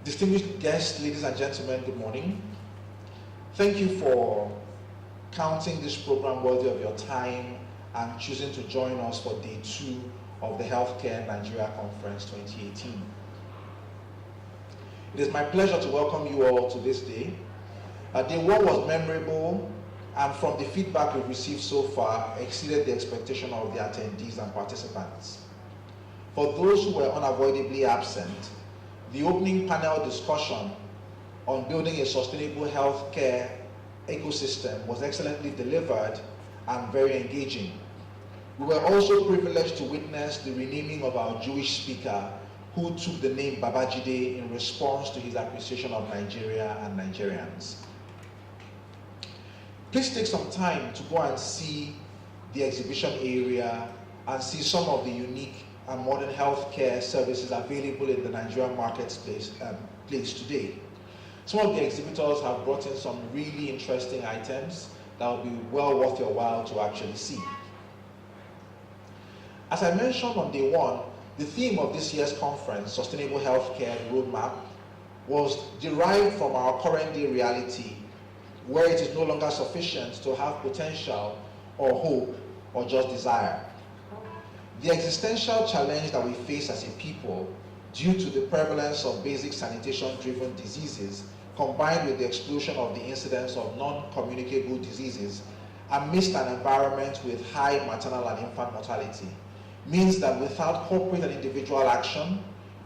Distinguished guests, ladies and gentlemen, good morning. Thank you for counting this program worthy of your time and choosing to join us for day 2 of the Healthcare Nigeria Conference 2018. It is my pleasure to welcome you all to this day. Day 1 was memorable, and from the feedback we've received so far, exceeded the expectation of the attendees and participants. For those who were unavoidably absent, the opening panel discussion on building a sustainable healthcare ecosystem was excellently delivered and very engaging. We were also privileged to witness the renaming of our Jewish speaker, who took the name Babajide in response to his appreciation of Nigeria and Nigerians. Please take some time to go and see the exhibition area and see some of the unique and modern healthcare services available in the Nigerian marketplace today. Some of the exhibitors have brought in some really interesting items that will be well worth your while to actually see. As I mentioned on day 1, the theme of this year's conference, Sustainable Healthcare Roadmap, was derived from our current day reality, where it is no longer sufficient to have potential or hope or just desire. The existential challenge that we face as a people, due to the prevalence of basic sanitation-driven diseases, combined with the explosion of the incidence of non-communicable diseases, amidst an environment with high maternal and infant mortality, means that without corporate and individual action,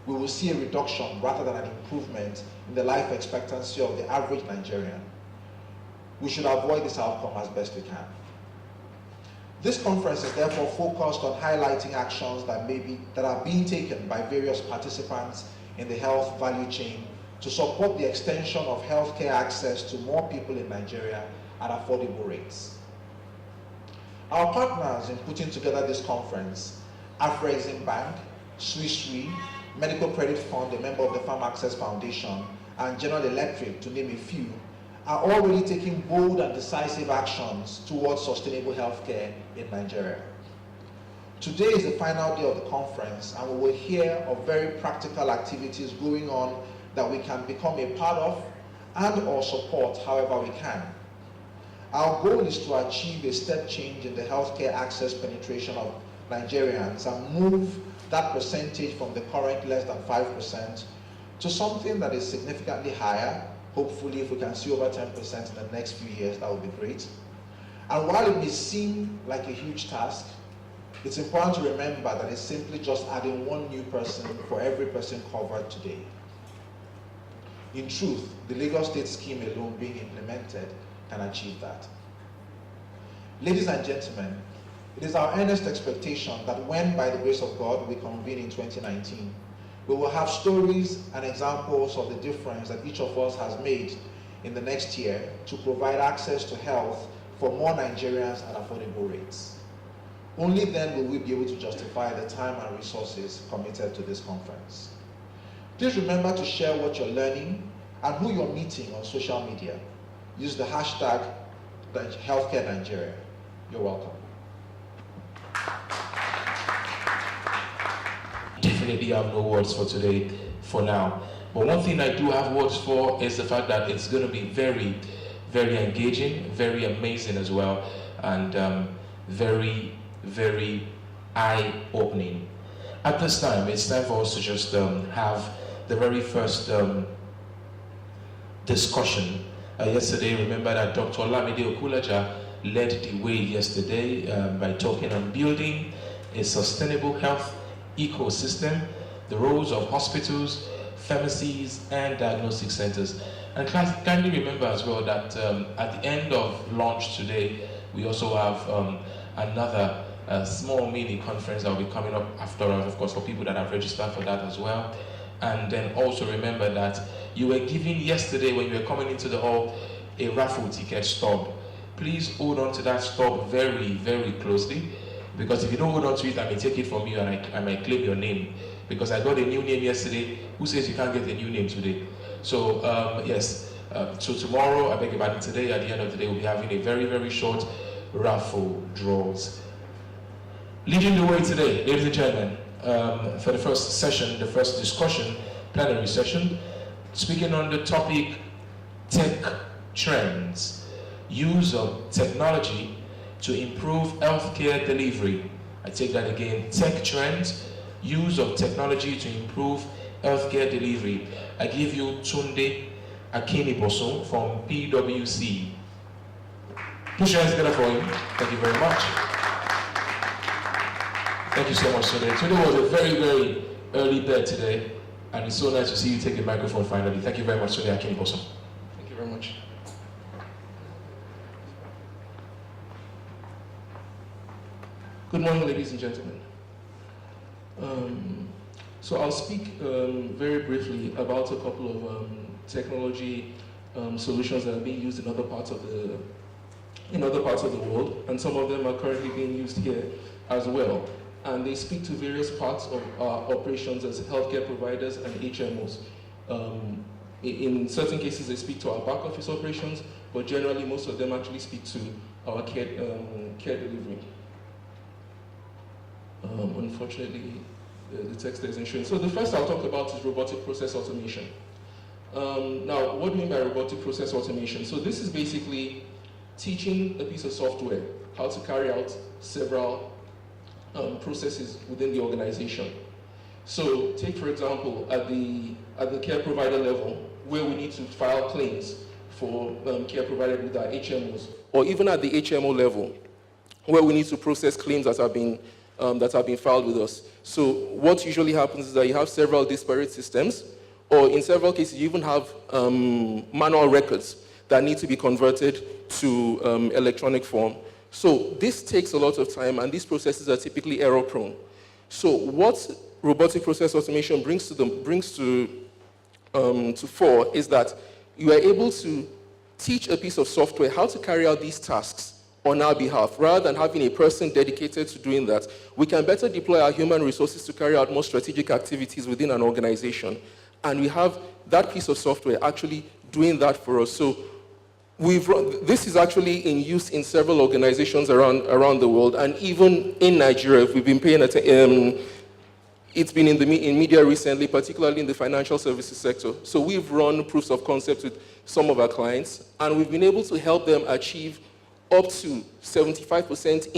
we will see a reduction rather than an improvement in the life expectancy of the average Nigerian. We should avoid this outcome as best we can. This conference is therefore focused on highlighting actions that are being taken by various participants in the health value chain to support the extension of healthcare access to more people in Nigeria at affordable rates. Our partners in putting together this conference, Afrexim Bank, Swiss Re, Medical Credit Fund, a member of the Farm Access Foundation, and General Electric, to name a few, are already taking bold and decisive actions towards sustainable healthcare in Nigeria. Today is the final day of the conference, and we will hear of very practical activities going on that we can become a part of and or support however we can. Our goal is to achieve a step change in the healthcare access penetration of Nigerians and move that percentage from the current less than 5% to something that is significantly higher. Hopefully, if we can see over 10% in the next few years, that would be great. And while it may seem like a huge task, it's important to remember that it's simply just adding one new person for every person covered today. In truth, the Lagos State scheme alone being implemented can achieve that. Ladies and gentlemen, it is our earnest expectation that when, by the grace of God, we convene in 2019, we will have stories and examples of the difference that each of us has made in the next year to provide access to health for more Nigerians at affordable rates. Only then will we be able to justify the time and resources committed to this conference. Please remember to share what you're learning and who you're meeting on social media. Use the hashtag Healthcare Nigeria. You're welcome. Definitely have no words for today for now. But one thing I do have words for is the fact that it's going to be very, very engaging, very amazing as well, and very, very eye-opening. At this time, it's time for us to just have the very first discussion. Yesterday, remember that Dr. Olamide Okulaja led the way yesterday by talking on building a sustainable health ecosystem, the roles of hospitals, pharmacies, and diagnostic centers. And kindly remember as well that at the end of lunch today, we also have another small mini conference that will be coming up after us, of course, for people that have registered for that as well. And then also remember that you were given yesterday when you were coming into the hall a raffle ticket stub. Please hold on to that stub very, very closely, because if you don't hold on to it, I may take it from you and I might claim your name, because I got a new name yesterday. Who says you can't get a new name today? So yes, so tomorrow, I beg your pardon, today at the end of the day, we'll be having a very, very short raffle draws. Leading the way today, ladies and gentlemen, for the first session, the first discussion, plenary session, speaking on the topic tech trends, use of technology to improve healthcare delivery. I take that again, tech trends, use of technology to improve healthcare delivery. I give you Tunde Akiniboso from PwC. Put your hands together for him. Thank you very much. Thank you so much, Tunde. Tunde was a very, very early bird today, and it's so nice to see you take the microphone finally. Thank you very much, Tunde Akiniboso. Thank you very much. Good morning, ladies and gentlemen. So I'll speak very briefly about a couple of technology solutions that are being used in other parts of the world, and some of them are currently being used here as well. And they speak to various parts of our operations as healthcare providers and HMOs. In certain cases, they speak to our back office operations, but generally most of them actually speak to our care delivery. Unfortunately, the text isn't showing. So the first I'll talk about is robotic process automation. Now, what do you mean by robotic process automation? So this is basically teaching a piece of software how to carry out several processes within the organization. So take, for example, at the care provider level, where we need to file claims for care provided with our HMOs, or even at the HMO level, where we need to process claims that have been filed with us. So what usually happens is that you have several disparate systems, or in several cases you even have manual records that need to be converted to electronic form. So this takes a lot of time, and these processes are typically error-prone. So what robotic process automation brings to fore is that you are able to teach a piece of software how to carry out these tasks on our behalf. Rather than having a person dedicated to doing that, we can better deploy our human resources to carry out more strategic activities within an organization. And we have that piece of software actually doing that for us. So this is actually in use in several organizations around the world, and even in Nigeria, we've been paying attention. It's been in media recently, particularly in the financial services sector. So we've run proofs of concept with some of our clients, and we've been able to help them achieve up to 75%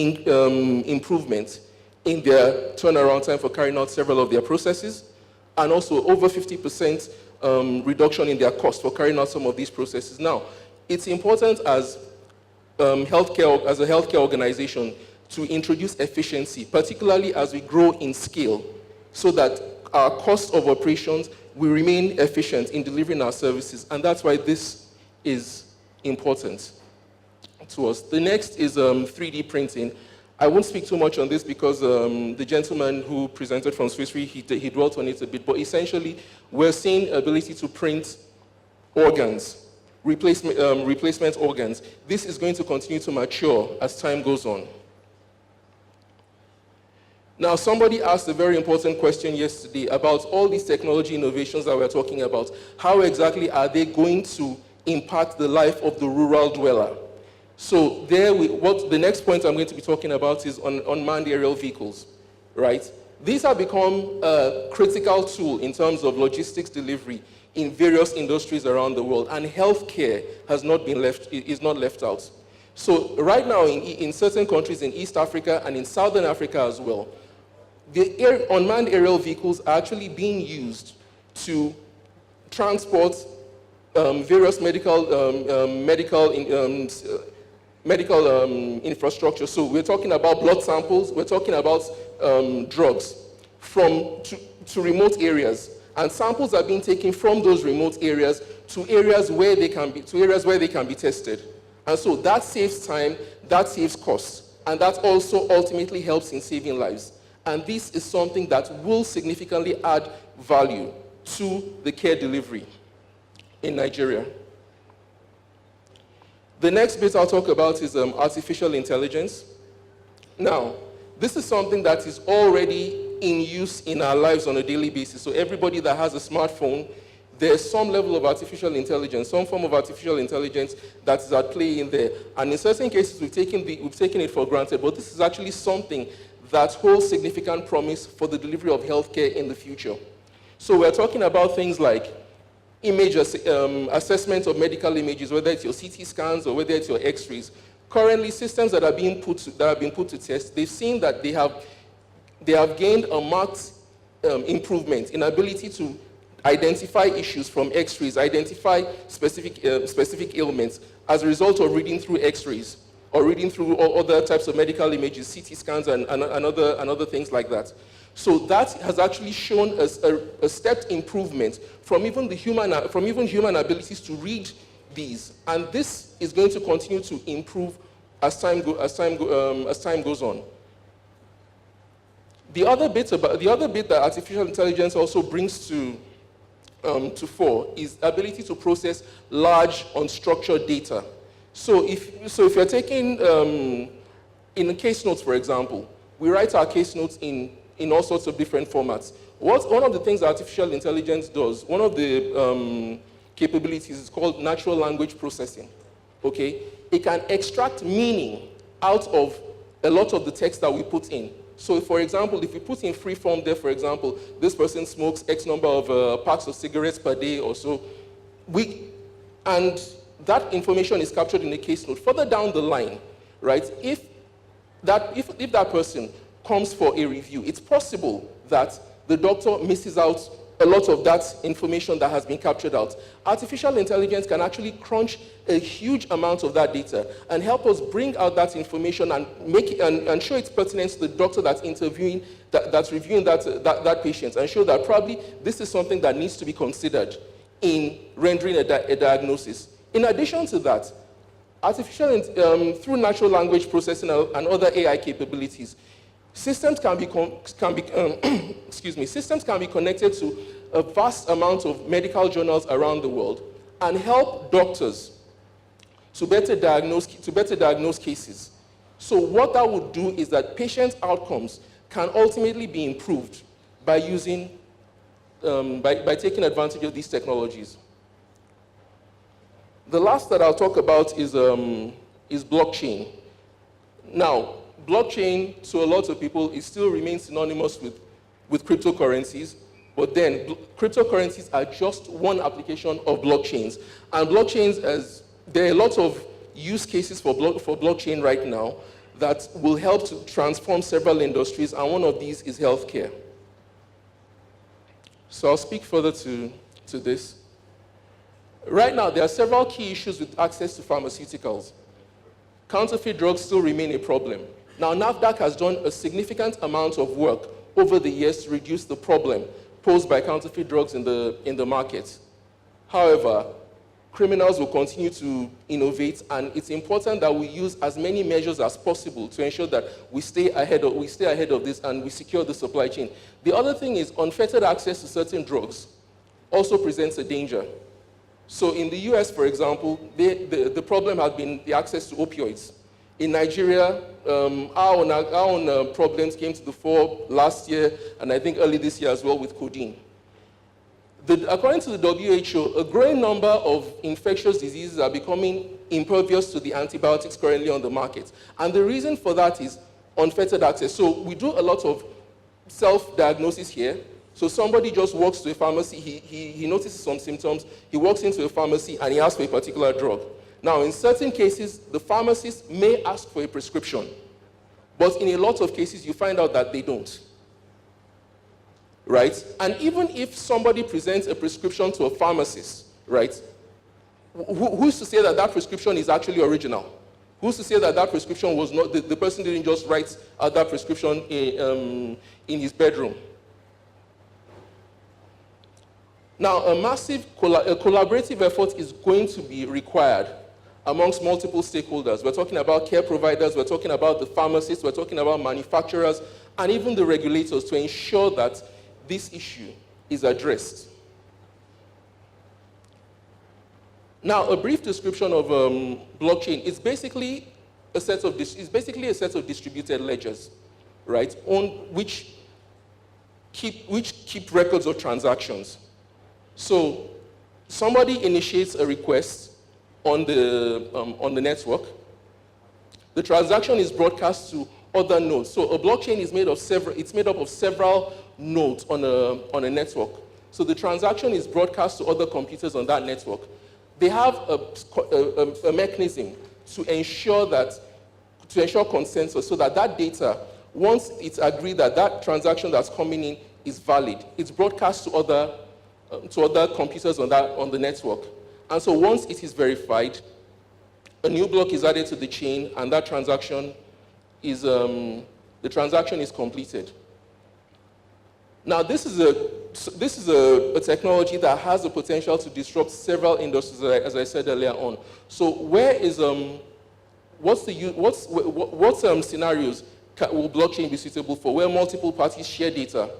improvement in their turnaround time for carrying out several of their processes, and also over 50% reduction in their cost for carrying out some of these processes. Now, it's important as a healthcare organization to introduce efficiency, particularly as we grow in scale, so that our cost of operations will remain efficient in delivering our services, and that's why this is important to us. The next is 3D printing. I won't speak too much on this because the gentleman who presented from Swiss Re, he dwelt on it a bit, but essentially we're seeing ability to print organs, replacement organs. This is going to continue to mature as time goes on. Now, somebody asked a very important question yesterday about all these technology innovations that we're talking about. How exactly are they going to impact the life of the rural dweller? So the next point I'm going to be talking about is on unmanned aerial vehicles, right? These have become a critical tool in terms of logistics delivery in various industries around the world, and healthcare is not left out. So right now in certain countries in East Africa and in Southern Africa as well, the unmanned aerial vehicles are actually being used to transport various medical infrastructure. So we're talking about blood samples, we're talking about drugs to remote areas, and samples are being taken from those remote areas to areas where they can be tested. And so that saves time, that saves costs, and that also ultimately helps in saving lives. And this is something that will significantly add value to the care delivery in Nigeria. The next bit I'll talk about is artificial intelligence. Now, this is something that is already in use in our lives on a daily basis. So everybody that has a smartphone, there's some level of artificial intelligence, some form of artificial intelligence that is at play in there. And in certain cases, we've taken it for granted, but this is actually something that holds significant promise for the delivery of healthcare in the future. So we're talking about things like assessment of medical images, whether it's your CT scans or whether it's your X-rays. Currently, systems that have been put to test, they've seen that they have gained a marked improvement in ability to identify issues from X-rays, identify specific ailments as a result of reading through X-rays or reading through other types of medical images, CT scans, and other things like that. So that has actually shown us a stepped improvement from even human abilities to read these, and this is going to continue to improve as time goes on. The other bit that artificial intelligence also brings to fore is ability to process large unstructured data. So if you're taking in case notes, for example, we write our case notes in all sorts of different formats. One of the things artificial intelligence does, one of the capabilities is called natural language processing. Okay, it can extract meaning out of a lot of the text that we put in. So, for example, if we put in free form there, for example, this person smokes X number of packs of cigarettes per day or so, and that information is captured in a case note. Further down the line, right, if that person comes for a review, it's possible that the doctor misses out a lot of that information that has been captured out. Artificial intelligence can actually crunch a huge amount of that data and help us bring out that information and make it, and show its pertinence to the doctor that's interviewing, that's reviewing that patient, and show that probably this is something that needs to be considered in rendering a diagnosis. In addition to that, through natural language processing and other AI capabilities, systems can be connected to a vast amount of medical journals around the world and help doctors to better diagnose cases. So what that would do is that patient outcomes can ultimately be improved by using, by taking advantage of these technologies. The last that I'll talk about is blockchain. Now, blockchain, to a lot of people, it still remains synonymous with cryptocurrencies, but then cryptocurrencies are just one application of blockchains. And blockchains, there are a lot of use cases for blockchain right now that will help to transform several industries, and one of these is healthcare. So I'll speak further to this. Right now, there are several key issues with access to pharmaceuticals. Counterfeit drugs still remain a problem. Now, NAFDAC has done a significant amount of work over the years to reduce the problem posed by counterfeit drugs in the market. However, criminals will continue to innovate, and it's important that we use as many measures as possible to ensure that we stay ahead of this and we secure the supply chain. The other thing is unfettered access to certain drugs also presents a danger. So in the US, for example, the problem has been the access to opioids. In Nigeria, our own problems came to the fore last year, and I think early this year as well, with codeine. According to the WHO, a growing number of infectious diseases are becoming impervious to the antibiotics currently on the market. And the reason for that is unfettered access. So we do a lot of self-diagnosis here. So somebody just walks to a pharmacy, he notices some symptoms, he walks into a pharmacy and he asks for a particular drug. Now, in certain cases, the pharmacist may ask for a prescription, but in a lot of cases, you find out that they don't, right? And even if somebody presents a prescription to a pharmacist, right, who's to say that that prescription is actually original? Who's to say that that prescription was not, the person didn't just write out that prescription in his bedroom? Now, a massive collaborative effort is going to be required amongst multiple stakeholders. We're talking about care providers, we're talking about the pharmacists, we're talking about manufacturers, and even the regulators to ensure that this issue is addressed. Now, a brief description of blockchain. It's basically a set of distributed ledgers, right, which keep records of transactions. So somebody initiates a request on the network. The transaction is broadcast to other nodes. So a blockchain is made up of several nodes on a network. So the transaction is broadcast to other computers on that network. They have a mechanism to ensure consensus, so that data, once it's agreed that that transaction that's coming in is valid, it's broadcast to other computers on the network. And so once it is verified, a new block is added to the chain, and that transaction is the transaction is completed. Now, this is a technology that has the potential to disrupt several industries, as I said earlier on. So, what scenarios will blockchain be suitable for? Where multiple parties share data,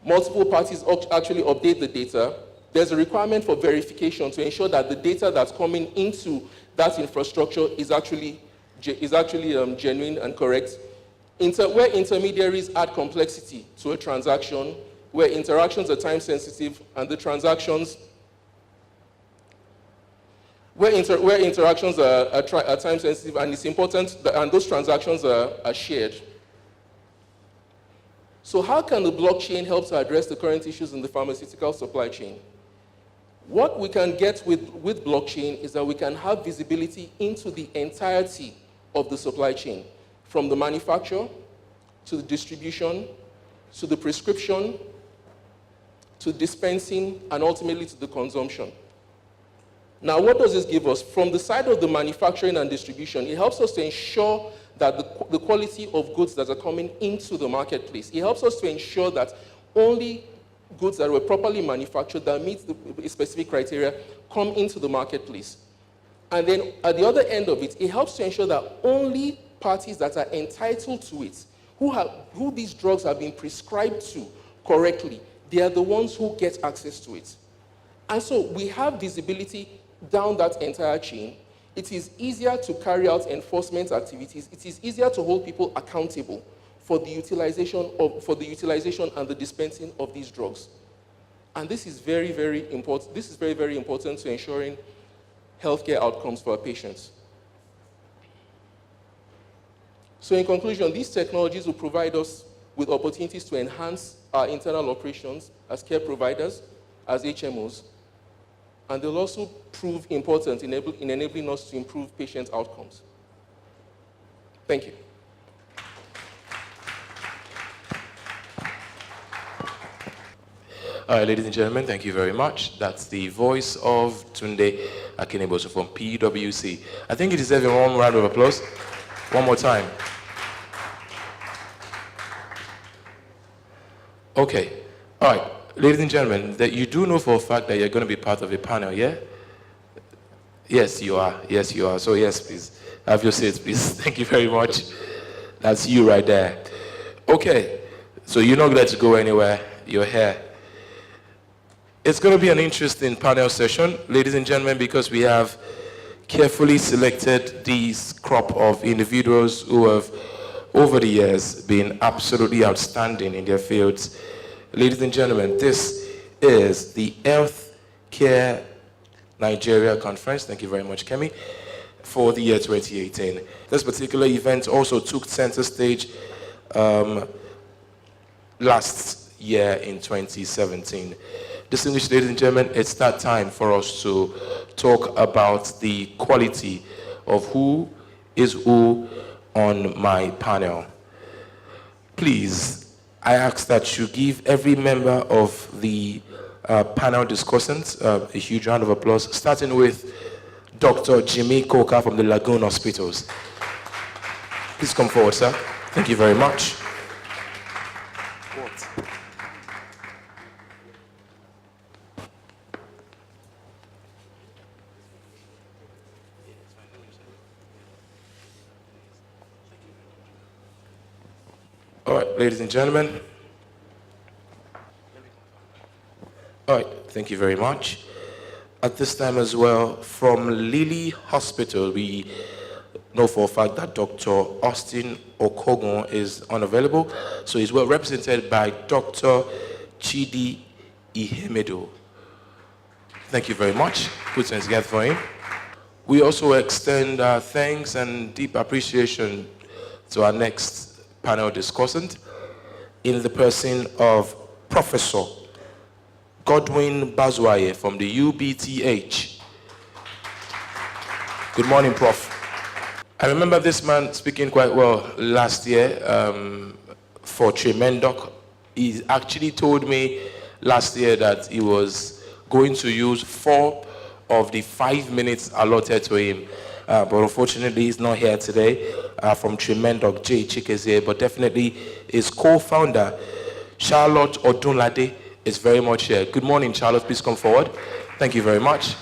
multiple parties actually update the data. There's a requirement for verification to ensure that the data that's coming into that infrastructure is actually genuine and correct. Where intermediaries add complexity to a transaction, where interactions are time sensitive and the transactions, where interactions are time sensitive and it's important and those transactions are shared. So how can the blockchain help to address the current issues in the pharmaceutical supply chain? What we can get with blockchain is that we can have visibility into the entirety of the supply chain, from the manufacture to the distribution, to the prescription, to dispensing, and ultimately to the consumption. Now, what does this give us? From the side of the manufacturing and distribution, it helps us to ensure that the quality of goods that are coming into the marketplace, it helps us to ensure that only goods that were properly manufactured that meet the specific criteria come into the marketplace. And then at the other end of it, it helps to ensure that only parties that are entitled to it, who these drugs have been prescribed to correctly, they are the ones who get access to it. And so we have visibility down that entire chain. It is easier to carry out enforcement activities. It is easier to hold people accountable for the utilization and the dispensing of these drugs. And this is very, very important. This is very, very important to ensuring healthcare outcomes for our patients. So in conclusion, these technologies will provide us with opportunities to enhance our internal operations as care providers, as HMOs, and they'll also prove important in enabling us to improve patient outcomes. Thank you. All right, ladies and gentlemen, thank you very much. That's the voice of Tunde Akinebosu from PwC. I think you deserve a warm round of applause. One more time. Okay. All right, ladies and gentlemen, that you do know for a fact that you're going to be part of a panel, yeah? Yes, you are. Yes, you are. So yes, please. Have your seats, please. Thank you very much. That's you right there. Okay. So you're not going to go anywhere. You're here. It's going to be an interesting panel session, ladies and gentlemen, because we have carefully selected these crop of individuals who have, over the years, been absolutely outstanding in their fields. Ladies and gentlemen, this is the Healthcare Nigeria Conference. Thank you very much, Kemi, for the year 2018. This particular event also took center stage last year in 2017. Distinguished ladies and gentlemen, it's that time for us to talk about the quality of who is who on my panel. Please, I ask that you give every member of the panel discussants a huge round of applause, starting with Dr. Jimmy Coker from the Lagoon Hospitals. Please come forward, sir. Thank you very much. All right, ladies and gentlemen. All right, thank you very much. At this time as well, from Lilly Hospital, we know for a fact that Dr. Austin Okogun is unavailable, so he's well represented by Dr. Chidi Ihemedo. Thank you very much. Put hands together for him. We also extend our thanks and deep appreciation to our next panel discussant in the person of Professor Godwin Bazwaye from the UBTH. Good morning, Prof. I remember this man speaking quite well last year for Tremendoc. He actually told me last year that he was going to use 4 of the 5 minutes allotted to him. But unfortunately, he's not here today from Tremendoc. Jay Chik is here, but definitely his co-founder, Charlotte Odunlade, is very much here. Good morning, Charlotte. Please come forward. Thank you very much.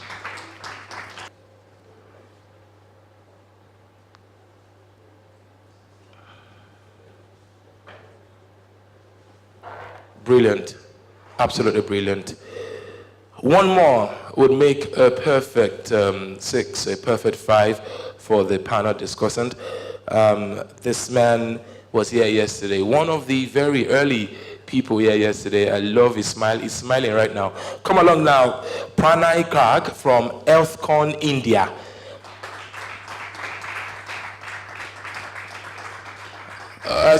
Brilliant. Absolutely brilliant. One more would make a perfect 6, a perfect 5 for the panel discussant. This man was here yesterday. One of the very early people here yesterday. I love his smile. He's smiling right now. Come along now. Pranay Garg from HealthCon India.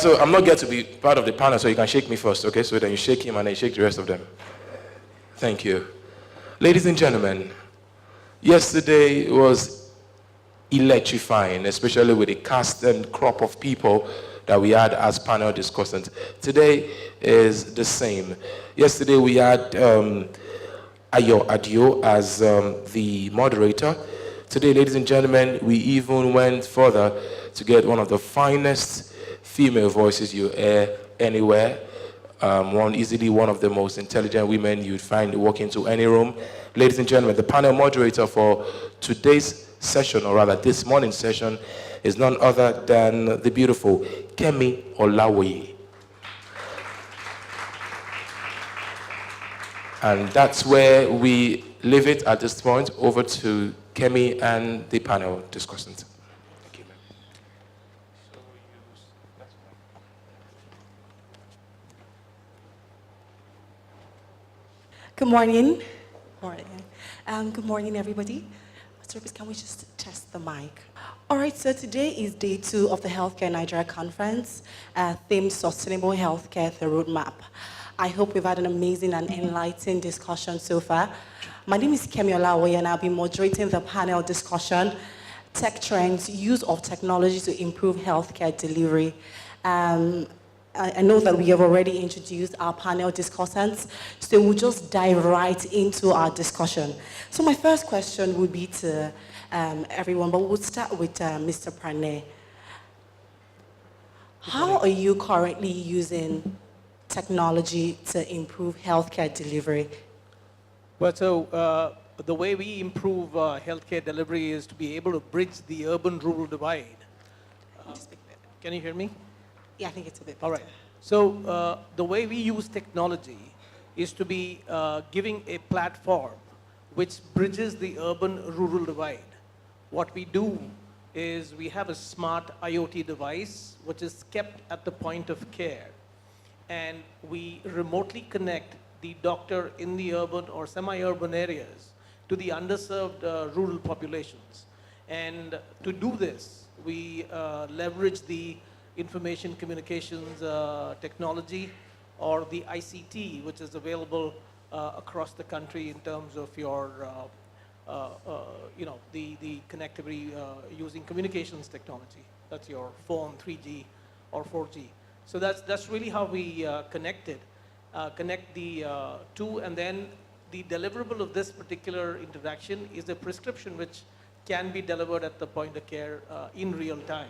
So I'm not going to be part of the panel, so you can shake me first, okay? So then you shake him and I shake the rest of them. Thank you. Ladies and gentlemen, yesterday was electrifying, especially with the cast and crop of people that we had as panel discussants. Today is the same. Yesterday we had Ayo Adio as the moderator. Today, ladies and gentlemen, we even went further to get one of the finest female voices you hear anywhere. Easily one of the most intelligent women you'd find walking into any room. Ladies and gentlemen, the panel moderator for today's session, or rather this morning's session, is none other than the beautiful Kemi Olawoye. And that's where we leave it at this point. Over to Kemi and the panel discussant. Thank you, ma'am. Good morning. Good morning, everybody. Service, can we just test the mic? All right, so today is day 2 of the Healthcare Nigeria Conference, themed Sustainable Healthcare, the Roadmap. I hope we've had an amazing and enlightening discussion so far. My name is Kemi Olawoye, and I'll be moderating the panel discussion, Tech Trends, Use of Technology to Improve Healthcare Delivery. I know that we have already introduced our panel discussants, so we'll just dive right into our discussion. So my first question would be to everyone, but we'll start with Mr. Pranay. How are you currently using technology to improve healthcare delivery? Well, so the way we improve healthcare delivery is to be able to bridge the urban-rural divide. Can you hear me? Yeah, I think it's a bit better. All right. So the way we use technology is to be giving a platform which bridges the urban-rural divide. What we do is we have a smart IoT device which is kept at the point of care, and we remotely connect the doctor in the urban or semi-urban areas to the underserved rural populations. And to do this, we leverage the information communications technology, or the ICT, which is available across the country in terms of your, the connectivity using communications technology. That's your phone, 3G or 4G. So that's really how we connect the two, and then the deliverable of this particular interaction is a prescription which can be delivered at the point of care in real time.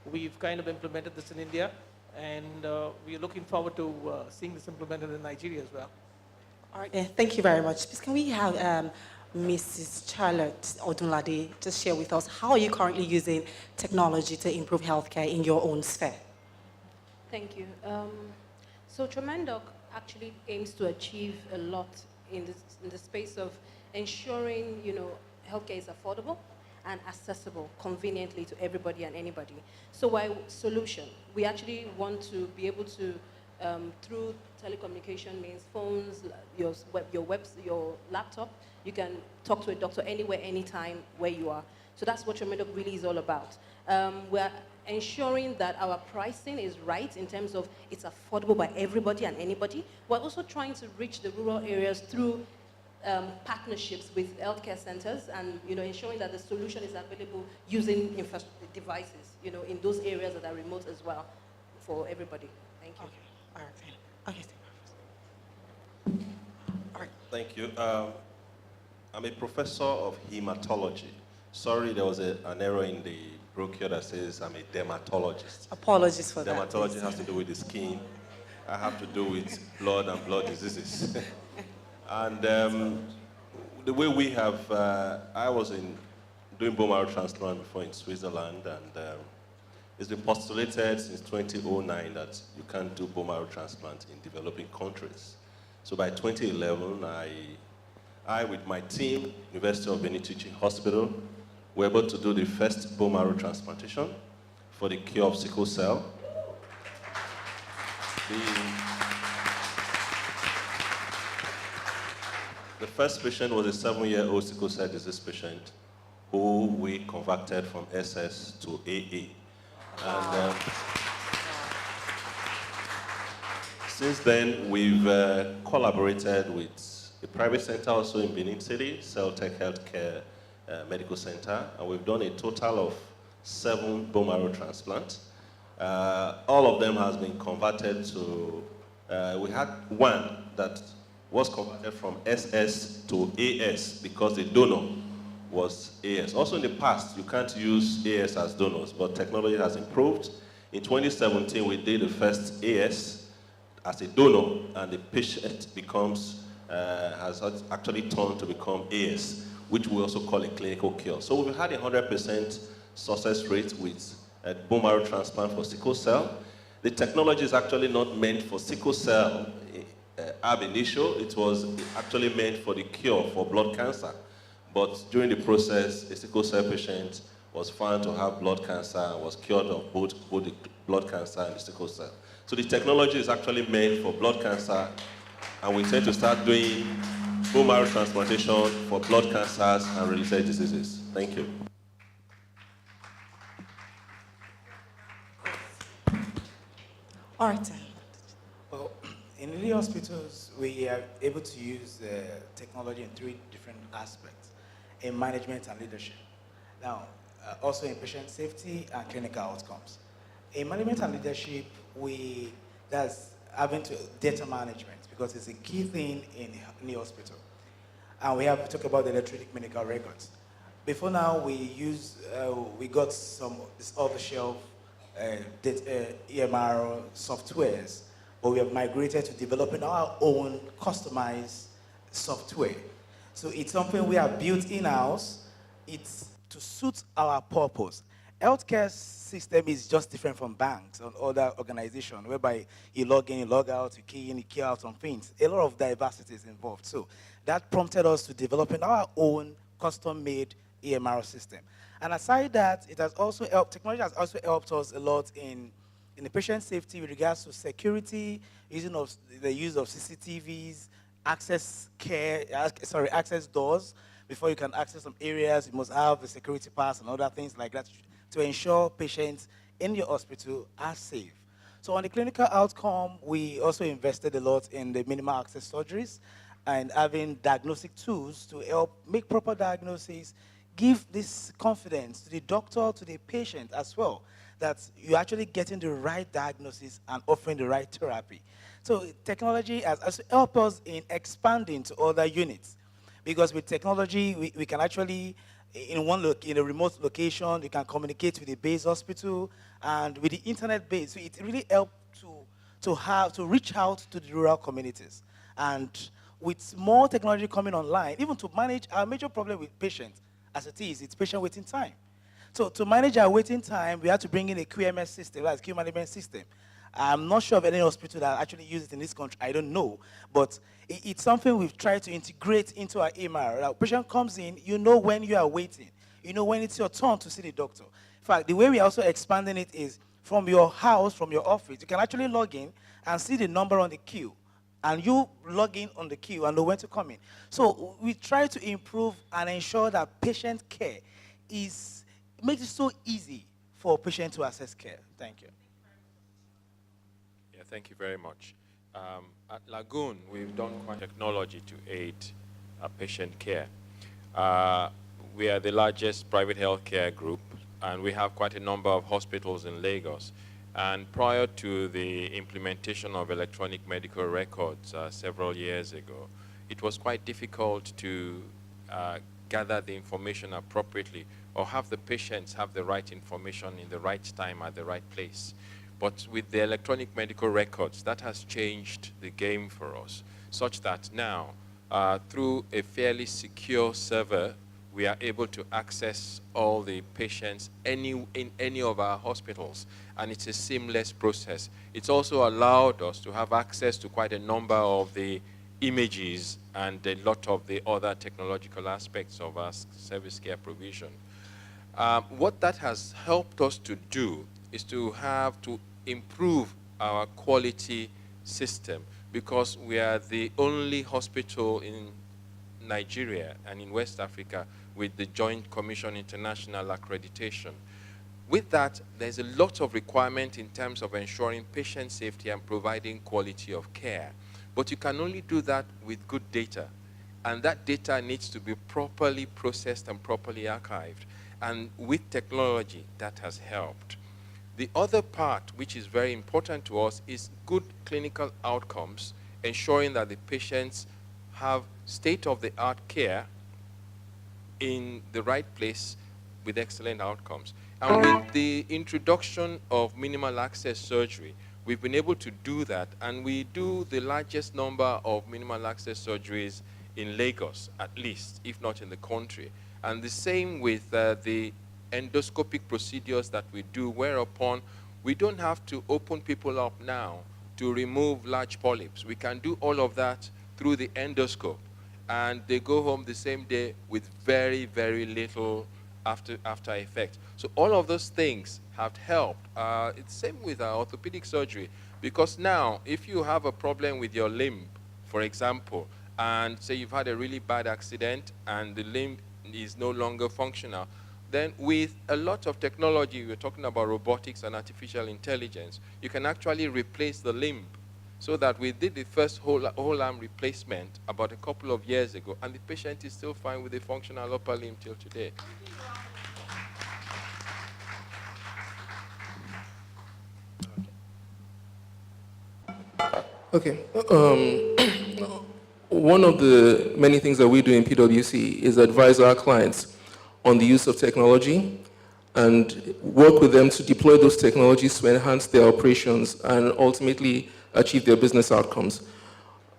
We've kind of implemented this in India, and we're looking forward to seeing this implemented in Nigeria as well. All right, thank you very much. Please, can we have Mrs. Charlotte Odunlade just share with us, how are you currently using technology to improve healthcare in your own sphere? Thank you. So Tremendoc actually aims to achieve a lot in the space of ensuring, healthcare is affordable and accessible conveniently to everybody and anybody. So why solution? We actually want to be able to, through telecommunication means, phones, your laptop, you can talk to a doctor anywhere, anytime, where you are. So that's what Tremendoc really is all about. We're ensuring that our pricing is right in terms of it's affordable by everybody and anybody. We're also trying to reach the rural areas through partnerships with healthcare centers and ensuring that the solution is available using devices in those areas that are remote as well for everybody. Thank you. Okay. All right. Okay. All right. Thank you. I'm a professor of hematology. Sorry, there was an error in the brochure that says I'm a dermatologist. Apologies for that. Dermatology has to do with the skin. I have to do with blood and blood diseases. And the way we have, I was doing bone marrow transplant before in Switzerland, and it's been postulated since 2009 that you can't do bone marrow transplant in developing countries. So by 2011, I with my team, University of Benin Teaching Hospital, were able to do the first bone marrow transplantation for the cure of sickle cell. The first patient was a 7-year-old sickle cell disease patient who we converted from SS to AA. And since then, we've collaborated with a private center also in Benin City, Celtech Healthcare Medical Center, and we've done a total of 7 bone marrow transplants. All of them has been converted to, we had one that was converted from SS to AS because the donor was AS. Also in the past, you can't use AS as donors, but technology has improved. In 2017, we did the first AS as a donor, and the patient becomes, has actually turned to become AS, which we also call a clinical cure. So we've had a 100% success rate with bone marrow transplant for sickle cell. The technology is actually not meant for sickle cell ab initio. It was actually meant for the cure for blood cancer. But during the process, a sickle cell patient was found to have blood cancer and was cured of both the blood cancer and the sickle cell. So the technology is actually meant for blood cancer, and we intend to start doing bone marrow transplantation for blood cancers and related diseases. Thank you. All right. Well, in the hospitals, we are able to use technology in 3 different aspects: in management and leadership. Now, also in patient safety and clinical outcomes. In management and leadership, that's having to data management, because it's a key thing in the hospital. And we have to talk about the electronic medical records. Before now, we got some off-the-shelf EMR softwares, but we have migrated to developing our own customized software. So it's something we have built in-house. It's to suit our purpose. Healthcare system is just different from banks and other organizations, whereby you log in, you log out, you key in, you key out some things. A lot of diversity is involved. So that prompted us to developing our own custom-made EMR system. And aside that, it has also helped, technology has also helped us a lot in the patient safety with regards to security, the use of CCTVs, access doors. Before you can access some areas, you must have a security pass and other things like that to ensure patients in your hospital are safe. So on the clinical outcome, we also invested a lot in the minimal access surgeries and having diagnostic tools to help make proper diagnosis, give this confidence to the doctor, to the patient as well, that you're actually getting the right diagnosis and offering the right therapy. So technology has also helped us in expanding to other units. Because with technology, we can actually, in a remote location, you can communicate with the base hospital, and with the internet base, so it really helped to reach out to the rural communities. And with more technology coming online, even to manage our major problem with patients, as it is, it's patient waiting time. So to manage our waiting time, we had to bring in a QMS system, that's queue management system. I'm not sure of any hospital that actually uses it in this country. I don't know. But it's something we've tried to integrate into our EMR. Now, patient comes in, you know when you are waiting. You know when it's your turn to see the doctor. In fact, the way we're also expanding it is from your house, from your office, you can actually log in and see the number on the queue. And you log in on the queue and know when to come in. So we try to improve and ensure that patient care makes it so easy for patients to access care. Thank you. Yeah, thank you very much. At Lagoon, we've done quite technology to aid patient care. We are the largest private healthcare group, and we have quite a number of hospitals in Lagos. And prior to the implementation of electronic medical records several years ago, it was quite difficult to gather the information appropriately or have the patients have the right information in the right time at the right place. But with the electronic medical records, that has changed the game for us, such that now, through a fairly secure server, we are able to access all the patients in any of our hospitals, and it's a seamless process. It's also allowed us to have access to quite a number of the images and a lot of the other technological aspects of our service care provision. What that has helped us to do is to have to improve our quality system, because we are the only hospital in Nigeria and in West Africa with the Joint Commission International accreditation. With that, there's a lot of requirement in terms of ensuring patient safety and providing quality of care. But you can only do that with good data. And that data needs to be properly processed and properly archived. And with technology, that has helped. The other part, which is very important to us, is good clinical outcomes, ensuring that the patients have state-of-the-art care in the right place with excellent outcomes. And with the introduction of minimal access surgery, we've been able to do that, and we do the largest number of minimal access surgeries in Lagos, at least, if not in the country. And the same with the endoscopic procedures that we do, whereupon we don't have to open people up now to remove large polyps. We can do all of that through the endoscope, and they go home the same day with very, very little after effect. So all of those things have helped. It's the same with our orthopedic surgery, because now if you have a problem with your limb, for example, and say you've had a really bad accident and the limb is no longer functional, then with a lot of technology, we're talking about robotics and artificial intelligence, you can actually replace the limb. So that we did the first whole arm replacement about a couple of years ago, and the patient is still fine with a functional upper limb till today. Okay. One of the many things that we do in PwC is advise our clients on the use of technology and work with them to deploy those technologies to enhance their operations and ultimately achieve their business outcomes.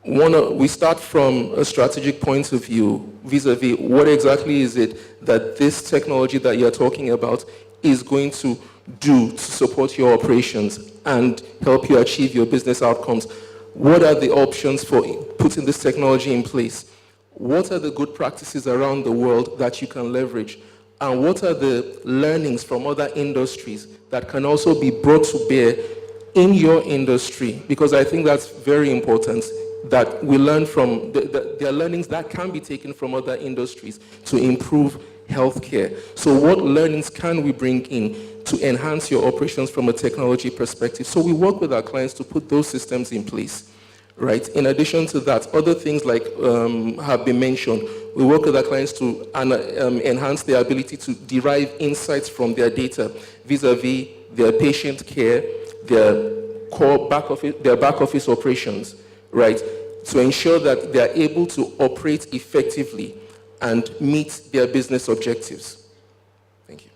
We start from a strategic point of view vis-a-vis what exactly is it that this technology that you're talking about is going to do to support your operations and help you achieve your business outcomes. What are the options for putting this technology in place? What are the good practices around the world that you can leverage? And what are the learnings from other industries that can also be brought to bear in your industry? Because I think that's very important, that we learn from, there are learnings that can be taken from other industries to improve healthcare. So what learnings can we bring in to enhance your operations from a technology perspective? So we work with our clients to put those systems in place, right? In addition to that, other things like have been mentioned, we work with our clients to enhance their ability to derive insights from their data vis-a-vis their patient care, their back office operations, right? To ensure that they are able to operate effectively and meet their business objectives. Thank you.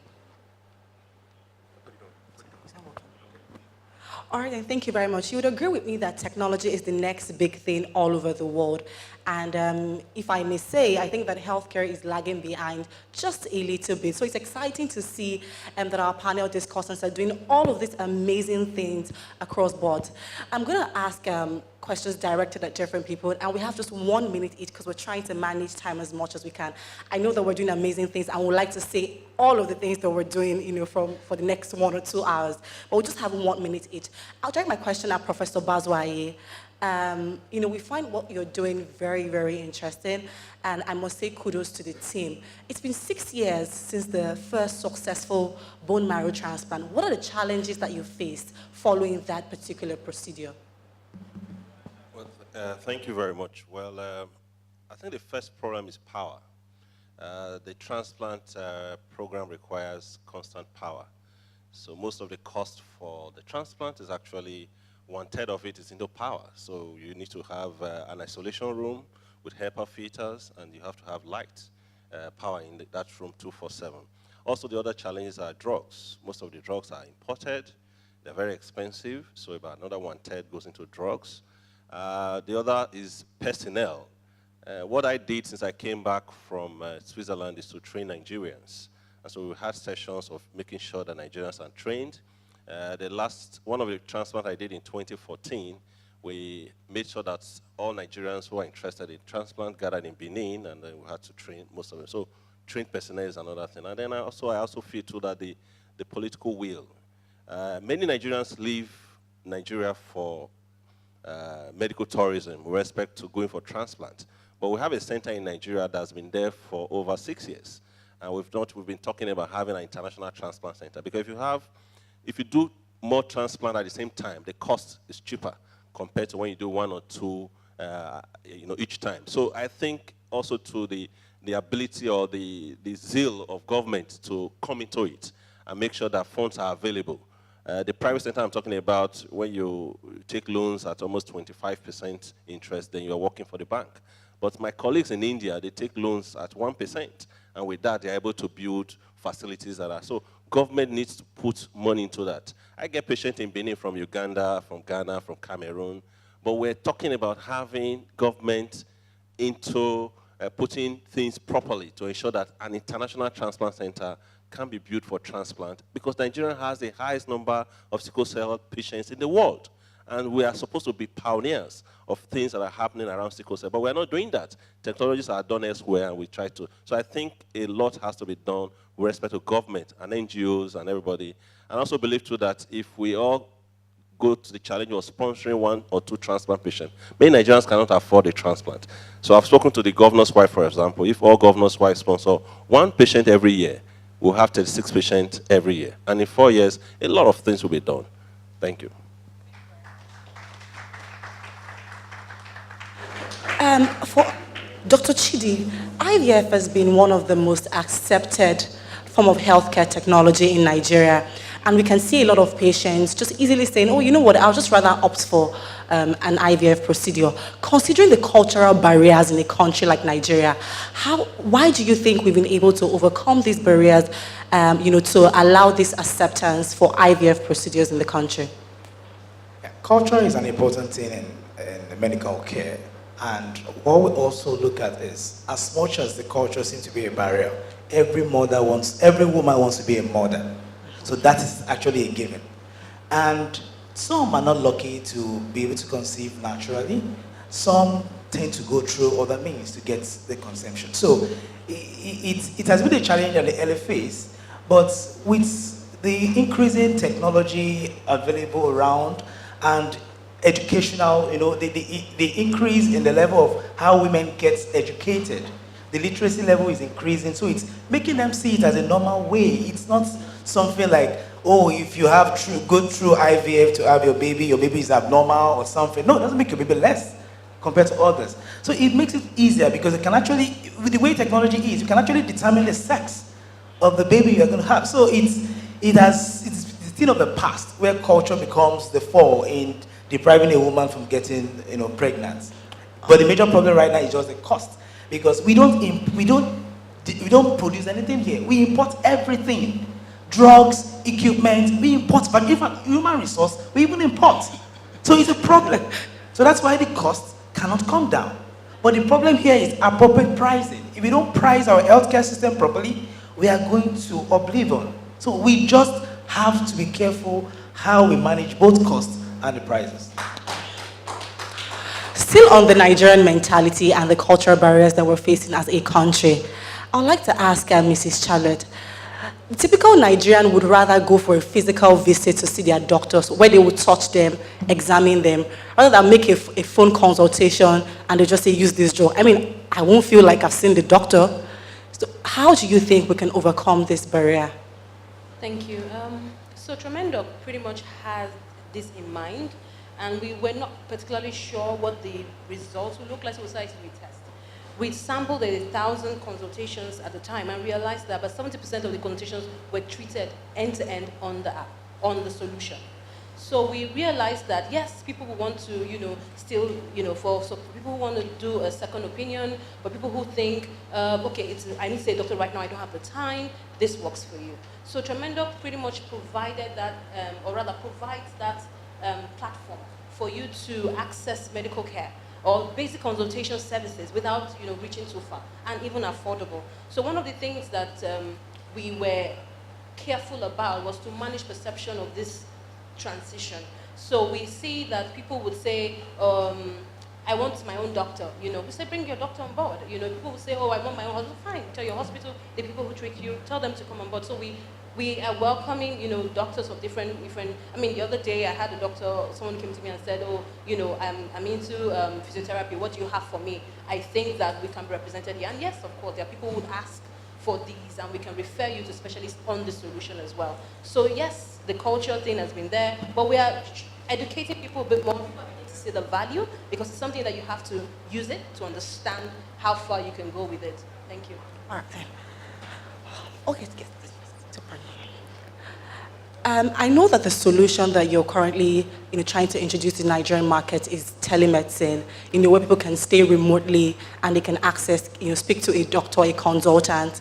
All right, and thank you very much. You would agree with me that technology is the next big thing all over the world. And if I may say, I think that healthcare is lagging behind just a little bit. So it's exciting to see that our panel discussants are doing all of these amazing things across board. I'm going to ask questions directed at different people, and we have just 1 minute each because we're trying to manage time as much as we can. I know that we're doing amazing things, and we'd like to say all of the things that we're doing, for the next 1 or 2 hours. But we'll just have 1 minute each. I'll direct my question at Professor Bazwaye. We find what you're doing very, very interesting, and I must say kudos to the team. It's been 6 years since the first successful bone marrow transplant. What are the challenges that you faced following that particular procedure? Well, thank you very much. Well, I think the first problem is power. The transplant program requires constant power. So most of the cost for the transplant is actually 1/3 of it is into power. So you need to have an isolation room with HEPA filters, and you have to have light power in that room 24/7. Also, the other challenges are drugs. Most of the drugs are imported. They're very expensive, so about another 1/3 goes into drugs. The other is personnel. What I did since I came back from Switzerland is to train Nigerians. And so we had sessions of making sure that Nigerians are trained. One of the transplants I did in 2014, we made sure that all Nigerians who are interested in transplant gathered in Benin, and then we had to train most of them. So trained personnel is another thing. And then I also feel too that the political will. Many Nigerians leave Nigeria for medical tourism with respect to going for transplant. But we have a center in Nigeria that's been there for over 6 years. And we've been talking about having an international transplant center. Because if you do more transplant at the same time, the cost is cheaper compared to when you do 1 or 2 each time. So I think also to the ability or the zeal of government to come into it and make sure that funds are available. The private sector I'm talking about, when you take loans at almost 25% interest, then you're working for the bank. But my colleagues in India, they take loans at 1%, and with that, they're able to build facilities that are. So government needs to put money into that. I get patients in Benin from Uganda, from Ghana, from Cameroon, but we're talking about having government into putting things properly to ensure that an international transplant center can be built for transplant, because Nigeria has the highest number of sickle cell patients in the world. And we are supposed to be pioneers of things that are happening around sickle cell, but we're not doing that. Technologies are done elsewhere, and we try to. So I think a lot has to be done with respect to government and NGOs and everybody. And I also believe, too, that if we all go to the challenge of sponsoring 1 or 2 transplant patients, many Nigerians cannot afford a transplant. So I've spoken to the governor's wife, for example. If all governor's wives sponsor 1 patient every year, we'll have 36 patients every year. And in 4 years, a lot of things will be done. Thank you. For Dr. Chidi, IVF has been one of the most accepted form of healthcare technology in Nigeria. And we can see a lot of patients just easily saying, oh, you know what, I'll just rather opt for an IVF procedure. Considering the cultural barriers in a country like Nigeria, why do you think we've been able to overcome these barriers, to allow this acceptance for IVF procedures in the country? Yeah, culture is an important thing in medical care. And what we also look at is, as much as the culture seems to be a barrier, every woman wants to be a mother. So that is actually a given. And some are not lucky to be able to conceive naturally. Some tend to go through other means to get the conception. So it has been a challenge at the early phase, but with the increasing technology available around and educational, the increase in the level of how women get educated, the literacy level is increasing, so it's making them see it as a normal way. It's not something like, oh, if you have go through IVF to have your baby is abnormal or something. No, it doesn't make your baby less compared to others. So it makes it easier because it can actually, with the way technology is, you can actually determine the sex of the baby you're going to have. So it's the thing of the past where culture becomes the fall in depriving a woman from getting pregnant. But the major problem right now is just the cost, because we don't produce anything here. We import everything. Drugs, equipment, we import, but even human resource, we even import. So it's a problem. So that's why the cost cannot come down. But the problem here is appropriate pricing. If we don't price our healthcare system properly, we are going to oblivion. So we just have to be careful how we manage both costs and the prices. Still on the Nigerian mentality and the cultural barriers that we're facing as a country, I'd like to ask Mrs. Charlotte, The typical Nigerian would rather go for a physical visit to see their doctors where they would touch them, examine them, rather than make a phone consultation and they just say, use this drug. I mean, I won't feel like I've seen the doctor. So how do you think we can overcome this barrier? Thank you. So Tremendoc pretty much has this in mind, and we were not particularly sure what the results would look like, so we decided to retest. We sampled 1,000 consultations at the time and realized that about 70% of the consultations were treated end-to-end on the app, on the solution. So we realized that yes, people who want to, still, so people who want to do a second opinion, but people who think, okay, I need to see a doctor right now, I don't have the time, this works for you. So Tremendoc pretty much provided that, or rather provides that platform for you to access medical care or basic consultation services without reaching too far, and even affordable. So one of the things that we were careful about was to manage perception of this transition. So we see that people would say, I want my own doctor. We say, bring your doctor on board. People would say, oh, I want my own hospital. Fine, tell your hospital, the people who treat you, tell them to come on board. So we are welcoming, doctors of different. I mean, the other day I had a doctor. Someone came to me and said, "Oh, I'm into physiotherapy. What do you have for me? I think that we can be represented here." And yes, of course, there are people who would ask for these, and we can refer you to specialists on the solution as well. So yes, the culture thing has been there, but we are educating people a bit more. People need to see the value because it's something that you have to use it to understand how far you can go with it. Thank you. All right. Okay. I know that the solution that you're currently trying to introduce in the Nigerian market is telemedicine, where people can stay remotely and they can access, speak to a doctor, a consultant.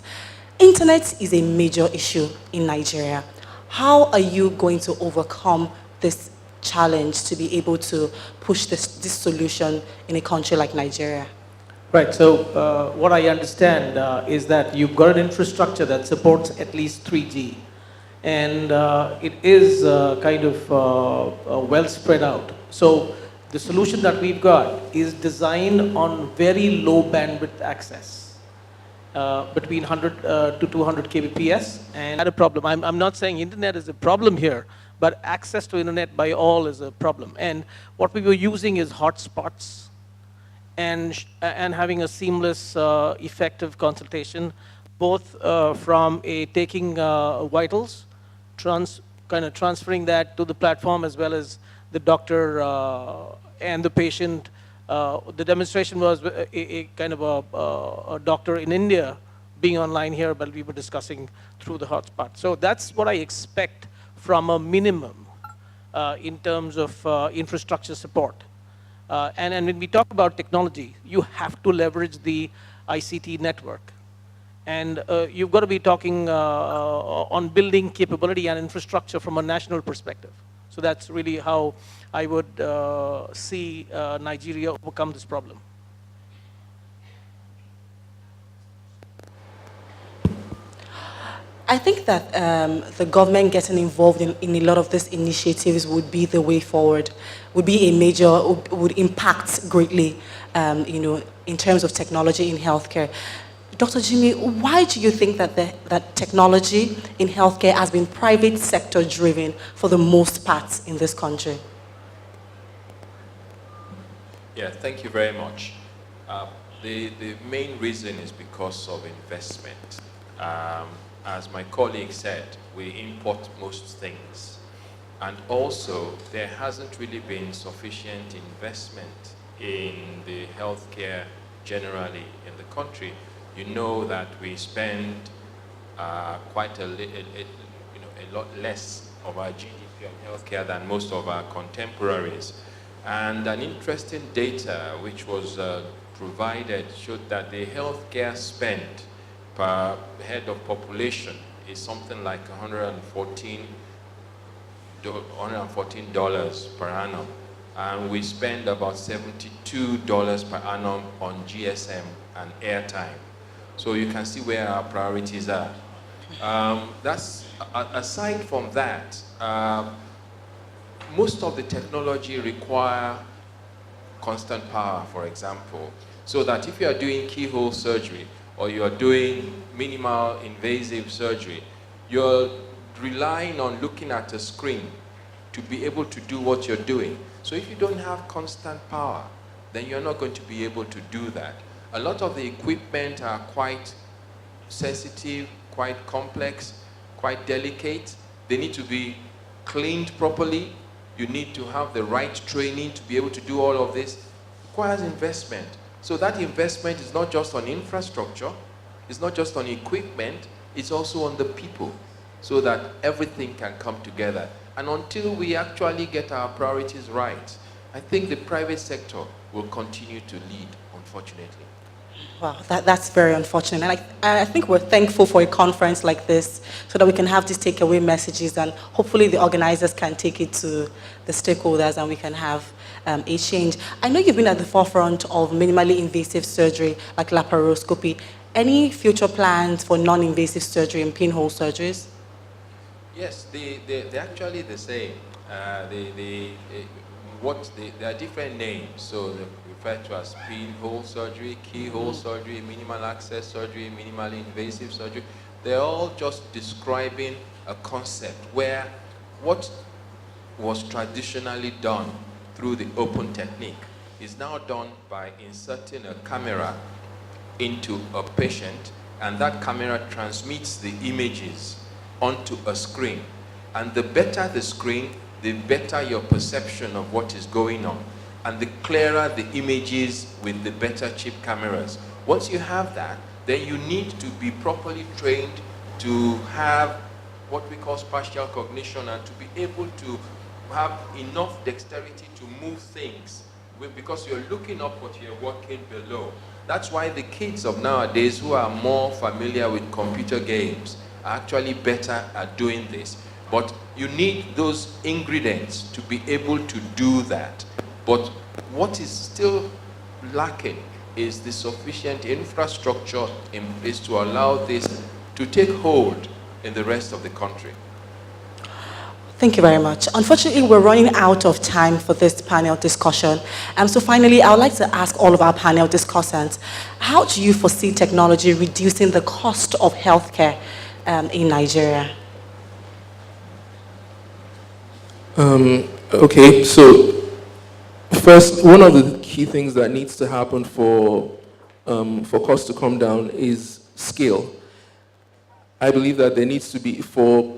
Internet is a major issue in Nigeria. How are you going to overcome this challenge to be able to push this solution in a country like Nigeria? Right, so what I understand is that you've got an infrastructure that supports at least 3G. And it is kind of well spread out. So the solution that we've got is designed on very low bandwidth access, between 100 to 200 kbps. And not a problem. I'm not saying internet is a problem here, but access to internet by all is a problem. And what we were using is hotspots and having a seamless, effective consultation, both from taking vitals, kind of transferring that to the platform, as well as the doctor and the patient. The demonstration was a kind of a doctor in India being online here, but we were discussing through the hotspot. So that's what I expect from a minimum in terms of infrastructure support. And when we talk about technology, you have to leverage the ICT network. And you've got to be talking on building capability and infrastructure from a national perspective. So that's really how I would see Nigeria overcome this problem. I think that the government getting involved in a lot of these initiatives would be the way forward, would be a major, would impact greatly, in terms of technology in healthcare. Dr. Jimmy, why do you think that that technology in healthcare has been private sector driven for the most part in this country? Yeah, thank you very much. The main reason is because of investment. As my colleague said, we import most things. And also, there hasn't really been sufficient investment in the healthcare generally in the country. You know that we spend quite a lot less of our GDP on healthcare than most of our contemporaries. And an interesting data which was provided showed that the healthcare spend per head of population is something like $114 per annum. And we spend about $72 per annum on GSM and airtime. So you can see where our priorities are. Aside from that, most of the technology require constant power, for example, so that if you are doing keyhole surgery or you are doing minimal invasive surgery, You're relying on looking at a screen to be able to do what you're doing. So if you don't have constant power, then you're not going to be able to do that. A lot of the equipment are quite sensitive, quite complex, quite delicate. They need to be cleaned properly. You need to have the right training to be able to do all of this. It requires investment. So that investment is not just on infrastructure, it's not just on equipment, it's also on the people, so that everything can come together. And until we actually get our priorities right, I think the private sector will continue to lead, unfortunately. Wow, that's very unfortunate. And I think we're thankful for a conference like this so that we can have these takeaway messages, and hopefully the organizers can take it to the stakeholders and we can have a change. I know you've been at the forefront of minimally invasive surgery like laparoscopy. Any future plans for non-invasive surgery and pinhole surgeries? Yes, they're actually the same. There are different names. So they're referred to as pinhole surgery, keyhole surgery, minimal access surgery, minimally invasive surgery. They're all just describing a concept where what was traditionally done through the open technique is now done by inserting a camera into a patient, and that camera transmits the images onto a screen. And the better the screen, the better your perception of what is going on. And the clearer the images with the better chip cameras. Once you have that, then you need to be properly trained to have what we call spatial cognition and to be able to have enough dexterity to move things because you're looking up what you're working below. That's why the kids of nowadays who are more familiar with computer games are actually better at doing this. But you need those ingredients to be able to do that. But what is still lacking is the sufficient infrastructure in place to allow this to take hold in the rest of the country. Thank you very much. Unfortunately, we're running out of time for this panel discussion. So finally, I would like to ask all of our panel discussants, how do you foresee technology reducing the cost of healthcare in Nigeria? Okay, so first, one of the key things that needs to happen for costs to come down is scale. I believe that there needs to be, for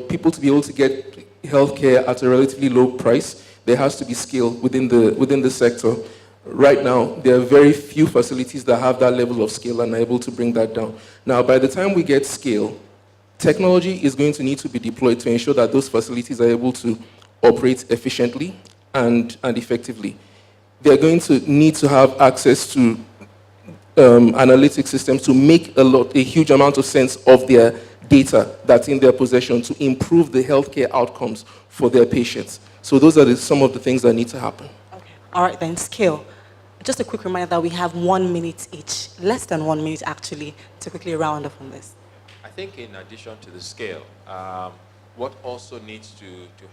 people to be able to get healthcare at a relatively low price, there has to be scale within the sector. Right now, there are very few facilities that have that level of scale and are able to bring that down. Now, by the time we get scale, technology is going to need to be deployed to ensure that those facilities are able to operate efficiently and effectively. They're going to need to have access to analytic systems to make a huge amount of sense of their data that's in their possession to improve the healthcare outcomes for their patients. So those are some of the things that need to happen. Okay. All right, then, scale. Just a quick reminder that we have 1 minute each, less than 1 minute actually, to quickly round up on this. I think in addition to the scale, what also needs to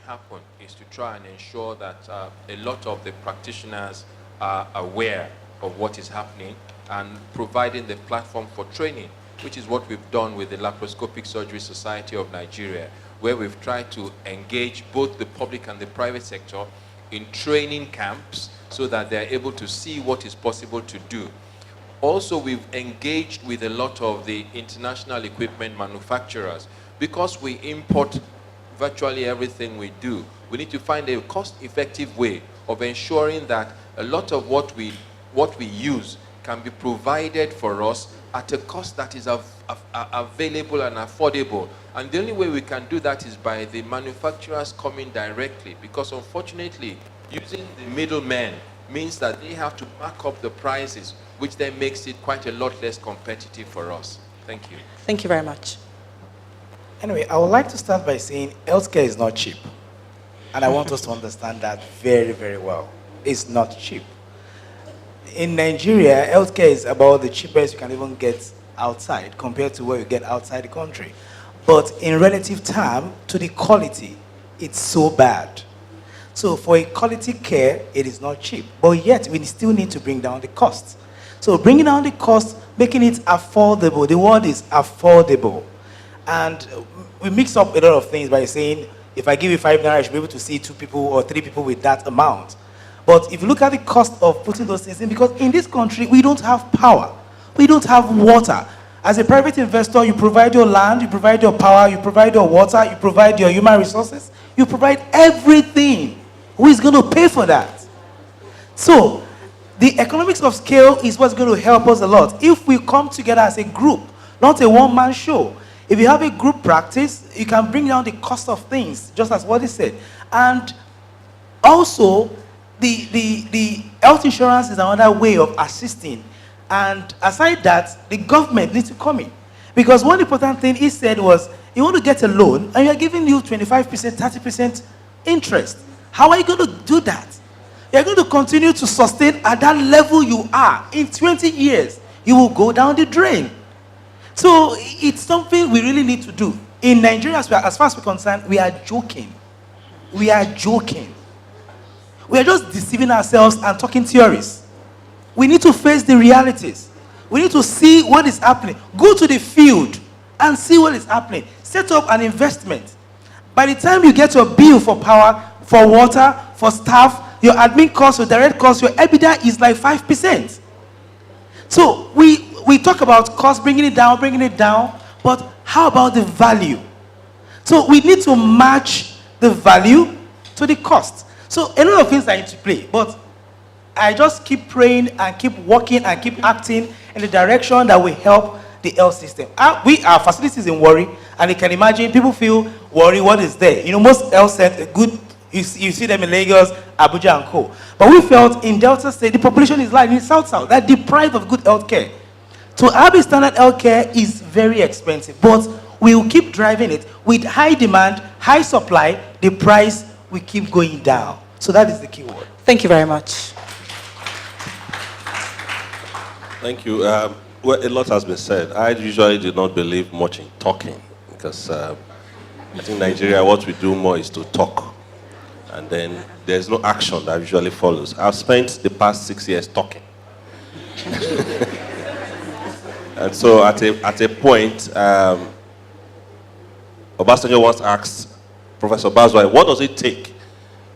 happen is to try and ensure that a lot of the practitioners are aware of what is happening and providing the platform for training, which is what we've done with the Laparoscopic Surgery Society of Nigeria, where we've tried to engage both the public and the private sector in training camps so that they're able to see what is possible to do. Also, we've engaged with a lot of the international equipment manufacturers. Because we import virtually everything we do, we need to find a cost-effective way of ensuring that a lot of what we use can be provided for us at a cost that is available and affordable. And the only way we can do that is by the manufacturers coming directly, because unfortunately, using the middlemen means that they have to mark up the prices, which then makes it quite a lot less competitive for us. Thank you. Thank you very much. Anyway, I would like to start by saying healthcare is not cheap. And I want us to understand that very, very well. It's not cheap. In Nigeria, healthcare is about the cheapest you can even get outside compared to where you get outside the country. But in relative term to the quality, it's so bad. So for a quality care, it is not cheap. But yet, we still need to bring down the cost. So bringing down the cost, making it affordable. The word is affordable. And we mix up a lot of things by saying, if I give you 5 naira, I should be able to see 2 people or 3 people with that amount. But if you look at the cost of putting those things in, because in this country, we don't have power. We don't have water. As a private investor, you provide your land, you provide your power, you provide your water, you provide your human resources, you provide everything. Who is going to pay for that? So, the economics of scale is what's going to help us a lot. If we come together as a group, not a one-man show. If you have a group practice, you can bring down the cost of things, just as what he said. And also, the health insurance is another way of assisting. And aside that, the government needs to come in. Because one important thing he said was, you want to get a loan, and you're giving you 25%, 30% interest. How are you going to do that? You're going to continue to sustain at that level you are. In 20 years, you will go down the drain. So it's something we really need to do. In Nigeria, as far as we're concerned, we are joking. We are joking. We are just deceiving ourselves and talking theories. We need to face the realities. We need to see what is happening. Go to the field and see what is happening. Set up an investment. By the time you get your bill for power, for water, for staff, your admin costs, your direct costs, your EBITDA is like 5%. So we talk about cost, bringing it down, but how about the value? So we need to match the value to the cost. So a lot of things are into play, but I just keep praying and keep working and keep acting in the direction that will help the health system. Our facilities in Warri, and you can imagine people feel Warri, what is there? You know, most health centers, good, you see them in Lagos, Abuja and co. But we felt in Delta State, the population is lying in South, that deprived of good health care. To have a standard health care is very expensive, but we will keep driving it. With high demand, high supply, the price will keep going down. So that is the key word. Thank you very much. Thank you. Well, a lot has been said. I usually do not believe much in talking because I think Nigeria, what we do more is to talk. And then there's no action that usually follows. I've spent the past 6 years talking. And so at a point, Obasanjo once asked Professor Bazwai, what does it take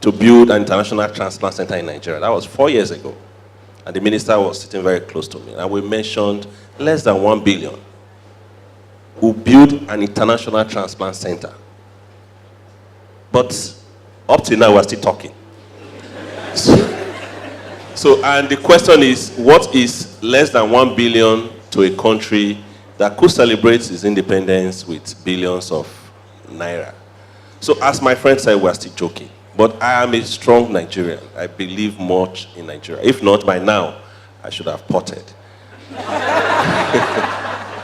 to build an international transplant center in Nigeria? That was 4 years ago. And the minister was sitting very close to me. And we mentioned less than 1 billion. We'll build an international transplant center. But up to now, we're still talking. So, and the question is, what is less than 1 billion to a country that could celebrate its independence with billions of naira? So as my friend said, we're still joking. But I am a strong Nigerian. I believe much in Nigeria. If not, by now, I should have potted.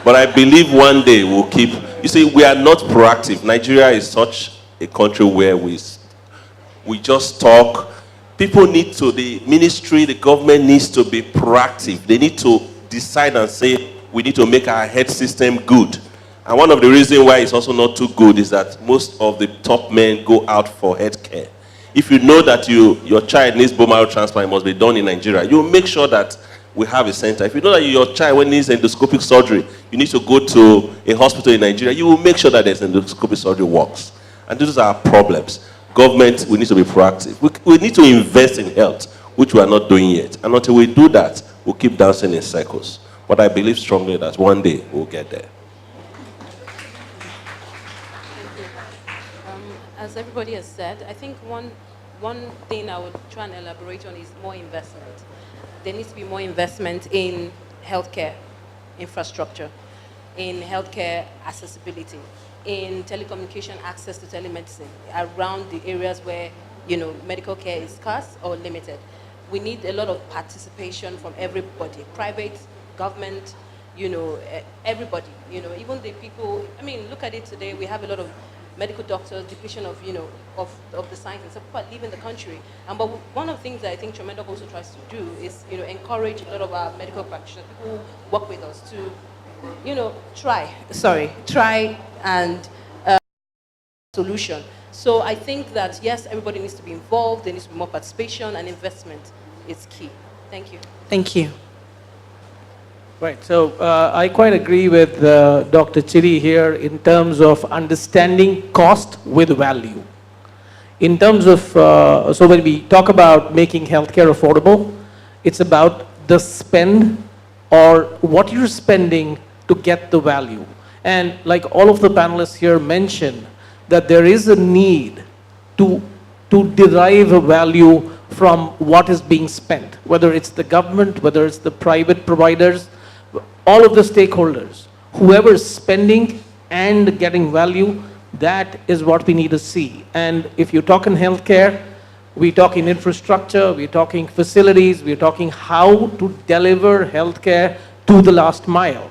But I believe one day we'll keep... You see, we are not proactive. Nigeria is such a country where we just talk. People need to, the ministry, the government needs to be proactive. They need to decide and say, we need to make our health system good. And one of the reasons why it's also not too good is that most of the top men go out for health care. If you know that your child needs bone marrow transplant, it must be done in Nigeria, you make sure that we have a center. If you know that your child needs endoscopic surgery, you need to go to a hospital in Nigeria, you will make sure that there's endoscopic surgery works. And these are our problems. Government, we need to be proactive. We need to invest in health, which we are not doing yet. And until we do that, we'll keep dancing in circles. But I believe strongly that one day we'll get there. As everybody has said, I think one thing I would try and elaborate on is more investment. There needs to be more investment in healthcare infrastructure, in healthcare accessibility, in telecommunication access to telemedicine around the areas where, you know, medical care is scarce or limited. We need a lot of participation from everybody, private, government, you know, everybody, you know, even the people. I mean, look at it today, we have a lot of medical doctors, depletion of, you know, of the scientists, so people are leaving the country. But one of the things that I think Tremendoc also tries to do is, you know, encourage a lot of our medical practitioners, people who work with us to, you know, try and solution. So I think that, yes, everybody needs to be involved, there needs to be more participation, and investment is key. Thank you. Thank you. Right. So I quite agree with Dr. Chiri here in terms of understanding cost with value. In terms of, so when we talk about making healthcare affordable, it's about the spend or what you're spending to get the value. And like all of the panelists here mentioned, that there is a need to derive a value from what is being spent, whether it's the government, whether it's the private providers, all of the stakeholders, whoever is spending and getting value, that is what we need to see. And if you talk in healthcare, we talk in infrastructure, we're talking facilities, we're talking how to deliver healthcare to the last mile.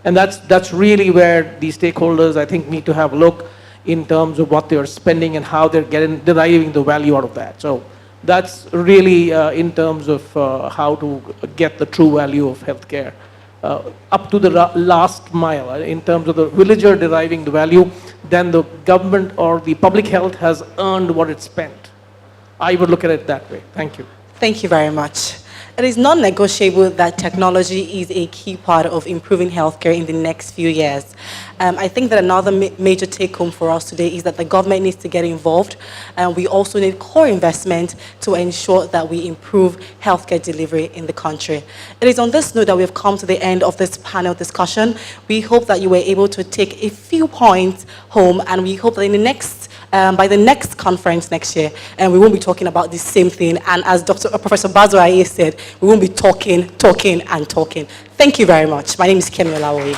And that's really where the stakeholders, I think, need to have a look in terms of what they're spending and how they're deriving the value out of that. So that's really in terms of how to get the true value of healthcare up to the last mile. In terms of the villager deriving the value, then the government or the public health has earned what it spent. I would look at it that way. Thank you. Thank you very much. It is non-negotiable that technology is a key part of improving healthcare in the next few years. I think that another major take-home for us today is that the government needs to get involved, and we also need core investment to ensure that we improve healthcare delivery in the country. It is on this note that we have come to the end of this panel discussion. We hope that you were able to take a few points home, and we hope that in the next by the next conference next year, and we won't be talking about the same thing. And as Professor Bazoaye said, we won't be talking. Thank you very much. My name is Kemi Olawoye.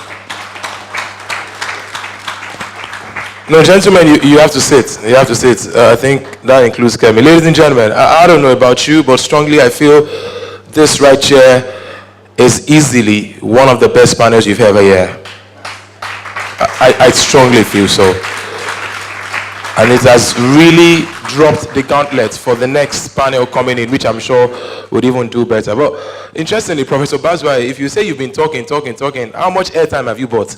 No, gentlemen, you have to sit. You have to sit. I think that includes Kemi. Ladies and gentlemen, I don't know about you, but strongly I feel this right chair is easily one of the best panels you've ever heard. I strongly feel so. And it has really dropped the gauntlet for the next panel coming in, which I'm sure would even do better. But interestingly, Professor Bazoaye, if you say you've been talking, how much airtime have you bought?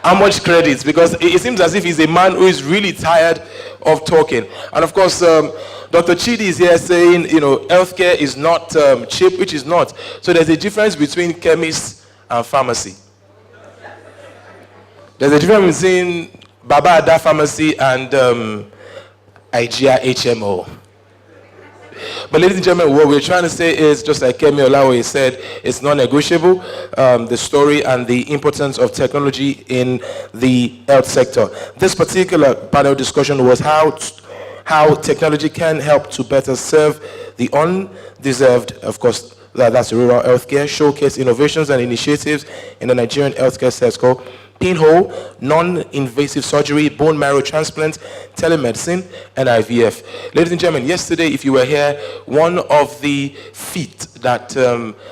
How much credits? Because it seems as if he's a man who is really tired of talking. And of course, Dr. Chidi is here saying, healthcare is not cheap, which is not. So there's a difference between chemist and pharmacy. There's a difference between Baba Ada Pharmacy and IGEA HMO. But ladies and gentlemen, what we're trying to say is, just like Kemi Olawoye said, it's non-negotiable, the story and the importance of technology in the health sector. This particular panel discussion was how technology can help to better serve the undeserved, of course, that's rural healthcare, showcase innovations and initiatives in the Nigerian healthcare sector, pinhole, non-invasive surgery, bone marrow transplant, telemedicine, and IVF. Ladies and gentlemen, yesterday, if you were here, one of the feat that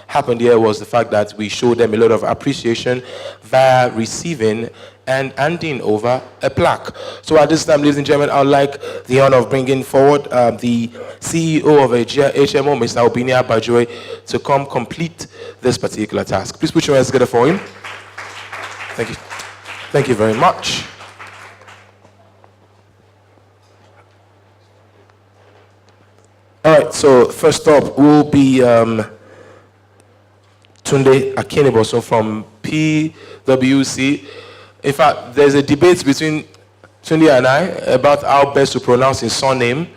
happened here was the fact that we showed them a lot of appreciation via receiving and handing over a plaque. So at this time, ladies and gentlemen, I'd like the honor of bringing forward the CEO of IGEA HMO, Mr. Obinia Bajoy, to come complete this particular task. Please put your hands together for him. Thank you. Thank you very much. All right, so first up will be Tunde Akiniboso from PwC. In fact, there's a debate between Tunde and I about how best to pronounce his surname.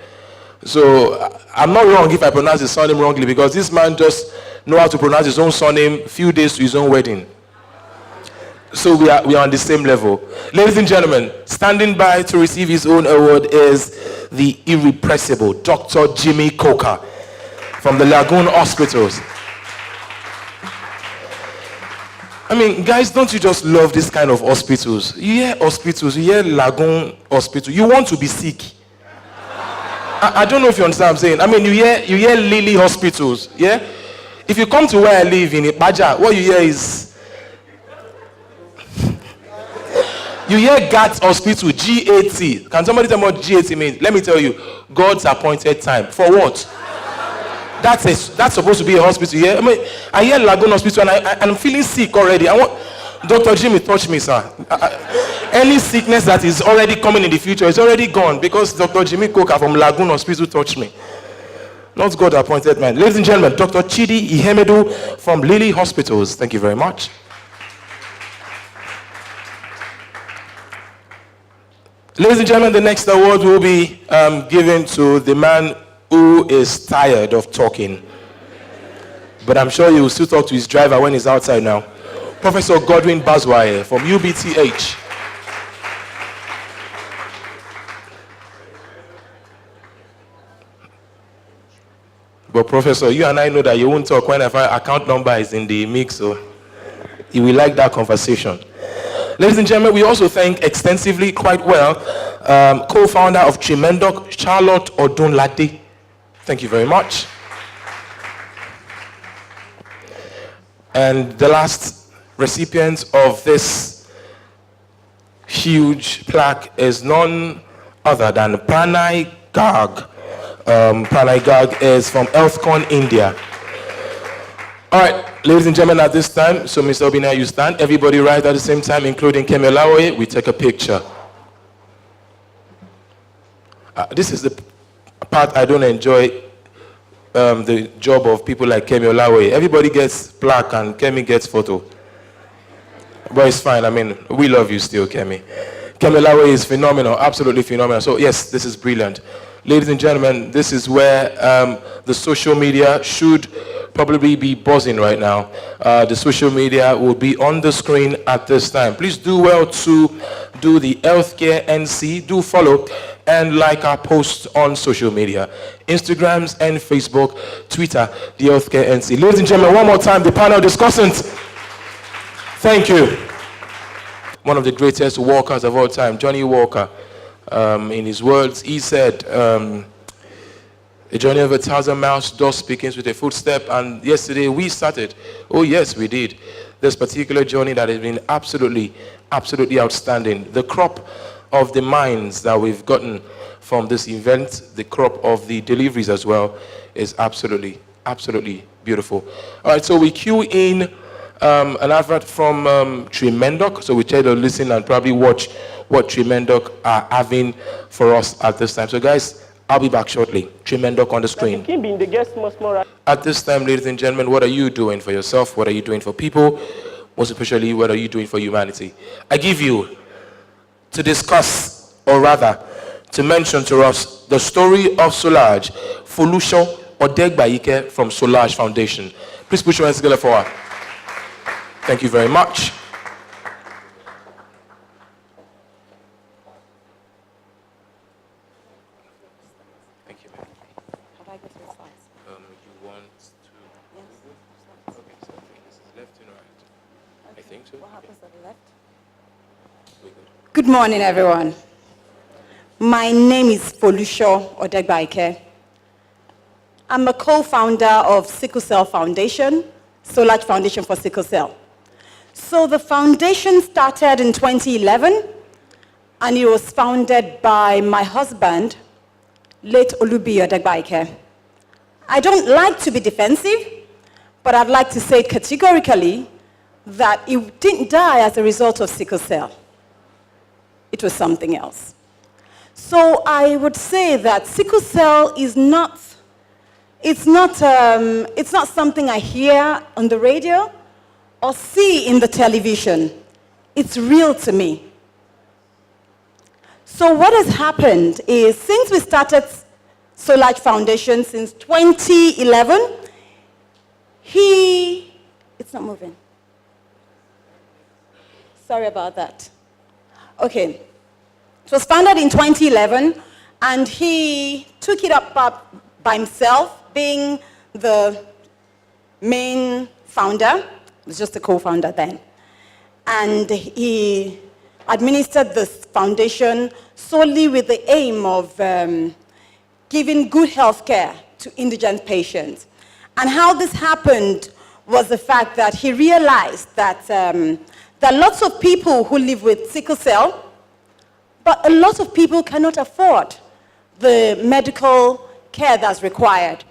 So I'm not wrong if I pronounce his surname wrongly, because this man just knows how to pronounce his own surname a few days to his own wedding. So we are on the same level. Ladies and gentlemen, standing by to receive his own award is the irrepressible Dr. Jimmy Coker from the Lagoon Hospitals. I mean, guys, don't you just love this kind of hospitals? You hear hospitals, you hear Lagoon Hospital, you want to be sick. I don't know if you understand what I'm saying. I mean, you hear Lily Hospitals, yeah? If you come to where I live in Ipaja, what you hear is, you hear GAT Hospital, GAT. Can somebody tell me what GAT means? Let me tell you, God's appointed time. For what? That's supposed to be a hospital, yeah? I mean, I hear Lagoon Hospital and I'm feeling sick already. I want Dr. Jimmy, touch me, sir. Any sickness that is already coming in the future is already gone because Dr. Jimmy Coker from Lagoon Hospital touched me. Not God appointed man. Ladies and gentlemen, Dr. Chidi Ihemedu from Lily Hospitals. Thank you very much. Ladies and gentlemen, the next award will be given to the man who is tired of talking. But I'm sure he will still talk to his driver when he's outside now. Professor Godwin Bazwaye from UBTH. But Professor, you and I know that you won't talk when our account number is in the mix, so you will like that conversation. Ladies and gentlemen, we also thank extensively, quite well, co-founder of Tremendok, Charlotte Odunlade. Thank you very much. And the last recipient of this huge plaque is none other than Pranay Garg. Pranay Garg is from Healthcon, India. All right, ladies and gentlemen, at this time, so Mr. Obina, you stand. Everybody right at the same time, including Kemi Olawoye. We take a picture. This is the part I don't enjoy, the job of people like Kemi Olawoye. Everybody gets plaque and Kemi gets photo. But it's fine. I mean, we love you still, Kemi. Kemi Olawoye is phenomenal, absolutely phenomenal. So yes, this is brilliant. Ladies and gentlemen, this is where the social media should probably be buzzing right now. The social media will be on the screen at this time. Please do well to do the Healthcare NC. Do follow and like our posts on social media. Instagrams and Facebook, Twitter, the Healthcare NC. Ladies and gentlemen, one more time, the panel discussants. Thank you. One of the greatest walkers of all time, Johnny Walker. In his words, he said, a journey of 1,000 miles does begins with a footstep, and yesterday we started. Oh yes, we did. This particular journey that has been absolutely, absolutely outstanding. The crop of the minds that we've gotten from this event, the crop of the deliveries as well, is absolutely, absolutely beautiful. All right, so we cue in an advert from Tremendok, so we try to listen and probably watch what Tremendok are having for us at this time. So guys, I'll be back shortly. Tremendok on the screen. At this time, ladies and gentlemen, what are you doing for yourself? What are you doing for people? Most especially, what are you doing for humanity? I give you to discuss, or rather, to mention to us the story of Solange Folusho Odegbayike from Solange Foundation. Please put your hands together for her. Thank you very much. Thank you. Have I got your slides? You want to? Yes. Okay, so I think this is left and right. I think so. What happens to the left? We're good. Good morning, everyone. My name is Folusho Odegbayike. I'm a co-founder of Sickle Cell Foundation, Solange Foundation for Sickle Cell. So the foundation started in 2011, and it was founded by my husband, late Olubi Odegbayike. I don't like to be defensive, but I'd like to say categorically that it didn't die as a result of sickle cell. It was something else. So I would say that sickle cell is not, it's not something I hear on the radio or see in the television. It's real to me. So what has happened is, since we started Solange Foundation since 2011, it's not moving. Sorry about that. Okay. It was founded in 2011, and he took it up by himself, being the main founder. He was just a co-founder then. And he administered this foundation solely with the aim of giving good health care to indigent patients. And how this happened was the fact that he realized that there are lots of people who live with sickle cell, but a lot of people cannot afford the medical care that's required.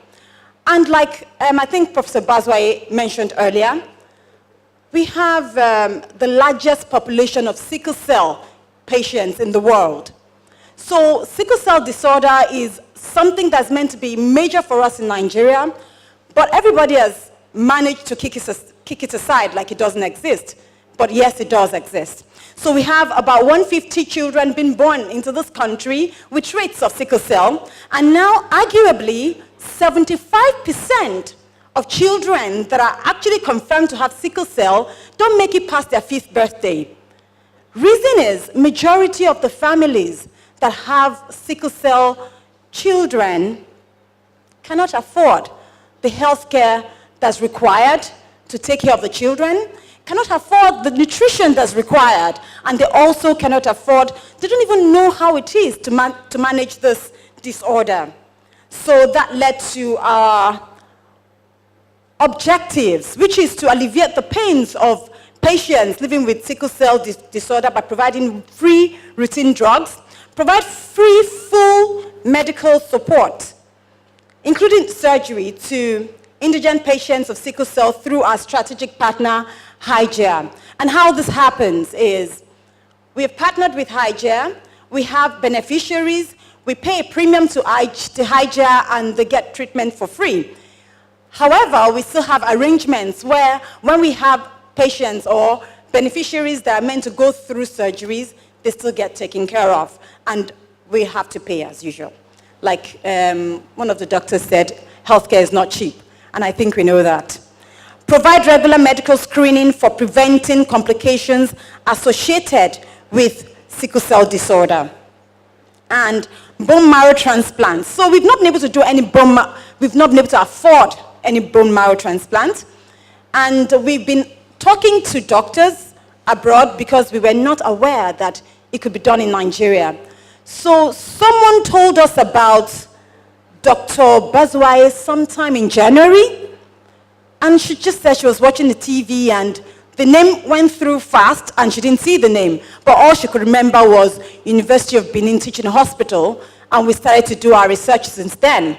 And like I think Professor Bazwaye mentioned earlier, we have the largest population of sickle cell patients in the world. So sickle cell disorder is something that's meant to be major for us in Nigeria, but everybody has managed to kick it aside like it doesn't exist. But yes, it does exist. So we have about 150 children being born into this country with traits of sickle cell, and now arguably 75% of children that are actually confirmed to have sickle cell don't make it past their 5th birthday. Reason is, majority of the families that have sickle cell children cannot afford the health care that's required to take care of the children, cannot afford the nutrition that's required, and they also cannot afford, they don't even know how it is to manage this disorder. So that led to our objectives, which is to alleviate the pains of patients living with sickle cell disorder by providing free routine drugs, provide free full medical support, including surgery to indigent patients of sickle cell through our strategic partner, HiGEA. And how this happens is we have partnered with HiGEA, we have beneficiaries, we pay a premium to HiGEA and they get treatment for free. However, we still have arrangements where when we have patients or beneficiaries that are meant to go through surgeries, they still get taken care of, and we have to pay as usual. Like one of the doctors said, healthcare is not cheap, and I think we know that. Provide regular medical screening for preventing complications associated with sickle cell disorder. And bone marrow transplants. So we've not been able to do any we've not been able to afford any bone marrow transplant. And we've been talking to doctors abroad because we were not aware that it could be done in Nigeria. So someone told us about Dr. Bazwai sometime in January, and she just said she was watching the TV and the name went through fast and she didn't see the name, but all she could remember was University of Benin Teaching Hospital, and we started to do our research since then.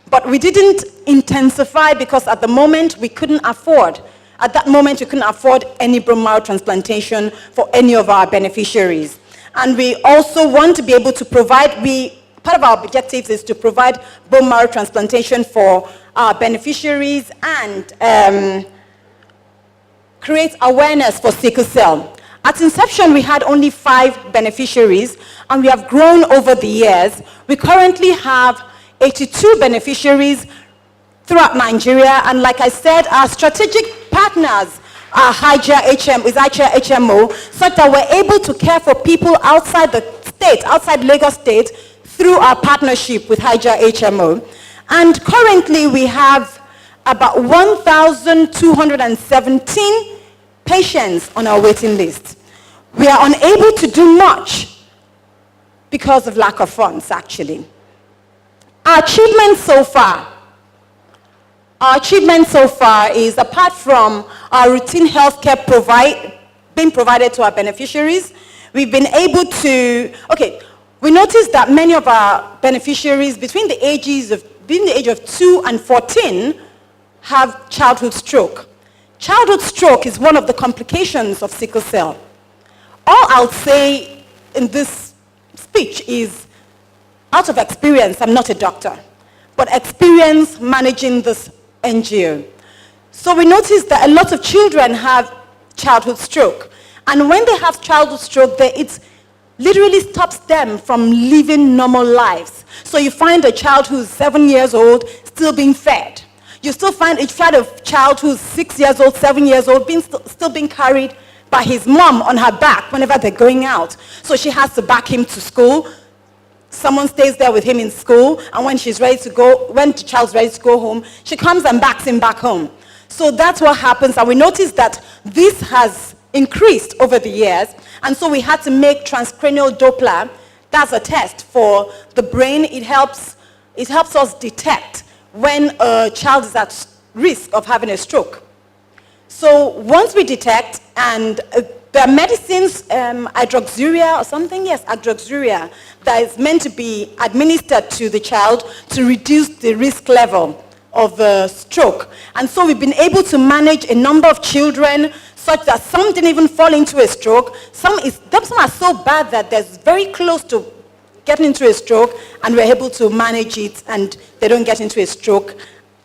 But we didn't intensify because at the moment we couldn't afford, at that moment we couldn't afford any bone marrow transplantation for any of our beneficiaries. And we also want to be able to provide, part of our objectives is to provide bone marrow transplantation for our beneficiaries and create awareness for sickle cell. At inception, we had only 5 beneficiaries, and we have grown over the years. We currently have 82 beneficiaries throughout Nigeria, and like I said, our strategic partners are HiGEA HMO, such that we're able to care for people outside the state, outside Lagos State, through our partnership with HiGEA HMO. And currently we have about 1,217 patients on our waiting list. We are unable to do much because of lack of funds, actually. Our achievement so far is, apart from our routine healthcare being provided to our beneficiaries, we've been able to, we noticed that many of our beneficiaries between the age of 2 and 14 have childhood stroke. Childhood stroke is one of the complications of sickle cell. All I'll say in this speech is, out of experience, I'm not a doctor, but experience managing this NGO. So we noticed that a lot of children have childhood stroke. And when they have childhood stroke, it literally stops them from living normal lives. So you find a child who's 7 years old still being fed. You still find a child who's 6 years old, 7 years old, still being carried by his mom on her back whenever they're going out. So she has to back him to school. Someone stays there with him in school, and when the child's ready to go home, she comes and backs him back home. So that's what happens, and we noticed that this has increased over the years, and so we had to make transcranial Doppler. That's a test for the brain. It helps us detect when a child is at risk of having a stroke. So once we detect, and there are medicines, hydroxyurea or something, yes, hydroxyurea, that is meant to be administered to the child to reduce the risk level of stroke. And so we've been able to manage a number of children such that some didn't even fall into a stroke. Some are so bad that there's very close to get into a stroke, and we're able to manage it, and they don't get into a stroke.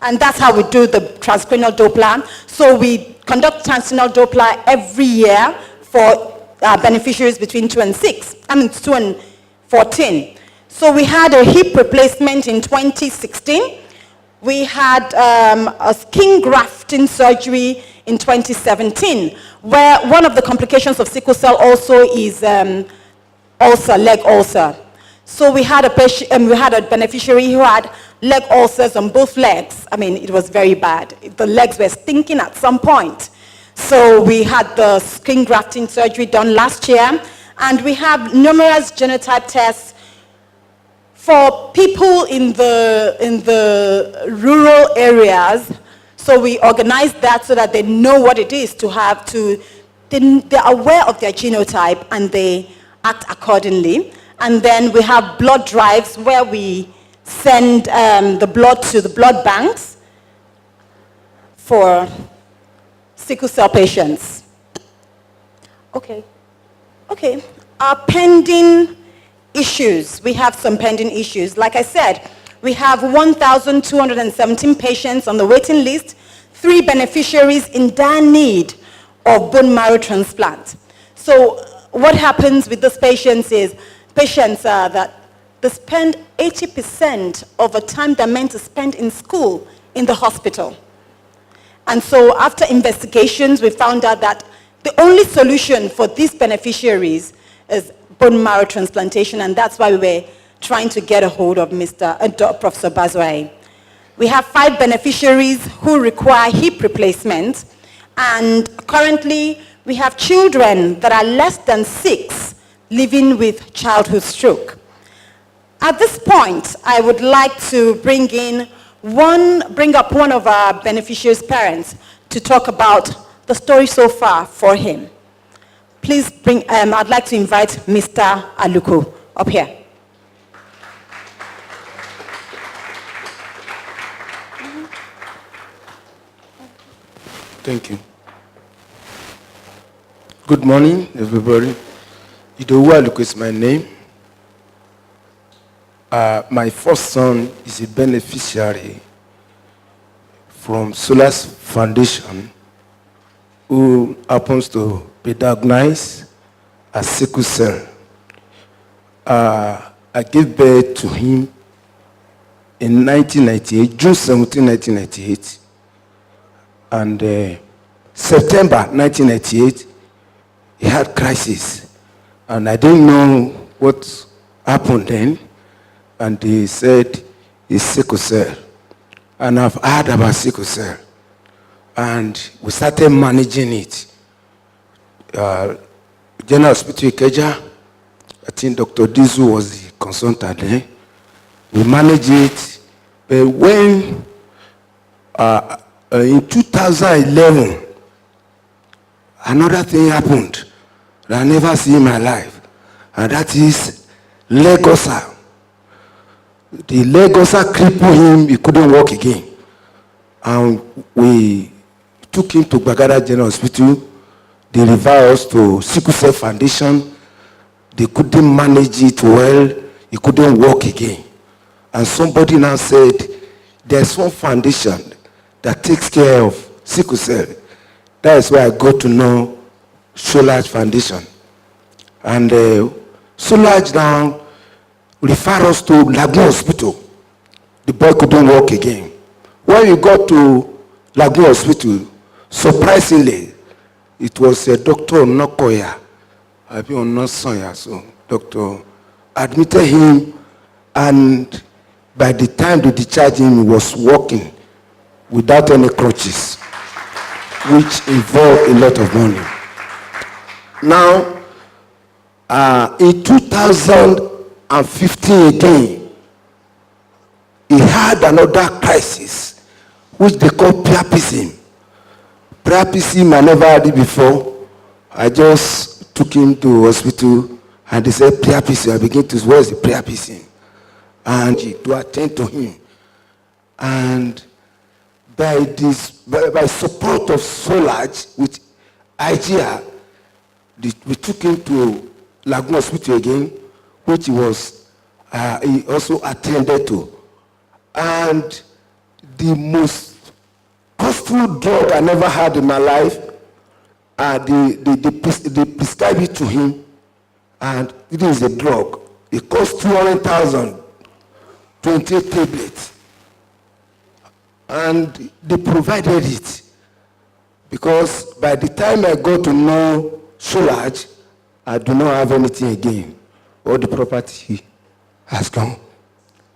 And that's how we do the transcranial Doppler. So we conduct transcranial Doppler every year for beneficiaries between 2 and 14. So we had a hip replacement in 2016. We had a skin grafting surgery in 2017, where one of the complications of sickle cell also is ulcer, leg ulcer. So we had a beneficiary who had leg ulcers on both legs. I mean, it was very bad. The legs were stinking at some point. So we had the skin grafting surgery done last year, and we have numerous genotype tests for people in the rural areas. So we organize that so that they know what it is to have to, they're aware of their genotype and they act accordingly. And then we have blood drives where we send the blood to the blood banks for sickle cell patients. Okay. Our pending issues. We have some pending issues. Like I said, we have 1,217 patients on the waiting list, 3 beneficiaries in dire need of bone marrow transplant. So what happens with these patients is, that they spend 80% of the time they're meant to spend in school in the hospital. And so after investigations, we found out that the only solution for these beneficiaries is bone marrow transplantation, and that's why we were trying to get a hold of Professor Bazwai. We have 5 beneficiaries who require hip replacement, and currently we have children that are less than 6 living with childhood stroke. At this point, I would like to bring up one of our beneficiaries' parents to talk about the story so far for him. Please I'd like to invite Mr. Aluko up here. Thank you. Good morning, everybody. Idowu Aluko is my name. My first son is a beneficiary from Solas Foundation who happens to be diagnosed as sickle cell. I gave birth to him in 1998, June 17, 1998. And September 1998, he had crisis. And I didn't know what happened then. And they said it's sickle cell. And I've heard about sickle cell. And we started managing it. General Hospital Ikeja, I think Dr. Dizu was the consultant then. We managed it. But when, in 2011, another thing happened that I never seen in my life. And that is leg ulcer. The leg ulcer crippled him, he couldn't walk again. And we took him to Bagada General Hospital. They referred us to Sickle Cell Foundation. They couldn't manage it well. He couldn't walk again. And somebody now said, there's one foundation that takes care of sickle cell. That is where I got to know Solage Foundation. And Solage now referred us to Lagoon Hospital. The boy couldn't walk again. When we got to Lagoon Hospital, surprisingly, it was Dr. Nokoya. I've been on Nosoya, so doctor admitted him, and by the time they discharged him, he was walking without any crutches, which involved a lot of money. Now, in 2015 again, he had another crisis, which they call priapism. Priapism, I never had it before. I just took him to hospital, and they said priapism. I began to, where's the priapism? And to attend to him. And by support of Solage with IGR, we took him to Lagoon Hospital again, which was he also attended to. And the most costly drug I never had in my life, they prescribed it to him, and it is a drug. It cost 200,000, 28 tablets. And they provided it. Because by the time I got to know Solaj, I do not have anything again. All the property has gone.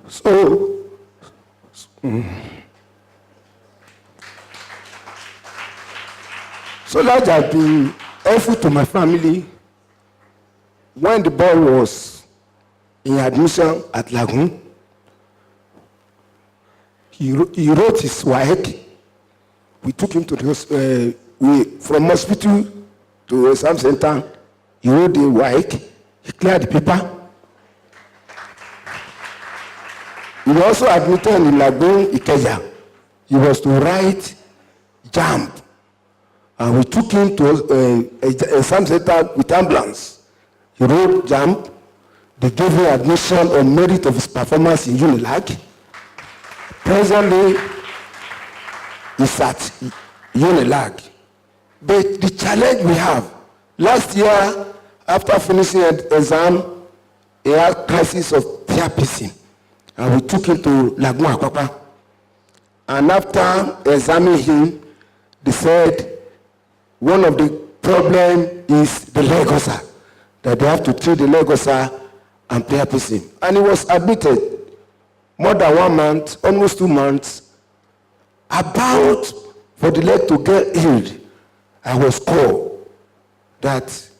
So, Solaj has been helpful to my family. When the boy was in admission at Lagoon, he wrote his WAEC. We took him to the from hospital to exam center. He wrote the WAEC. He cleared the paper. He was also admitted in Lagoon, Ikeja. He was to write JAMB. And we took him to exam center with ambulance. He wrote JAMB. They gave him admission on merit of his performance in UNILAG. Presently, he's at UNILAG. But the challenge we have, last year, after finishing an exam, he had crisis of therapy. And we took him to Lagoon Akwakwa. And after examining him, they said one of the problems is the leg ulcer, that they have to treat the leg ulcer and therapy. And he was admitted more than 1 month, almost 2 months, about for the leg to get healed. I was called that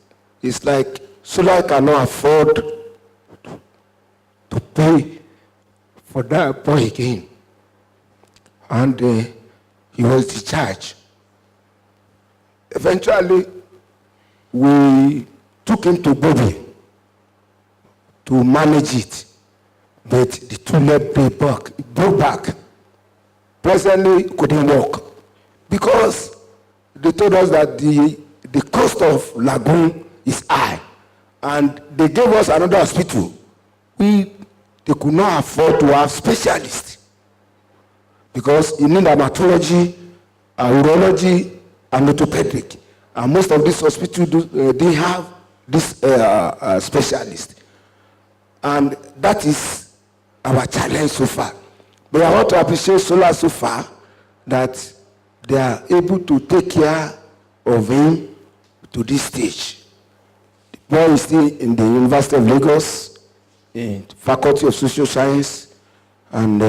it's like Solaj cannot afford to pay for that boy again. And he was discharged. Eventually, we took him to Bobby to manage it. But the two leg broke back. Presently, couldn't walk. Because they told us that the cost of Lagoon is high. And they gave us another hospital. They could not afford to have specialists. Because you need dermatology, urology, and orthopedic. And most of these hospitals, they have this specialist. And that is our challenge so far. But I want to appreciate Solaj so far that they are able to take care of him to this stage. The boy is still in the University of Lagos, in Faculty of Social Science, and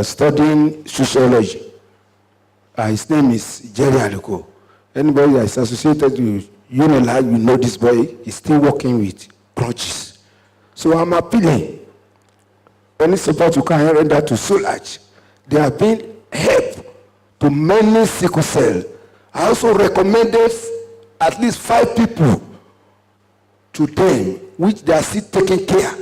studying sociology. His name is Jerry Aluko. Anybody that is associated with UNILAG, you know this boy is still working with crutches. So I'm appealing. Any support you can render to Solaj. They have been help to many sickle cell. I also recommended at least 5 people to them, which they are still taking care.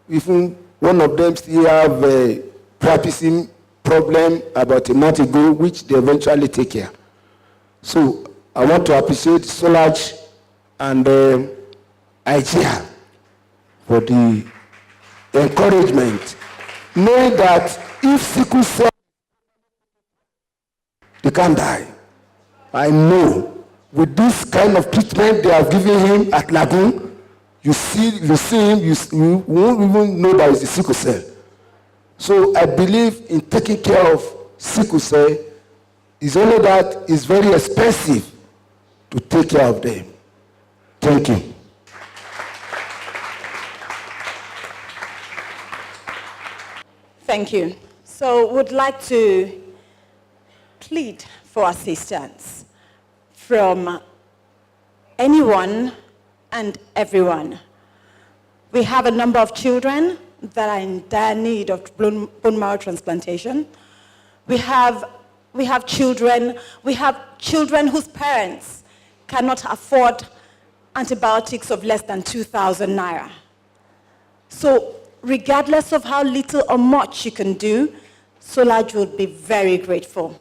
Even one of them still have a practicing problem about a month ago, which they eventually take care. So I want to appreciate Solaj and IGR for the encouragement, knowing that if sickle cell, they can't die. I know with this kind of treatment they have given him at Lagoon, you see him, you won't even know that it's a sickle cell. So I believe in taking care of sickle cell. It's only that it's very expensive to take care of them. Thank you. Thank you. So would like to plead for assistance from anyone and everyone. We have a number of children that are in dire need of bone marrow transplantation. We have children whose parents cannot afford antibiotics of less than 2,000 naira. So regardless of how little or much you can do, Solaj would be very grateful.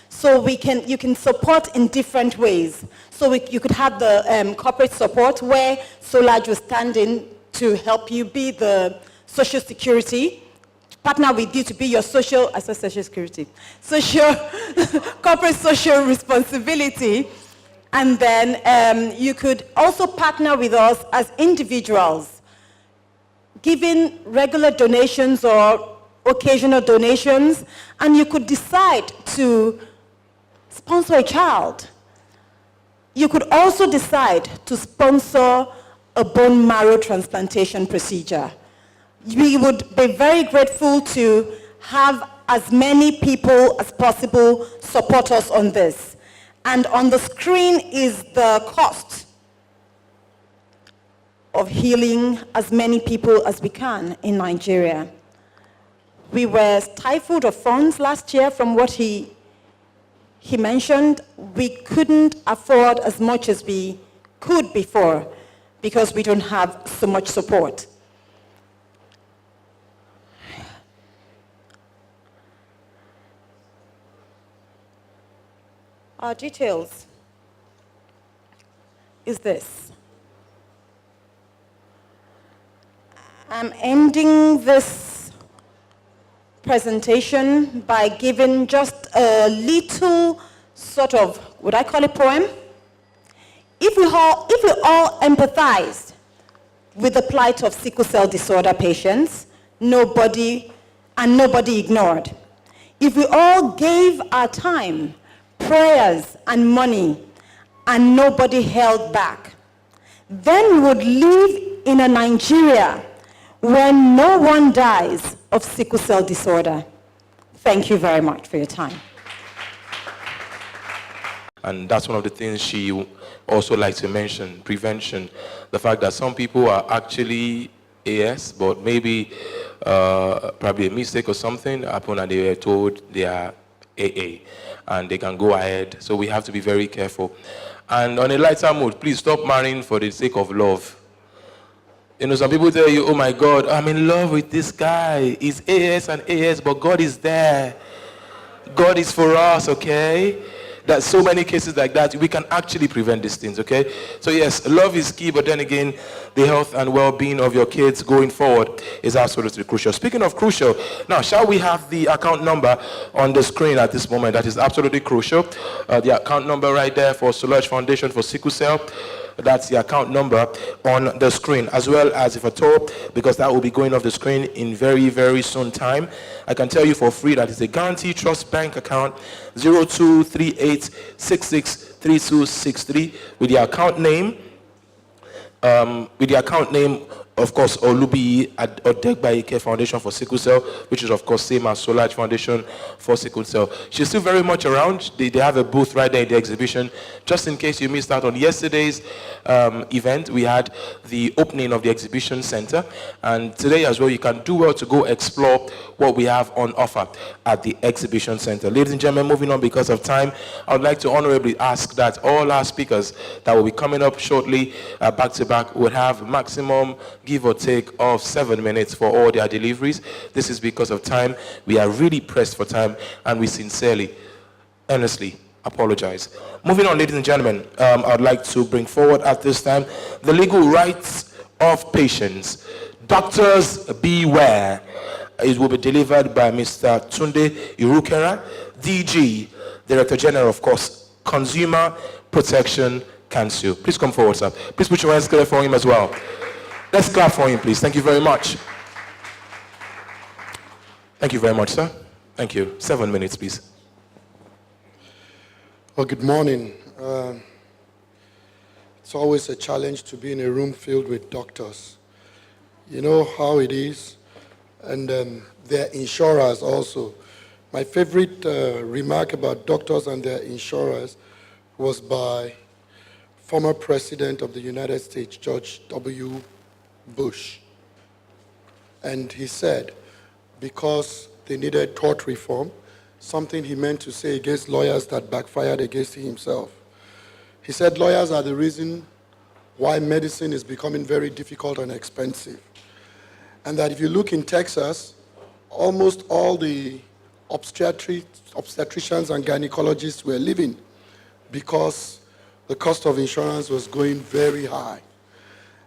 So you can support in different ways. So you could have the corporate support where Solaj will stand in to help you be the social security, partner with you to be your social security, corporate social responsibility. And then you could also partner with us as individuals, giving regular donations or occasional donations, and you could decide to sponsor a child. You could also decide to sponsor a bone marrow transplantation procedure. We would be very grateful to have as many people as possible support us on this. And on the screen is the cost of healing as many people as we can in Nigeria. We were stifled of funds last year from what he mentioned. We couldn't afford as much as we could before because we don't have so much support. Our details is this. I'm ending this presentation by giving just a little sort of, would I call it poem? If we all empathized with the plight of sickle cell disorder patients, nobody ignored. If we all gave our time, prayers, and money, and nobody held back, then we would live in a Nigeria where no one dies of sickle cell disorder. Thank you very much for your time. And that's one of the things she also likes to mention, prevention. The fact that some people are actually AS, but maybe probably a mistake or something happened and they were told they are AA and they can go ahead. So we have to be very careful. And on a lighter mood, please stop marrying for the sake of love. You know, some people tell you, oh my God, I'm in love with this guy. He's AS and AS, but God is there. God is for us, okay? There's so many cases like that. We can actually prevent these things, okay? So yes, love is key, but then again, the health and well-being of your kids going forward is absolutely crucial. Speaking of crucial, now, shall we have the account number on the screen at this moment? That is absolutely crucial. The account number right there for Solange Foundation for Sickle Cell. That's the account number on the screen, as well as if at all, because that will be going off the screen in very, very soon time. I can tell you for free that it's a Guarantee Trust Bank account 0238663263 with the account name, of course, Olubi Odegbaike Foundation for Sickle Cell, which is of course same as Solange Foundation for Sickle Cell. She's still very much around. They have a booth right there in the exhibition. Just in case you missed out on yesterday's event, we had the opening of the exhibition center. And today as well, you can do well to go explore what we have on offer at the exhibition center. Ladies and gentlemen, moving on because of time, I would like to honorably ask that all our speakers that will be coming up shortly back to back would have maximum give or take of 7 minutes for all their deliveries. This is because of time. We are really pressed for time, and we sincerely, earnestly apologize. Moving on, ladies and gentlemen, I'd like to bring forward at this time the legal rights of patients. Doctors beware. It will be delivered by Mr. Tunde Irukera, DG, Director General, of course, Consumer Protection Council. Please come forward, sir. Please put your hands together for him as well. Let's clap for him, please. Thank you very much. Thank you very much, sir. Thank you. 7 minutes, please. Well, good morning. It's always a challenge to be in a room filled with doctors. You know how it is. And their insurers also. My favorite remark about doctors and their insurers was by former President of the United States, George W. Bush. And he said, because they needed tort reform, something he meant to say against lawyers that backfired against himself. He said lawyers are the reason why medicine is becoming very difficult and expensive. And that if you look in Texas, almost all the obstetricians and gynecologists were leaving because the cost of insurance was going very high.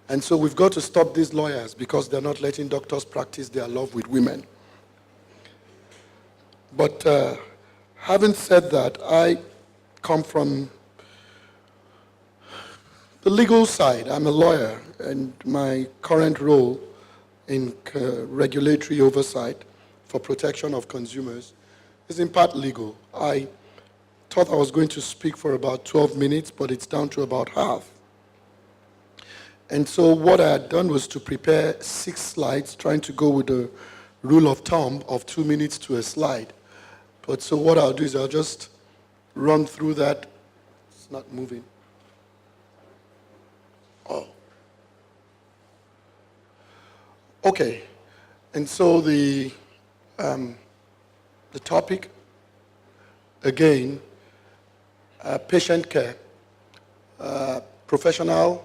And so we've got to stop these lawyers because they're not letting doctors practice their love with women. But having said that, I come from the legal side. I'm a lawyer, and my current role in regulatory oversight for protection of consumers is in part legal. I thought I was going to speak for about 12 minutes, but it's down to about half. And so what I had done was to prepare 6 slides, trying to go with the rule of thumb of 2 minutes to a slide. But so what I'll do is I'll just run through that. It's not moving. Oh. Okay. And so the topic, again, patient care, professional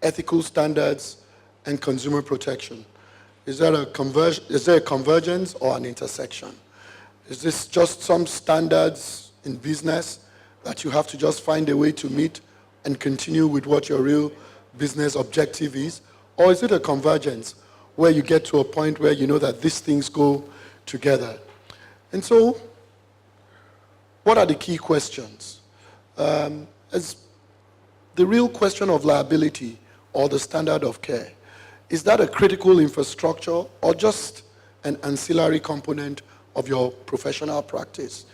ethical standards, and consumer protection. Is there a convergence or an intersection? Is this just some standards in business that you have to just find a way to meet and continue with what your real business objective is? Or is it a convergence where you get to a point where you know that these things go together? And so, what are the key questions? As the real question of liability or the standard of care, is that a critical infrastructure or just an ancillary component of your professional practice?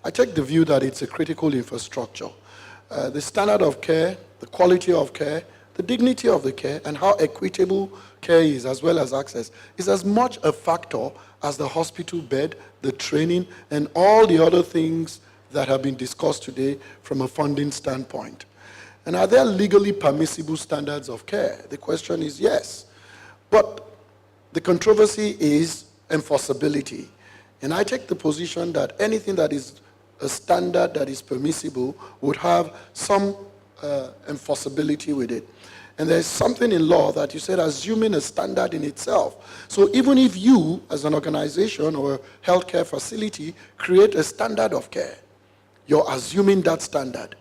I take the view that it's a critical infrastructure. The standard of care, the quality of care, the dignity of the care, and how equitable care is, as well as access, is as much a factor as the hospital bed, the training, and all the other things that have been discussed today from a funding standpoint. And are there legally permissible standards of care? The question is yes. But the controversy is enforceability. And I take the position that anything that is a standard that is permissible would have some enforceability with it. And there's something in law that you said assuming a standard in itself. So even if you, as an organization or a healthcare facility, create a standard of care, you're assuming that standard.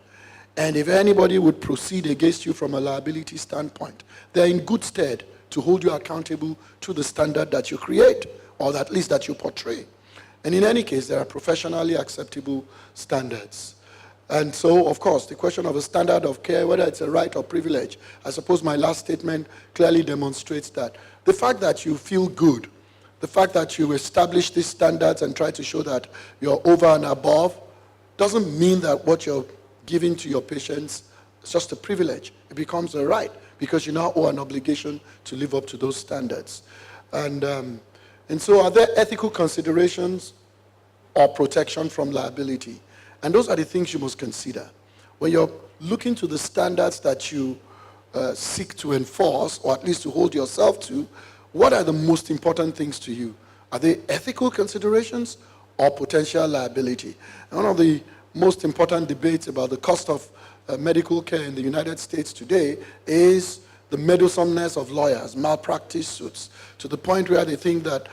And if anybody would proceed against you from a liability standpoint, they're in good stead to hold you accountable to the standard that you create, or at least that you portray. And in any case, there are professionally acceptable standards. And so, of course, the question of a standard of care, whether it's a right or privilege, I suppose my last statement clearly demonstrates that. The fact that you feel good, the fact that you establish these standards and try to show that you're over and above, doesn't mean that what you're giving to your patients is just a privilege. It becomes a right, because you now owe an obligation to live up to those standards. And so are there ethical considerations or protection from liability? And those are the things you must consider. When you're looking to the standards that you seek to enforce, or at least to hold yourself to, what are the most important things to you? Are they ethical considerations or potential liability? And one of the most important debates about the cost of medical care in the United States today is the meddlesomeness of lawyers, malpractice suits, to the point where they think that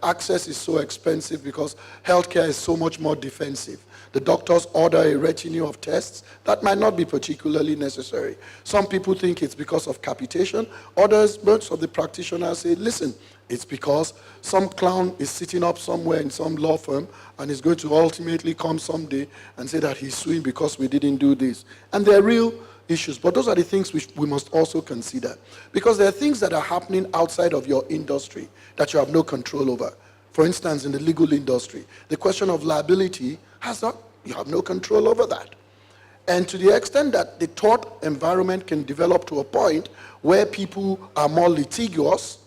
access is so expensive because healthcare is so much more defensive. The doctors order a retinue of tests that might not be particularly necessary. Some people think it's because of capitation. Others, most of the practitioners say, listen, it's because some clown is sitting up somewhere in some law firm and is going to ultimately come someday and say that he's suing because we didn't do this. And they're real issues, but those are the things which we must also consider. Because there are things that are happening outside of your industry that you have no control over. For instance, in the legal industry, the question of liability you have no control over that. And to the extent that the tort environment can develop to a point where people are more litigious,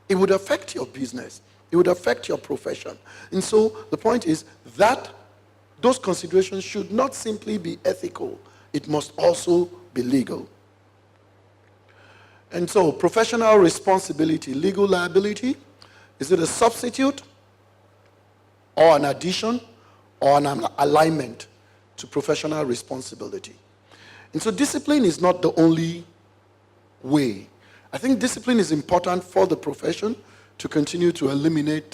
it would affect your business. It would affect your profession. And so the point is that those considerations should not simply be ethical. It must also be legal. And so professional responsibility, legal liability, is it a substitute or an addition or an alignment to professional responsibility? And so discipline is not the only way. I think discipline is important for the profession to continue to eliminate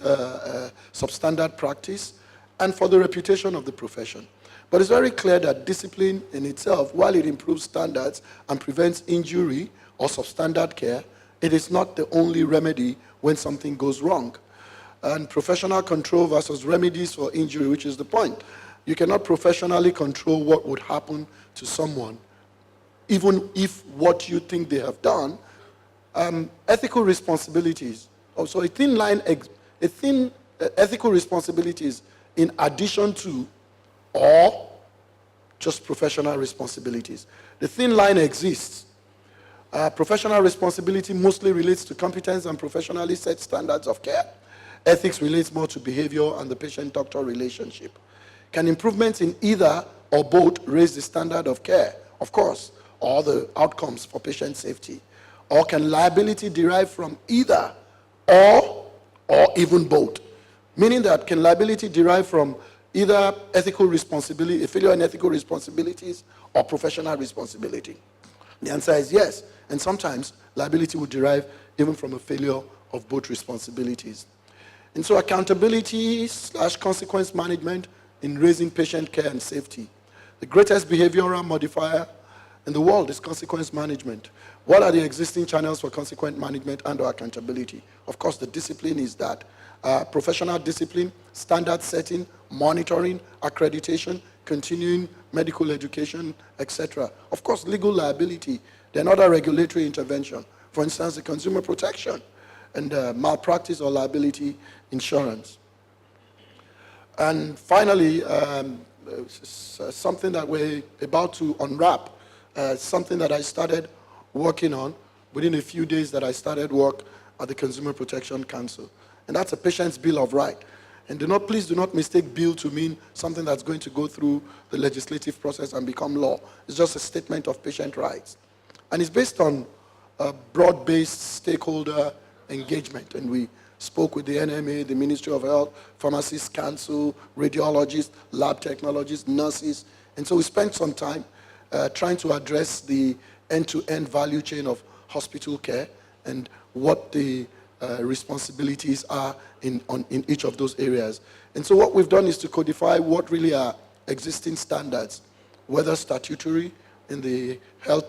substandard practice and for the reputation of the profession. But it's very clear that discipline in itself, while it improves standards and prevents injury or substandard care, it is not the only remedy when something goes wrong. And professional control versus remedies for injury, which is the point. You cannot professionally control what would happen to someone, even if what you think they have done. Ethical responsibilities. Also, a thin ethical responsibilities in addition to or just professional responsibilities. The thin line exists. Professional responsibility mostly relates to competence and professionally set standards of care. Ethics relates more to behavior and the patient-doctor relationship. Can improvements in either or both raise the standard of care? Of course, or the outcomes for patient safety. Or can liability derive from either or even both? Meaning that can liability derive from either ethical responsibility, a failure in ethical responsibilities, or professional responsibility? The answer is yes. And sometimes liability would derive even from a failure of both responsibilities. And so accountability / consequence management in raising patient care and safety. The greatest behavioral modifier in the world is consequence management. What are the existing channels for consequence management and or accountability? Of course, the discipline is that. Professional discipline, standard setting, monitoring, accreditation, continuing medical education, etc. Of course, legal liability, then other regulatory intervention. For instance, the consumer protection and malpractice or liability insurance. And finally, something that we're about to unwrap, something that I started working on within a few days that I started work at the Consumer Protection Council. And that's a patient's bill of right. And please do not mistake bill to mean something that's going to go through the legislative process and become law. It's just a statement of patient rights. And it's based on broad-based stakeholder engagement. And we spoke with the NMA, the Ministry of Health, Pharmacists Council, radiologists, lab technologists, nurses. And so we spent some time trying to address the end-to-end value chain of hospital care and what the responsibilities are in each of those areas. And so what we've done is to codify what really are existing standards, whether statutory in the Health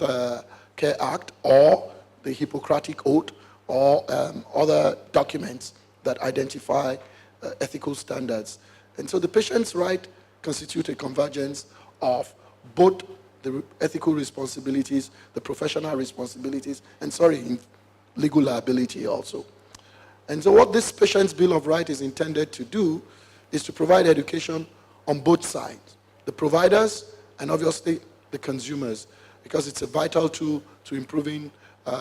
Care Act or the Hippocratic Oath or other documents that identify ethical standards. And so the patient's right constitute a convergence of both the ethical responsibilities, the professional responsibilities, and legal liability also. And so what this Patient's Bill of Rights is intended to do is to provide education on both sides, the providers and obviously the consumers, because it's a vital tool to improving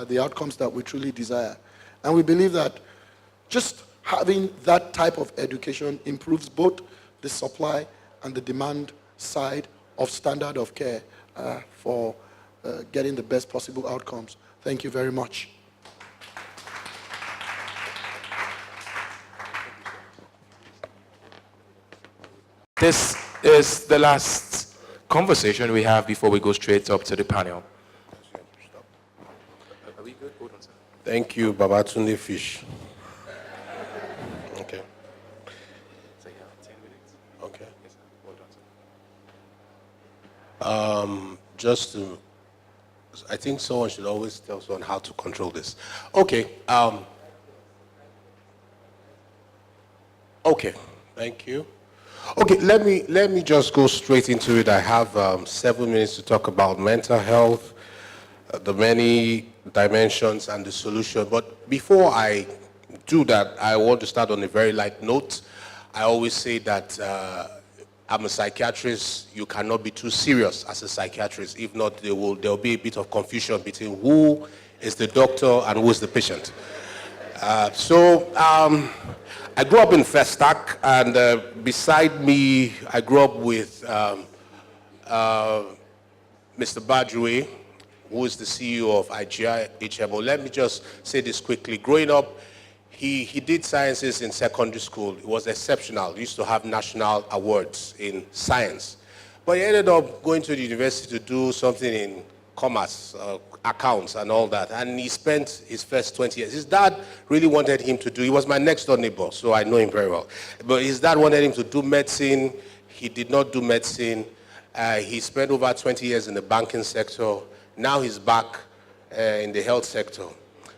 the outcomes that we truly desire. And we believe that just having that type of education improves both the supply and the demand side of standard of care for getting the best possible outcomes. Thank you very much. This is the last conversation we have before we go straight up to the panel. Are we good? Hold on, sir. Thank you, Babatunde Fish. Okay. So you have 10 minutes. Okay. Yes, sir. Hold on, sir. I think someone should always tell someone how to control this. Okay. Okay. Thank you. Okay, let me just go straight into it. I have 7 minutes to talk about mental health, the many dimensions and the solution. But before I do that, I want to start on a very light note. I always say that I'm a psychiatrist. You cannot be too serious as a psychiatrist. If not, there will be a bit of confusion between who is the doctor and who is the patient. I grew up in Festac, and beside me, I grew up with Mr. Badjue, who is the CEO of IGI HMO. Let me just say this quickly. Growing up, he did sciences in secondary school. It was exceptional. He used to have national awards in science. But he ended up going to the university to do something in commerce, accounts and all that. And he spent his first 20 years. His dad really wanted him to do, he was my next door neighbor, so I know him very well. But his dad wanted him to do medicine. He did not do medicine. He spent over 20 years in the banking sector. Now he's back in the health sector.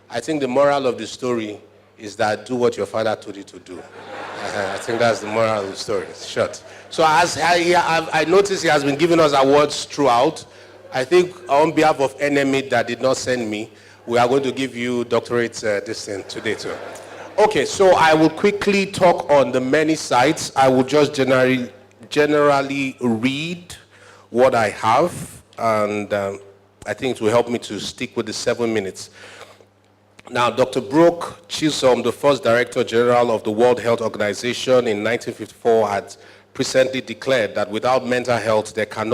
I think the moral of the story is that do what your father told you to do. I think that's the moral of the story. It's short. So as I noticed he has been giving us awards throughout. I think on behalf of NME that did not send me, we are going to give you doctorate this thing today too. Okay, so I will quickly talk on the many sites. I will just generally read what I have, and I think it will help me to stick with the 7 minutes. Now, Dr. Brooke Chisholm, the first Director General of the World Health Organization in 1954, had recently declared that without mental health, there can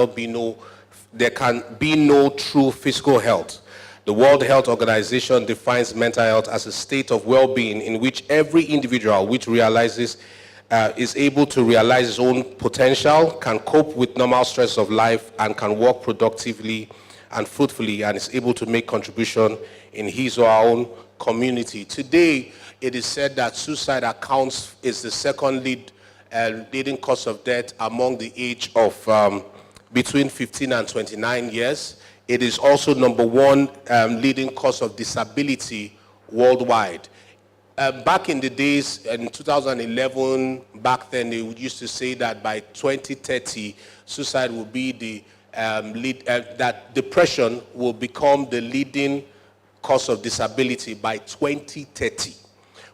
be no true physical health. The World Health Organization defines mental health as a state of well-being in which every individual is able to realize his own potential, can cope with normal stress of life, and can work productively and fruitfully, and is able to make contribution in his or her own community. Today, it is said that suicide is the second leading cause of death among the age of between 15 and 29 years. It is also number one leading cause of disability worldwide. Back in the days, in 2011, back then they used to say that by 2030, suicide will be that depression will become the leading cause of disability by 2030.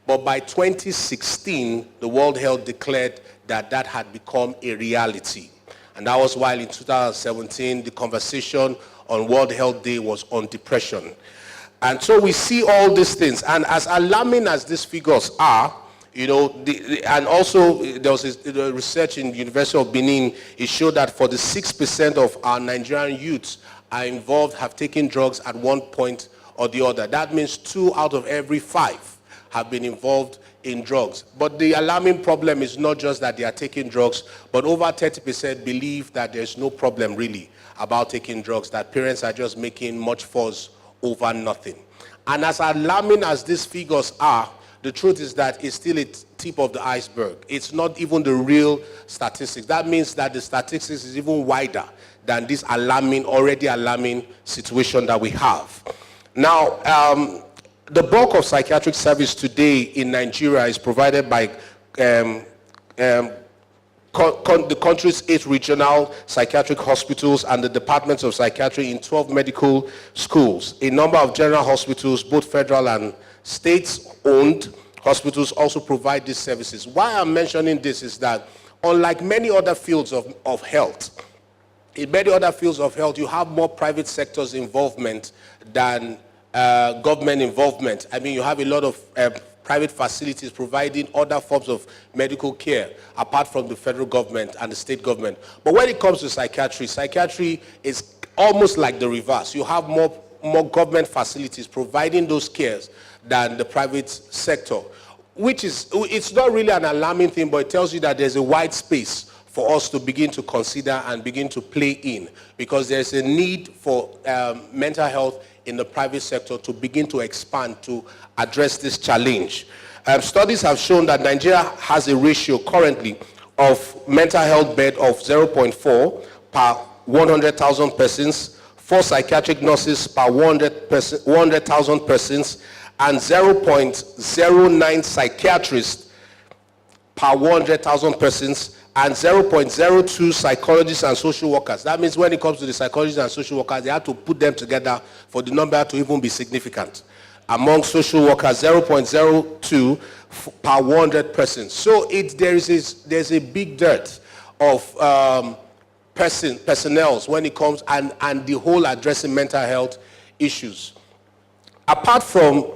But by 2016, the World Health declared that had become a reality. And that was while in 2017, the conversation on World Health Day was on depression. And so we see all these things. And as alarming as these figures are, and also there was the research in the University of Benin, it showed that 46% of our Nigerian youths have taken drugs at one point or the other. That means 2 out of every 5 have been involved in drugs. But the alarming problem is not just that they are taking drugs, but over 30% believe that there's no problem really about taking drugs, that parents are just making much fuss over nothing. And as alarming as these figures are, the truth is that it's still a tip of the iceberg. It's not even the real statistics. That means that the statistics is even wider than this already alarming situation that we have. Now, the bulk of psychiatric service today in Nigeria is provided by the country's 8 regional psychiatric hospitals and the departments of psychiatry in 12 medical schools. A number of general hospitals, both federal and state-owned hospitals, also provide these services. Why I'm mentioning this is that unlike many other fields of health, in many other fields of health, you have more private sector's involvement than government involvement. I mean, you have a lot of private facilities providing other forms of medical care apart from the federal government and the state government. But when it comes to psychiatry is almost like the reverse. You have more government facilities providing those cares than the private sector, it's not really an alarming thing, but it tells you that there's a wide space for us to begin to consider and begin to play in, because there's a need for mental health in the private sector to begin to expand to address this challenge. Studies have shown that Nigeria has a ratio currently of mental health bed of 0.4 per 100,000 persons, 4 psychiatric nurses per 100,000 persons, and 0.09 psychiatrists per 100,000 persons, and 0.02 psychologists and social workers. That means when it comes to the psychologists and social workers, they have to put them together for the number to even be significant. Among social workers, 0.02 per 100 persons. So there's a big dearth of personnel when it comes and the whole addressing mental health issues. Apart from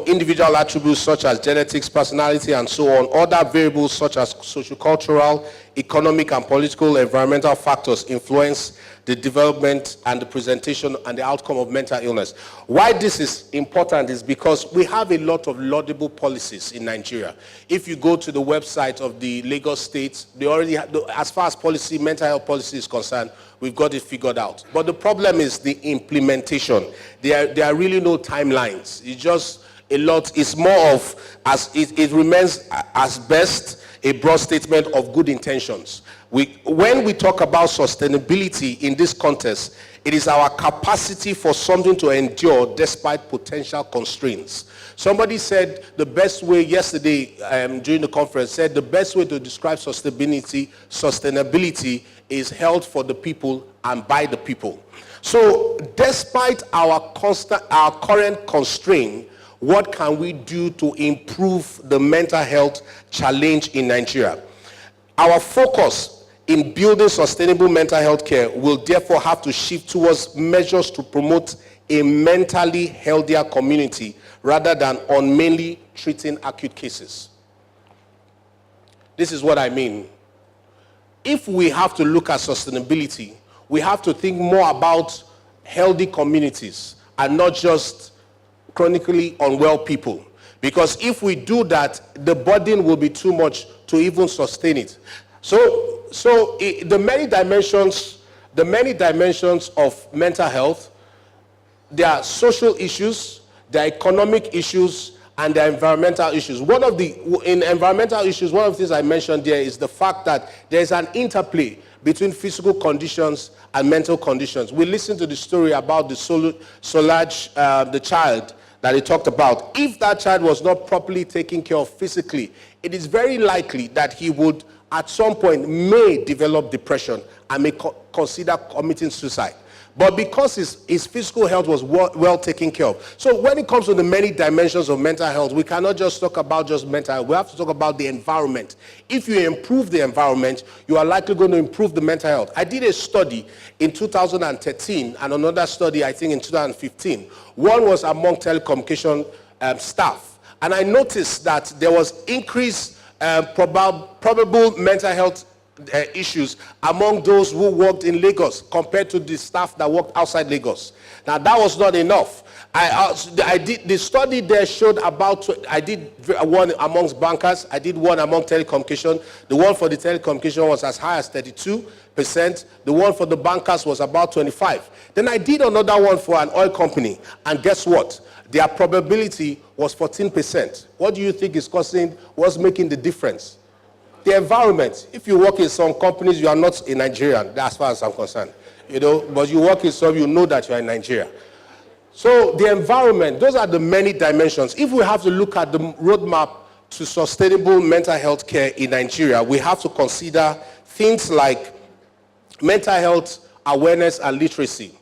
individual attributes such as genetics, personality, and so on, other variables such as sociocultural, economic, and political environmental factors influence the development and the presentation and the outcome of mental illness. Why this is important is because we have a lot of laudable policies in Nigeria. If you go to the website of the Lagos State, they already have, as far as mental health policy is concerned, we've got it figured out. But the problem is the implementation. There are really no timelines. It's just a lot. It's more of, as it remains as best a broad statement of good intentions. When we talk about sustainability in this context, it is our capacity for something to endure despite potential constraints. Somebody said the best way yesterday during the conference, said the best way to describe sustainability is held for the people and by the people. So despite our current constraint, what can we do to improve the mental health challenge in Nigeria? Our focus in building sustainable mental health care will therefore have to shift towards measures to promote a mentally healthier community rather than on mainly treating acute cases. This is what I mean. If we have to look at sustainability, we have to think more about healthy communities and not just chronically unwell people. Because if we do that, the burden will be too much to even sustain it. So the many dimensions of mental health, there are social issues, there are economic issues, and there are environmental issues. In environmental issues, one of the things I mentioned there is the fact that there is an interplay between physical conditions and mental conditions. We listened to the story about the Solaj, the child that he talked about. If that child was not properly taken care of physically, it is very likely that he would at some point may develop depression and may consider committing suicide. But because his physical health was well taken care of. So when it comes to the many dimensions of mental health, we cannot just talk about just mental health. We have to talk about the environment. If you improve the environment, you are likely going to improve the mental health. I did a study in 2013 and another study, I think, in 2015. One was among telecommunication staff. And I noticed that there was increased probable mental health issues among those who worked in Lagos compared to the staff that worked outside Lagos. Now that was not enough. The study there showed I did one amongst bankers, I did one among telecommunication. The one for the telecommunication was as high as 32%. The one for the bankers was about 25%. Then I did another one for an oil company, and guess what? Their probability was 14%. What do you think was making the difference? The environment. If you work in some companies, you are not a Nigerian, as far as I'm concerned. But you work in some, you know that you are in Nigeria. So the environment, those are the many dimensions. If we have to look at the roadmap to sustainable mental health care in Nigeria, we have to consider things like mental health awareness and literacy.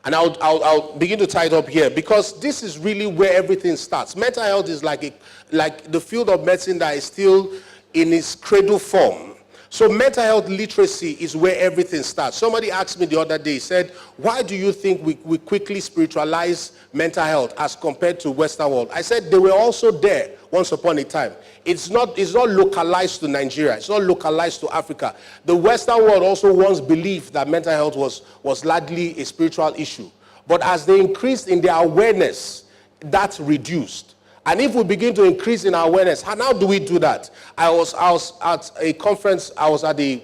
And I'll begin to tie it up here because this is really where everything starts. Mental health is like the field of medicine that is still in its cradle form. So mental health literacy is where everything starts. Somebody asked me the other day, said, why do you think we quickly spiritualize mental health as compared to Western world? I said they were also there once upon a time. It's not localized to Nigeria. It's not localized to Africa. The Western world also once believed that mental health was largely a spiritual issue. But as they increased in their awareness, that reduced. And if we begin to increase in our awareness, how do we do that? I was at a conference, I was at the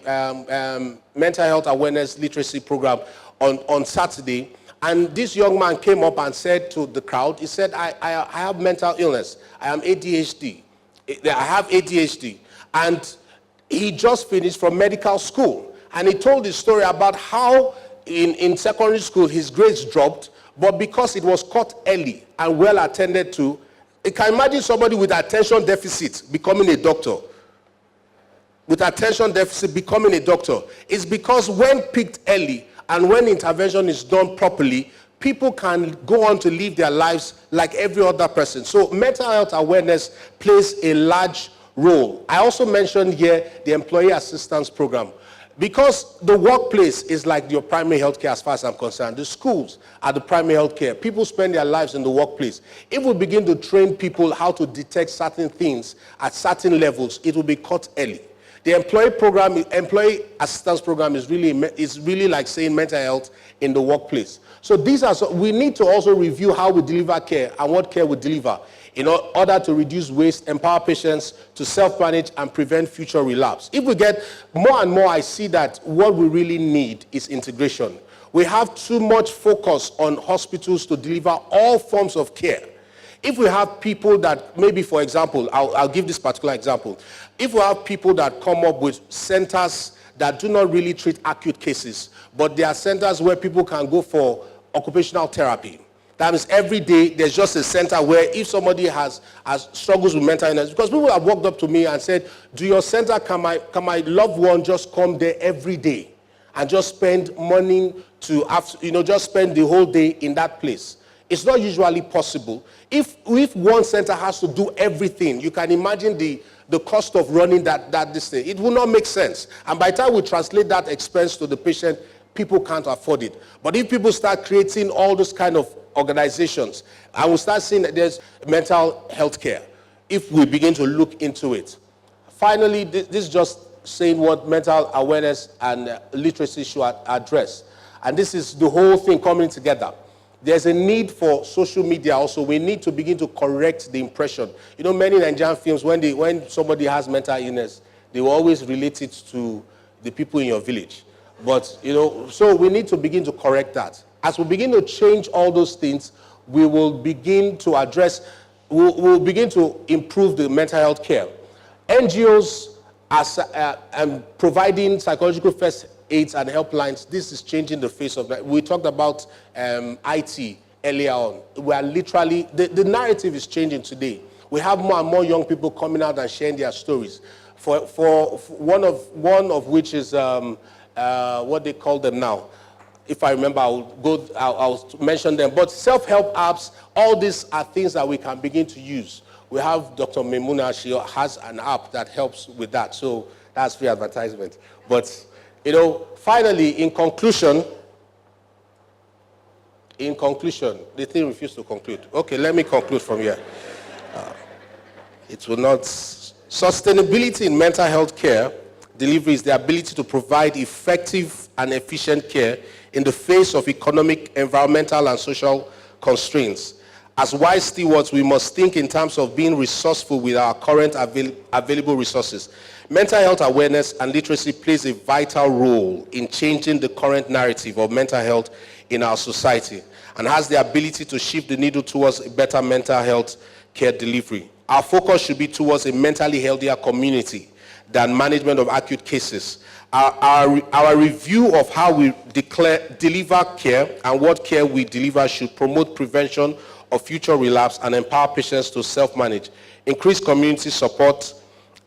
Mental Health Awareness Literacy Program on Saturday, and this young man came up and said to the crowd, he said, I have mental illness. I am ADHD. I have ADHD. And he just finished from medical school. And he told his story about how in secondary school his grades dropped, but because it was caught early and well attended to, you can imagine somebody with attention deficit becoming a doctor. With attention deficit becoming a doctor. It's because when picked early and when intervention is done properly, people can go on to live their lives like every other person. So mental health awareness plays a large role. I also mentioned here the employee assistance program. Because the workplace is like your primary health care as far as I'm concerned. The schools are the primary health care. People spend their lives in the workplace. If we begin to train people how to detect certain things at certain levels, it will be caught early. The employee assistance program is really like saying mental health in the workplace. So we need to also review how we deliver care and what care we deliver in order to reduce waste, empower patients to self-manage and prevent future relapse. If we get more and more, I see that what we really need is integration. We have too much focus on hospitals to deliver all forms of care. If we have people that, maybe for example, I'll give this particular example. If we have people that come up with centers that do not really treat acute cases, but they are centers where people can go for occupational therapy. That means every day there's just a center where if somebody has struggles with mental illness, because people have walked up to me and said, do your center, can my loved one just come there every day and just spend money to, just spend the whole day in that place? It's not usually possible. If one center has to do everything, you can imagine the cost of running this thing. It will not make sense. And by the time we translate that expense to the patient, people can't afford it. But if people start creating all those kind of organizations, and we start seeing that there's mental health care, if we begin to look into it. Finally, this is just saying what mental awareness and literacy should address. And this is the whole thing coming together. There's a need for social media also. We need to begin to correct the impression. Many Nigerian films, when somebody has mental illness, they will always relate it to the people in your village. But, so we need to begin to correct that. As we begin to change all those things, we will begin to address, we'll begin to improve the mental health care. NGOs are providing psychological first aids and helplines. This is changing the face of that. We talked about IT earlier on. We are literally, the narrative is changing today. We have more and more young people coming out and sharing their stories. For one of which is what they call them now. If I remember, I'll mention them. But self-help apps, all these are things that we can begin to use. We have Dr. Memuna, she has an app that helps with that. So that's free advertisement. But, finally, in conclusion, the thing refused to conclude. Okay, let me conclude from here. It will not. Sustainability in mental health care delivery is the ability to provide effective and efficient care in the face of economic, environmental, and social constraints. As wise stewards, we must think in terms of being resourceful with our current available resources. Mental health awareness and literacy plays a vital role in changing the current narrative of mental health in our society and has the ability to shift the needle towards a better mental health care delivery. Our focus should be towards a mentally healthier community than management of acute cases. Our review of how we deliver care and what care we deliver should promote prevention of future relapse and empower patients to self-manage, increase community support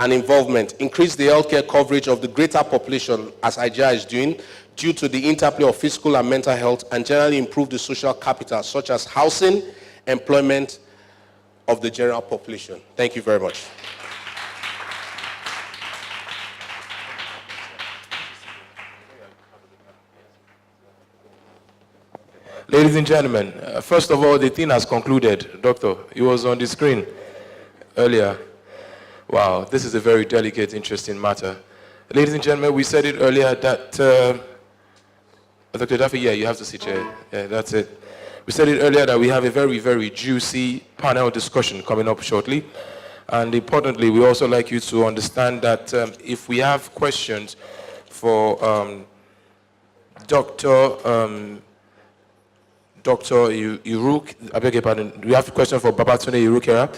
and involvement, increase the healthcare coverage of the greater population, as IGEA is doing, due to the interplay of physical and mental health, and generally improve the social capital, such as housing, employment of the general population. Thank you very much. Ladies and gentlemen, first of all, the thing has concluded. Doctor, it was on the screen earlier. Wow, this is a very delicate, interesting matter. Ladies and gentlemen, we said it earlier that, Dr. Duffy, yeah, you have to sit here. Yeah, that's it. We said it earlier that we have a very, very juicy panel discussion coming up shortly. And importantly, we also like you to understand that if we have questions for Dr. Iruk, I beg your pardon, we have a question for Babatunde Irukera.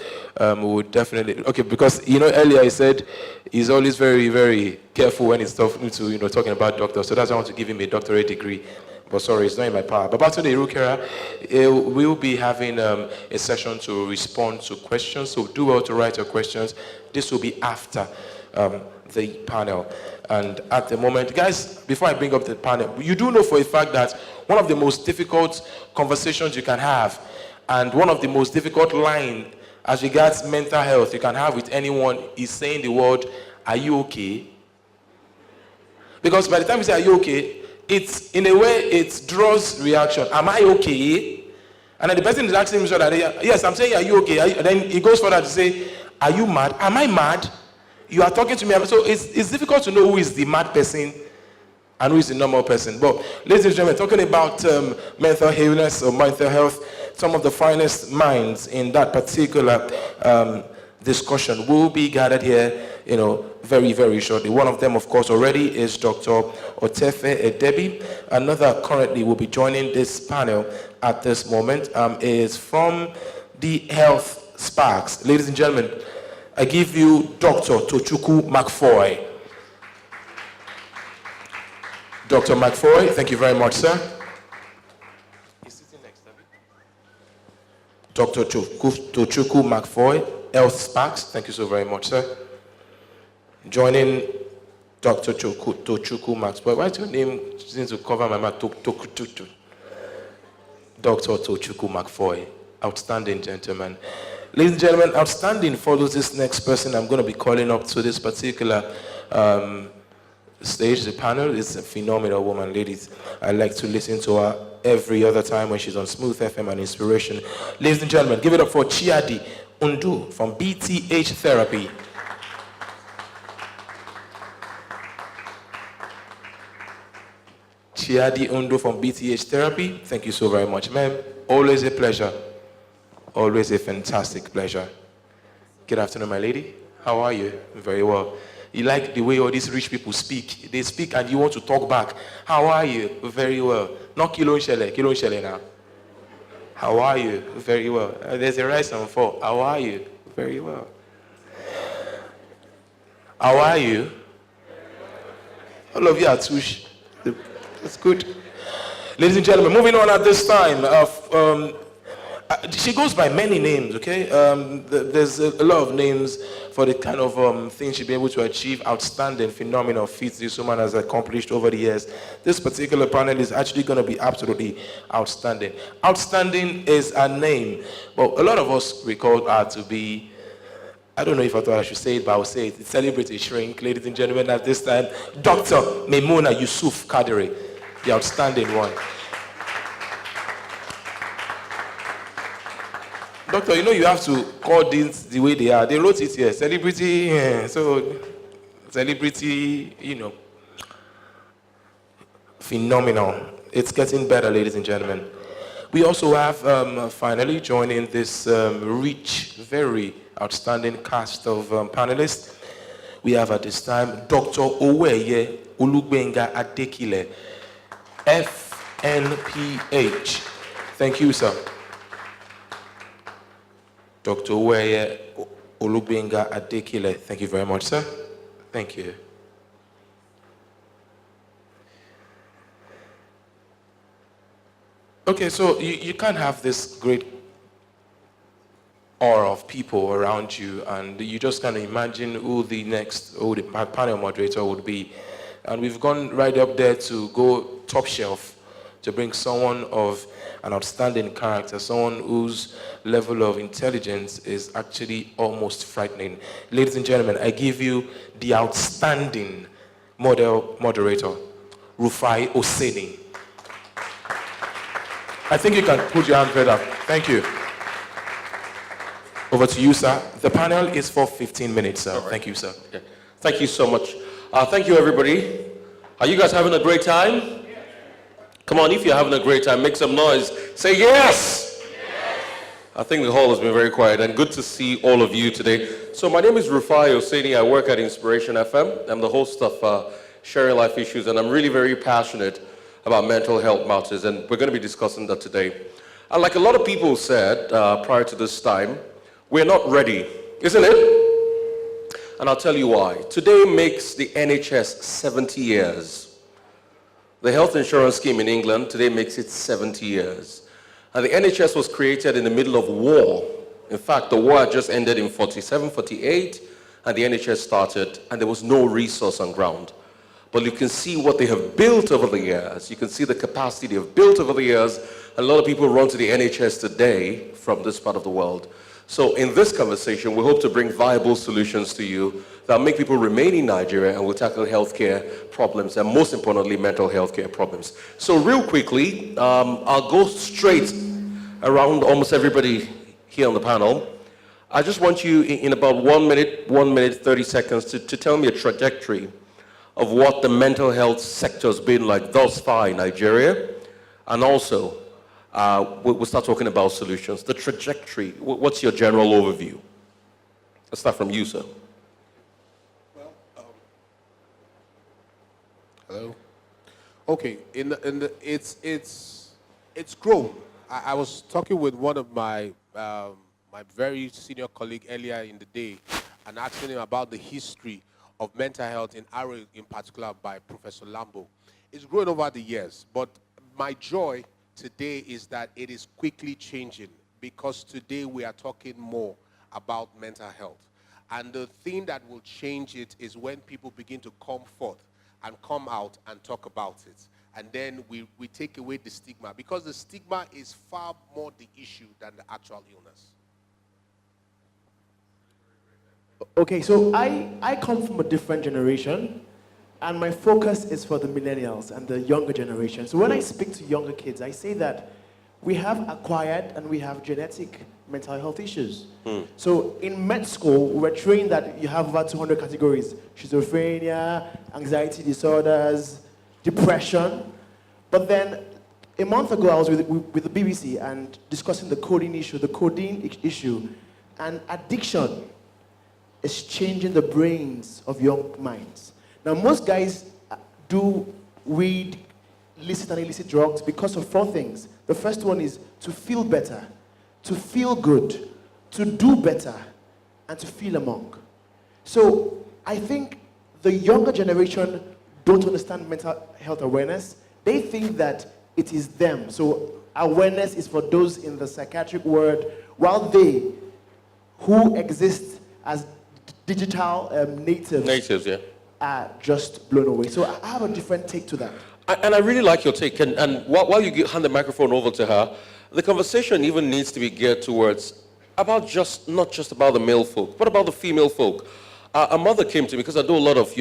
We would definitely, okay, because, earlier he said he's always very, very careful when he's talking to, talking about doctors. So that's why I want to give him a doctorate degree. But sorry, it's not in my power. Babatunde Irukera will be having a session to respond to questions. So do well to write your questions. This will be after the panel. And at the moment, guys, before I bring up the panel, you do know for a fact that one of the most difficult conversations you can have and one of the most difficult lines as regards mental health you can have with anyone is saying the word, "Are you okay?" Because by the time you say, "Are you okay?" it's, in a way, it draws reaction. Am I okay? And then the person is asking me, yes, I'm saying, "Are you okay?" And then he goes further to say, "Are you mad? Am I mad? You are talking to me." So it's difficult to know who is the mad person and who is the normal person. But ladies and gentlemen, talking about mental illness or mental health, some of the finest minds in that particular discussion will be gathered here, very, very shortly. One of them, of course, already is Dr. Otefe Edebi. Another currently will be joining this panel at this moment is from the Health Sparks. Ladies and gentlemen, I give you Dr. Tochukwu McFoy. Dr. McFoy, thank you very much, sir. He's sitting next to me. Dr. Tochukwu McFoy, Health Sparks, thank you so very much, sir. Joining Dr. Tochukwu McFoy. Why is your name seems to cover my mouth? Dr. Tochukwu McFoy, outstanding gentleman. Ladies and gentlemen, outstanding follows this next person I'm going to be calling up to this particular stage. The panel is a phenomenal woman, ladies. I like to listen to her every other time when she's on Smooth FM and Inspiration. Ladies and gentlemen, give it up for Chiadi Undu from BTH Therapy. Chiadi Undu from BTH Therapy. Thank you so very much, ma'am. Always a pleasure. Always a fantastic pleasure. Good afternoon, my lady. How are you? Very well. You like the way all these rich people speak. They speak and you want to talk back. How are you? Very well. Not kilo shele now. How are you? Very well. There's a rise and fall. How are you? Very well. How are you? All of you are tush. That's good. Ladies and gentlemen, moving on at this time. She goes by many names, okay? There's a lot of names for the kind of things she'll be able to achieve, outstanding, phenomenal feats this woman has accomplished over the years. This particular panel is actually going to be absolutely outstanding. Outstanding is her name, but a lot of us recall her to be, I don't know if I thought I should say it, but I'll say it. It's Celebrity Shrink, ladies and gentlemen, at this time, Dr. Maimuna Yusuf Kadiri, the outstanding one. Doctor, you know you have to call things the way they are. They wrote it here, celebrity, so celebrity, you know, phenomenal. It's getting better, ladies and gentlemen. We also have finally joining this rich, very outstanding cast of panelists. We have at this time Dr. Oweye Olugbenga Adekile, FNPH. Thank you, sir. Dr. Oweye Olugbenga Adekile. Thank you very much, sir. Thank you. Okay, so you can't have this great aura of people around you, and you just kind of imagine who the panel moderator would be. And we've gone right up there to go top shelf to bring someone of an outstanding character, someone whose level of intelligence is actually almost frightening. Ladies and gentlemen, I give you the outstanding moderator, Rufai Oseni. I think you can put your hand right up. Thank you. Over to you, sir. The panel is for 15 minutes, sir. Right. Thank you, sir. Okay. Thank you so much. Thank you, everybody. Are you guys having a great time? Come on, if you're having a great time, make some noise. Say yes! Yes! I think the hall has been very quiet, and good to see all of you today. So my name is Rufai Oseni. I work at Inspiration FM. I'm the host of Sharing Life Issues, and I'm really very passionate about mental health matters, and we're going to be discussing that today. And like a lot of people said prior to this time, we're not ready, isn't it? And I'll tell you why. Today makes the NHS 70 years. The health insurance scheme in England today makes it 70 years. And the NHS was created in the middle of war. In fact, the war had just ended in 47, 48, and the NHS started, and there was no resource on ground. But you can see what they have built over the years. You can see the capacity they have built over the years. A lot of people run to the NHS today from this part of the world. So in this conversation, we hope to bring viable solutions to you that make people remain in Nigeria, and will tackle healthcare problems, and most importantly, mental health care problems. So real quickly, I'll go straight around almost everybody here on the panel. I just want you in about 1 minute, 30 seconds to tell me a trajectory of what the mental health sector has been like thus far in Nigeria, and also we'll start talking about solutions. The trajectory, what's your general overview? Let's start from you, sir. Well, hello. Okay, it's grown. I was talking with one of my my very senior colleague earlier in the day and asking him about the history of mental health in Aro in particular by Professor Lambo. It's grown over the years, but my joy today is that it is quickly changing because today we are talking more about mental health. And the thing that will change it is when people begin to come forth and come out and talk about it. And then we take away the stigma, because the stigma is far more the issue than the actual illness. Okay, so I come from a different generation, and my focus is for the millennials and the younger generation. So when I speak to younger kids, I say that we have acquired and we have genetic mental health issues. So in med school, we're trained that you have over 200 categories: schizophrenia, anxiety disorders, depression. But then a month ago, I was with the BBC and discussing the codeine issue, and addiction is changing the brains of young minds. Now, most guys do weed, illicit and illicit drugs because of 4 things. The first one is to feel better, to feel good, to do better, and to feel among. So I think the younger generation don't understand mental health awareness. They think that it is them. So awareness is for those in the psychiatric world, while they who exist as digital natives are just blown away. So I have a different take to that. And I really like your take. And while you hand the microphone over to her, the conversation even needs to be geared towards about not just about the male folk, but about the female folk. A mother came to me because I do a lot of,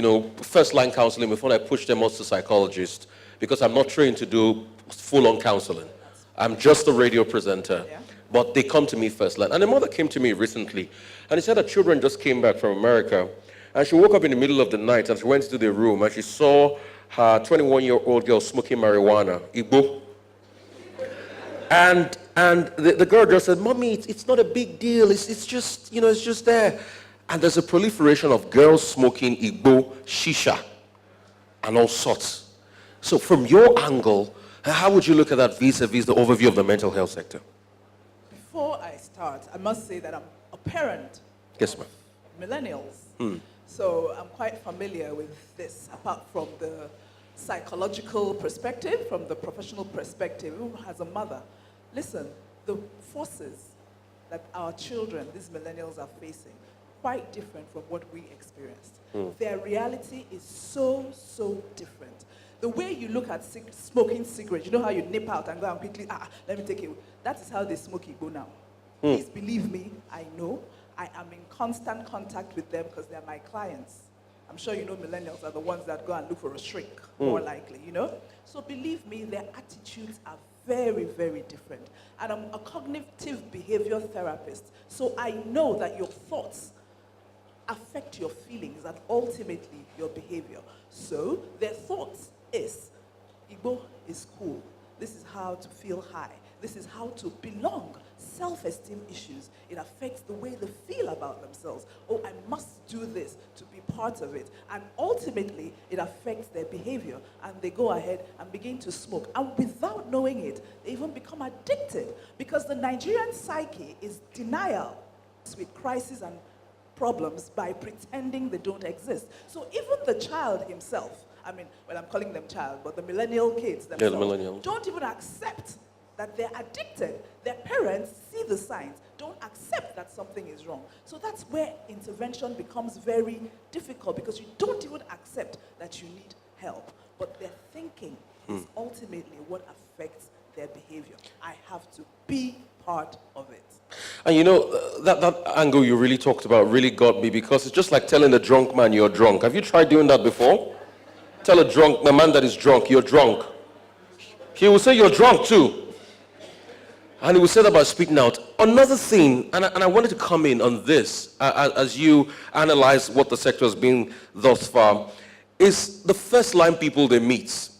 first-line counseling before I push them out to psychologists, because I'm not trained to do full-on counseling. I'm just a radio presenter. Yeah. But they come to me first line. And a mother came to me recently, and he said her children just came back from America, and she woke up in the middle of the night and she went to their room and she saw her 21-year-old girl smoking marijuana, Igbo. And the girl just said, "Mommy, it's not a big deal. It's just, it's just there." And there's a proliferation of girls smoking Igbo, shisha, and all sorts. So from your angle, how would you look at that vis-a-vis the overview of the mental health sector? Before I start, I must say that I'm a parent Yes, ma'am. of millennials. So I'm quite familiar with this, apart from the psychological perspective, from the professional perspective, as a mother. Listen, the forces that our children, these millennials, are facing, quite different from what we experienced. Their reality is so different. The way you look at smoking cigarettes, you know how you nip out and go and quickly, let me take it. That is how they smoke Igbo now. Please believe me, I know. I am in constant contact with them because they're my clients. I'm sure you know millennials are the ones that go and look for a shrink, more likely, So believe me, their attitudes are very, very different. And I'm a cognitive behavior therapist, so I know that your thoughts affect your feelings and ultimately your behavior. So their thoughts is, Igbo is cool. This is how to feel high. This is how to belong. Self-esteem issues. It affects the way they feel about themselves. Oh, I must do this to be part of it. And ultimately, it affects their behavior. And they go ahead and begin to smoke. And without knowing it, they even become addicted. Because the Nigerian psyche is denial with crisis and problems by pretending they don't exist. So even the child himself, I'm calling them child, but the millennial kids themselves don't even accept that they're addicted. Their parents see the signs, don't accept that something is wrong. So that's where intervention becomes very difficult, because you don't even accept that you need help. But their thinking is ultimately what affects their behavior. I have to be part of it. And that angle you really talked about really got me, because it's just like telling a drunk man you're drunk. Have you tried doing that before? Tell a man that is drunk, you're drunk. He will say you're drunk too. And he will say that by speaking out. Another thing, and I wanted to come in on this, as you analyze what the sector has been thus far, is the first line people they meet.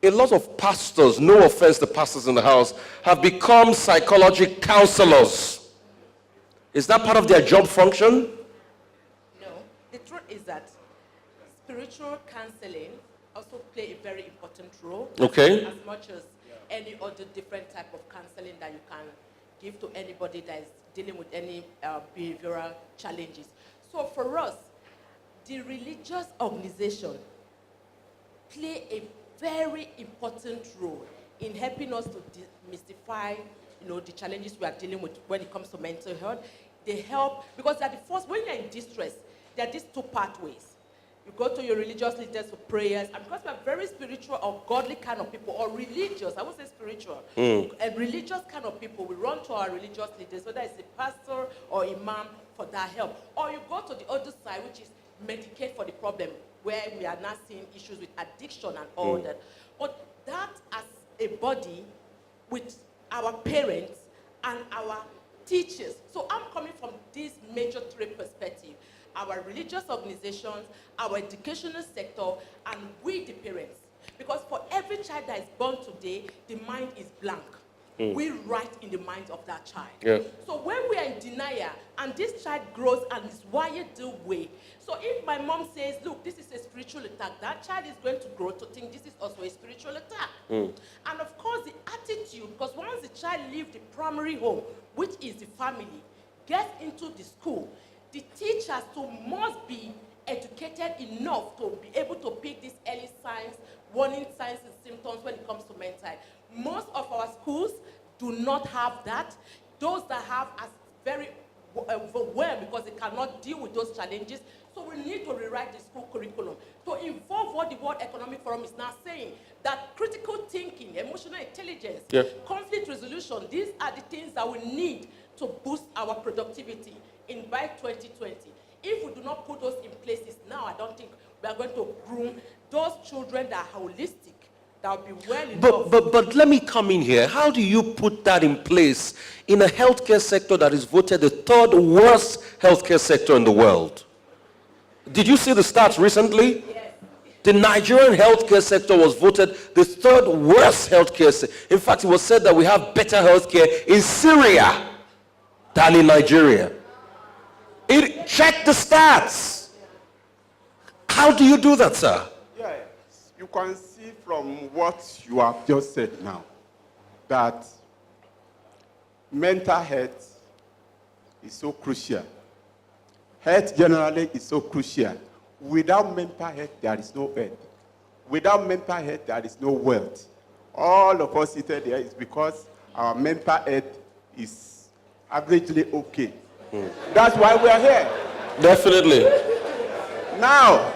A lot of pastors, no offense to pastors in the house, have become psychology counselors. Is that part of their job function? No. The truth is that spiritual counseling also play a very important role. Okay. As much as any other different type of counseling that you can give to anybody that is dealing with any behavioral challenges. So for us, the religious organization play a very important role in helping us to demystify, the challenges we are dealing with when it comes to mental health. They help, because at the first, when you're in distress, there are these two pathways. You go to your religious leaders for prayers, and because we are very spiritual or godly kind of people, or religious, I would say spiritual, and religious kind of people, we run to our religious leaders, whether it's a pastor or imam, for that help. Or you go to the other side, which is medicate for the problem, where we are now seeing issues with addiction and all that. But that as a body with our parents and our teachers. So I'm coming from these major three perspectives: our religious organizations, our educational sector, and we the parents. Because for every child that is born today, the mind is blank. We write in the mind of that child. Yeah. So when we are in denial and this child grows and is wired the way, so if my mom says, look, this is a spiritual attack, that child is going to grow to think this is also a spiritual attack. And of course the attitude, because once the child leaves the primary home, which is the family, gets into the school, the teachers too must be educated enough to be able to pick these early signs, warning signs and symptoms when it comes to mental health. Most of our schools do not have that. Those that have are very overwhelmed because they cannot deal with those challenges. So we need to rewrite the school curriculum to involve what the World Economic Forum is now saying, that critical thinking, emotional intelligence, conflict resolution, these are the things that we need to boost our productivity by 2020. If we do not put those in places now, I don't think we are going to groom those children that are holistic, that will be well enough. But let me come in here. How do you put that in place in a healthcare sector that is voted the third worst healthcare sector in the world? Did you see the stats recently? Yes. The Nigerian healthcare sector was voted the third worst healthcare sector. In fact, it was said that we have better healthcare in Syria than in Nigeria. Check the stats. How do you do that, sir? Yes, you can see from what you have just said now that mental health is so crucial. Health generally is so crucial. Without mental health, there is no health. Without mental health, there is no wealth. All of us seated here is because our mental health is averagely okay. That's why we are here. Definitely. Now,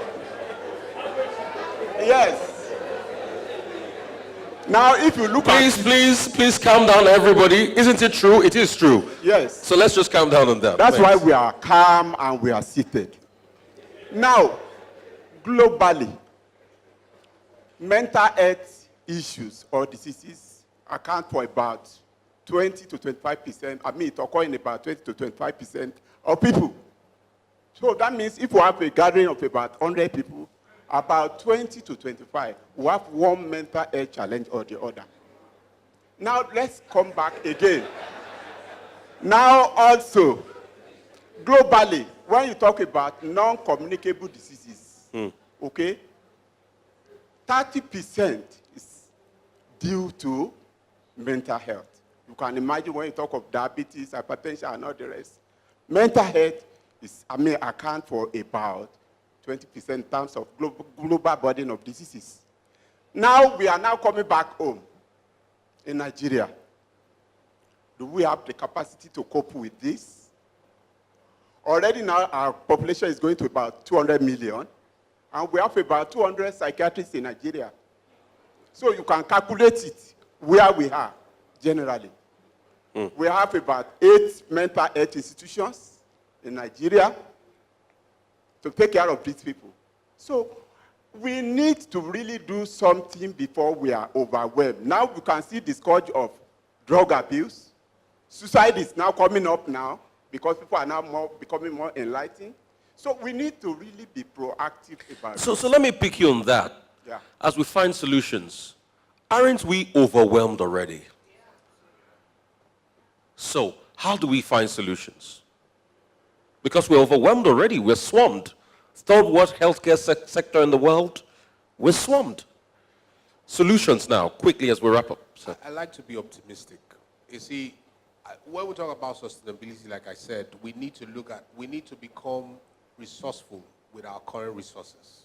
yes. Now, if you look Please calm down, everybody. Isn't it true? It is true. Yes. So let's just calm down on that. That's why we are calm and we are seated. Now, globally, mental health issues or diseases account for about 20 to 25%. I mean, it occurs in about 20 to 25% of people. So that means if we have a gathering of about 100 people, about 20 to 25 will have one mental health challenge or the other. Now, let's come back again. Now, also, globally, when you talk about non-communicable diseases, okay, 30% is due to mental health. You can imagine when you talk of diabetes, hypertension, and all the rest. Mental health is, account for about 20% in terms of global burden of diseases. Now, we are now coming back home in Nigeria. Do we have the capacity to cope with this? Already now, our population is going to about 200 million, and we have about 200 psychiatrists in Nigeria. So you can calculate it where we are, generally. We have about 8 mental health institutions in Nigeria to take care of these people. So we need to really do something before we are overwhelmed. Now we can see the scourge of drug abuse. Suicide is now coming up now because people are now becoming more enlightened. So we need to really be proactive about it. So let me pick you on that. Yeah. As we find solutions, aren't we overwhelmed already? So how do we find solutions? Because we're overwhelmed already. We're swarmed. Third worst healthcare sector in the world. We're swarmed. Solutions now, quickly as we wrap up. Sir. I like to be optimistic. You see, when we talk about sustainability, like I said, we need to become resourceful with our current resources.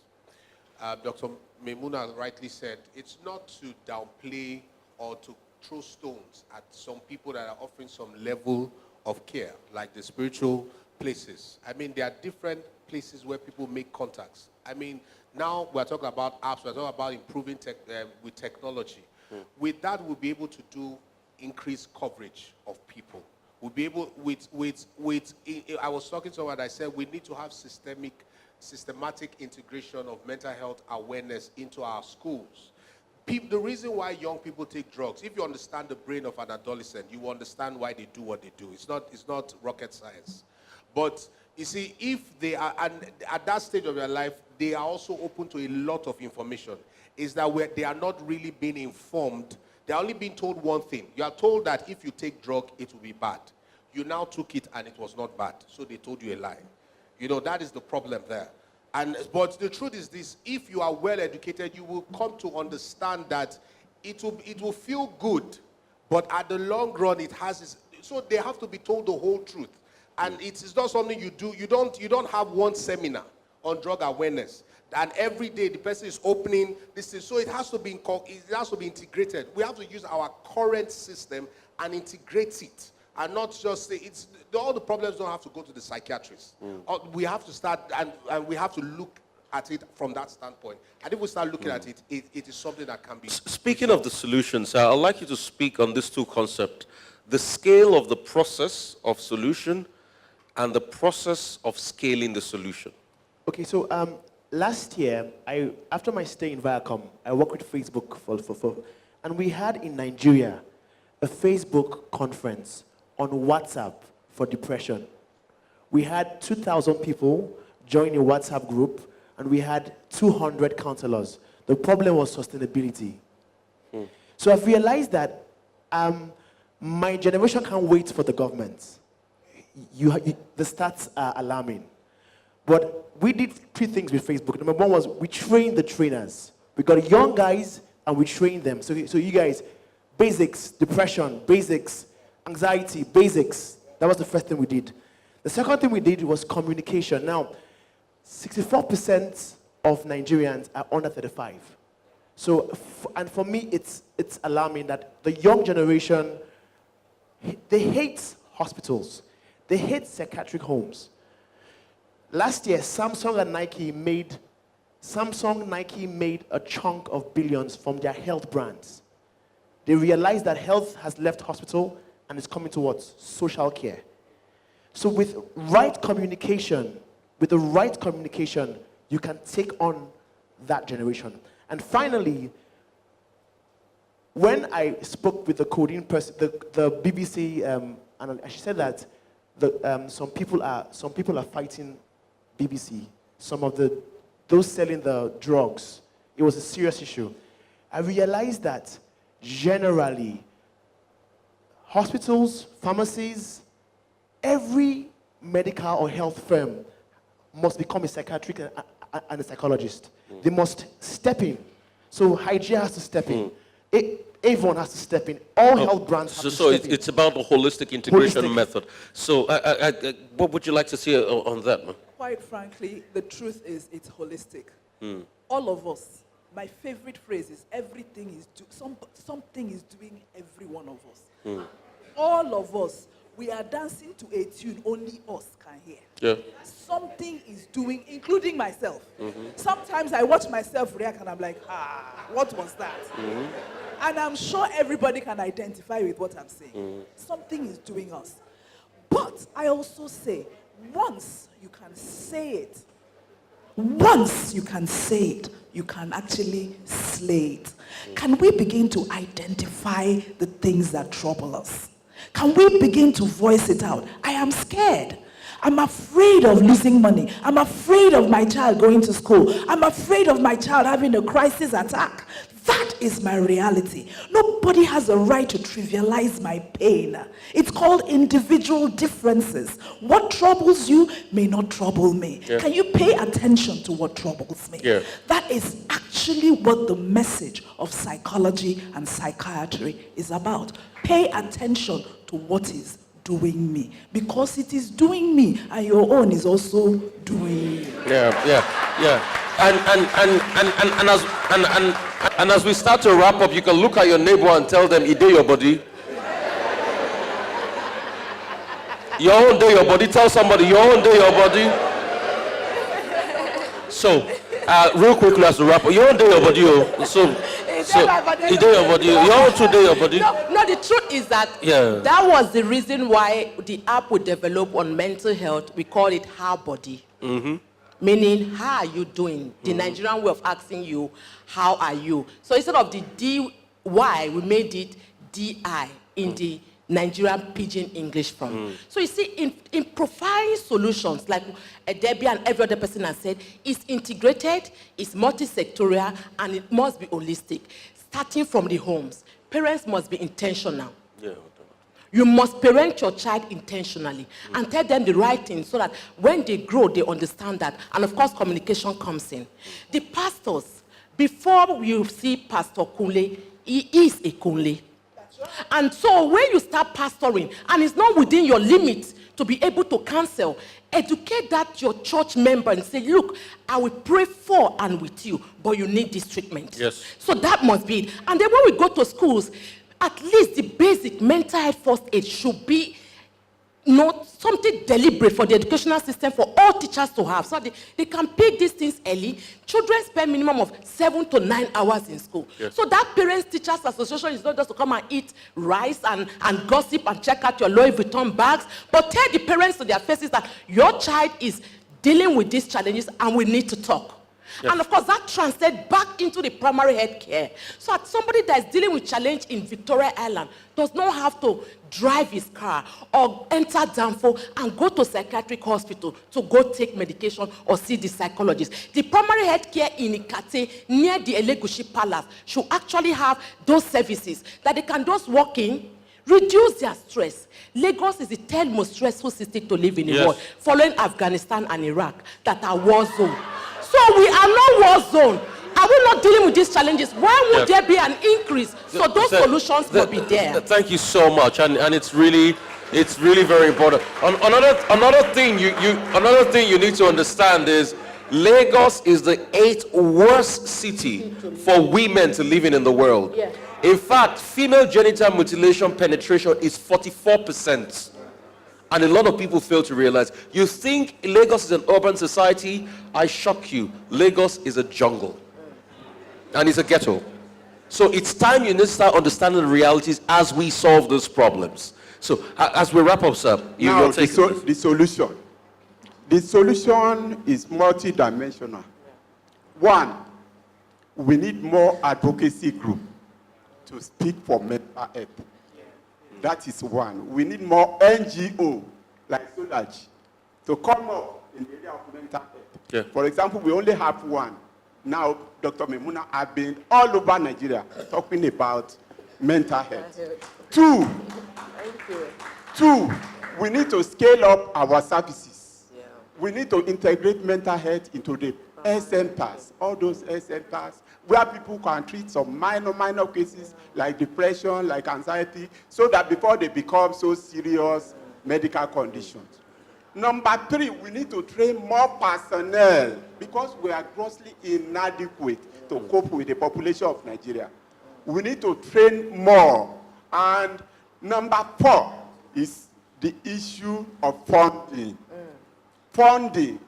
Dr. Maimuna rightly said, it's not to downplay or to throw stones at some people that are offering some level of care, like the spiritual places. I mean, there are different places where people make contacts. I mean, now we're talking about apps, we're talking about improving with technology. With that, we'll be able to do increased coverage of people. We'll be able, I was talking to someone, I said we need to have systematic integration of mental health awareness into our schools. The reason why young people take drugs, if you understand the brain of an adolescent, you understand why they do what they do. It's not rocket science. But you see, if they are, and at that stage of their life, they are also open to a lot of information. Is that they are not really being informed. They're only being told one thing. You are told that if you take drug, it will be bad. You now took it and it was not bad. So they told you a lie. You know, that is the problem there. But the truth is this, if you are well educated, you will come to understand that it will feel good, but at the long run, it has its, so they have to be told the whole truth. And it is not something you do. You don't have one seminar on drug awareness. And every day the person is opening this thing. So it has to be integrated. We have to use our current system and integrate it. And not just say all the problems don't have to go to the psychiatrist. We have to start and we have to look at it from that standpoint. And if we start looking at it, it is something that can be. Speaking of the solutions, I'd like you to speak on these two concepts: the scale of the process of solution and the process of scaling the solution. Okay, so last year, after my stay in Viacom, I worked with Facebook and we had in Nigeria a Facebook conference on WhatsApp for depression. We had 2,000 people join a WhatsApp group, and we had 200 counselors. The problem was sustainability. So I've realized that my generation can't wait for the government. The stats are alarming. But we did 3 things with Facebook. Number 1 was we trained the trainers. We got young guys and we trained them. So you guys, basics, depression, basics, anxiety, basics. That was the first thing we did. The second thing we did was communication. Now, 64% of Nigerians are under 35. So, and for me, it's alarming that the young generation, they hate hospitals. They hate psychiatric homes. Last year, Samsung and Nike made a chunk of billions from their health brands. They realized that health has left hospital and is coming towards social care. So with the right communication, you can take on that generation. And finally, when I spoke with the coding person, the BBC, and she said that some people are fighting BBC. Some of those selling the drugs, it was a serious issue. I realized that generally, hospitals, pharmacies, every medical or health firm must become a psychiatric and a psychologist. They must step in. So Hygia has to step in. Avon has to step in. All health brands have to step in. So it's about the holistic integration method. So what would you like to see on that, man? Quite frankly, the truth is it's holistic. All of us, my favorite phrase is something is doing every one of us. All of us, we are dancing to a tune only us can hear. Yeah. Something is doing, including myself. Sometimes I watch myself react and I'm like, what was that? And I'm sure everybody can identify with what I'm saying. Something is doing us. But I also say, once you can say it, you can actually slay it. Can we begin to identify the things that trouble us? Can we begin to voice it out? I am scared. I'm afraid of losing money. I'm afraid of my child going to school. I'm afraid of my child having a crisis attack. That is my reality. Nobody has a right to trivialize my pain. It's called individual differences. What troubles you may not trouble me. Yeah. Can you pay attention to what troubles me? Yeah. That is actually what the message of psychology and psychiatry is about. Pay attention to what is doing me, because it is doing me, and your own is also doing you. Yeah. And as we start to wrap up, you can look at your neighbor and tell them, "It dey your body." Your own day, your body. Tell somebody, your own day, your body. So, real quickly as we wrap up, your own day, your body. It day your body. Your own today, your body. No, the truth is that that was the reason why the app we developed on mental health, we call it How Body. Mm-hmm. Meaning, how are you doing? The Nigerian way of asking you, how are you? So instead of the DY, we made it DI in the Nigerian Pidgin English form. So you see, in providing solutions, like Debbie and every other person has said, it's integrated, it's multi-sectorial, and it must be holistic. Starting from the homes, parents must be intentional. You must parent your child intentionally and tell them the right thing so that when they grow, they understand that. And of course, communication comes in. The pastors, before you see Pastor Kunle, he is a Kunle. And so when you start pastoring, and it's not within your limits to be able to counsel, educate that your church member and say, look, I will pray for and with you, but you need this treatment. Yes. So that must be it. And then when we go to schools, at least the basic mental health first aid should be not something deliberate for the educational system for all teachers to have, so they can pick these things early. Children spend minimum of 7 to 9 hours in school. Yes. So that Parents Teachers Association is not just to come and eat rice and gossip and check out your Louis Vuitton bags, but tell the parents to their faces that your child is dealing with these challenges and we need to talk. Yes. And of course, that translates back into the primary health care. So that somebody that is dealing with challenge in Victoria Island does not have to drive his car or enter Danfo and go to psychiatric hospital to go take medication or see the psychologist. The primary health care in Ikate near the Elegushi Palace should actually have those services that they can just walk in, reduce their stress. Lagos is the 10th most stressful city to live in the world, following Afghanistan and Iraq, that are war zone. So we are not war zone. Are we not dealing with these challenges? Why would there be an increase? So those solutions will be there. Thank you so much, and it's really very important. Another thing you need to understand is Lagos is the 8th worst city for women to live in the world. Yeah. In fact, female genital mutilation penetration is 44%. And a lot of people fail to realize. You think Lagos is an urban society? I shock you. Lagos is a jungle. And it's a ghetto. So it's time you need to start understanding the realities as we solve those problems. So as we wrap up, sir, now, the solution. The solution is multidimensional. One, we need more advocacy group to speak for mental health. That is one. We need more NGO, like Solaj, to come up in the area of mental health. Yeah. For example, we only have one. Now, Dr. Memuna has been all over Nigeria talking about mental health. Two, we need to scale up our services. Yeah. We need to integrate mental health into the health centers, all those health centers, where people can treat some minor cases like depression, like anxiety, so that before they become so serious medical conditions. Number three, we need to train more personnel because we are grossly inadequate to cope with the population of Nigeria. We need to train more. And number four is the issue of funding. Funding.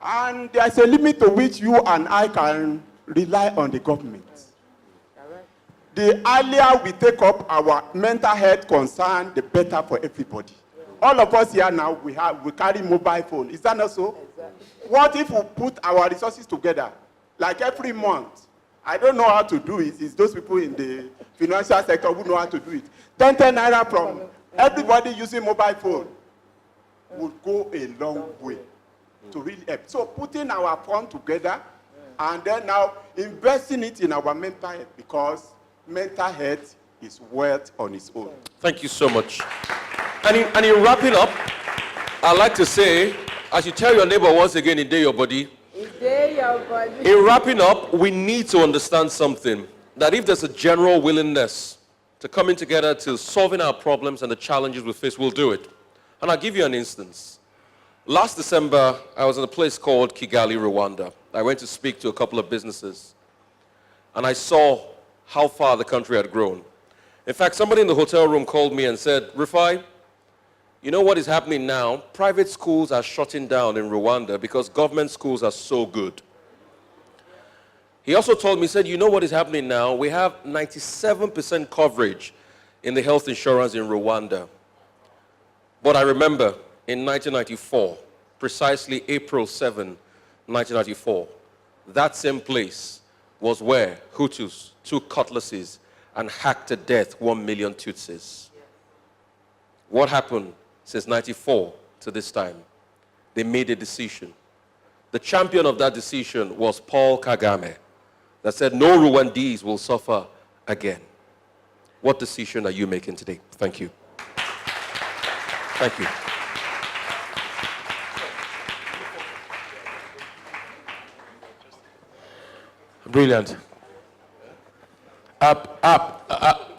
And there's a limit to which you and I can rely on the government. The earlier we take up our mental health concern, the better for everybody. All of us here now, we carry mobile phone. Is that not so? Exactly. What if we put our resources together? Like every month, I don't know how to do it. It's those people in the financial sector who know how to do it. 10 naira from everybody using mobile phone would go a long way to really help. So putting our fund together and then now investing it in our mental health, because mental health is wealth on its own. Thank you so much. And in wrapping up, I'd like to say, as you tell your neighbor once again, "It day your body." It day your body. In wrapping up, we need to understand something, that if there's a general willingness to coming together to solving our problems and the challenges we face, we'll do it. And I'll give you an instance. Last December, I was in a place called Kigali, Rwanda. I went to speak to a couple of businesses, and I saw how far the country had grown. In fact, somebody in the hotel room called me and said, Rufai, you know what is happening now? Private schools are shutting down in Rwanda because government schools are so good. He also told me, he said, you know what is happening now? We have 97% coverage in the health insurance in Rwanda. But I remember in 1994, precisely April 7, 1994, that same place was where Hutus took cutlasses and hacked to death 1 million Tutsis. What happened since 94 to this time? They made a decision. The champion of that decision was Paul Kagame, that said no Rwandese will suffer again. What decision are you making today? Thank you. Thank you. Brilliant. Up.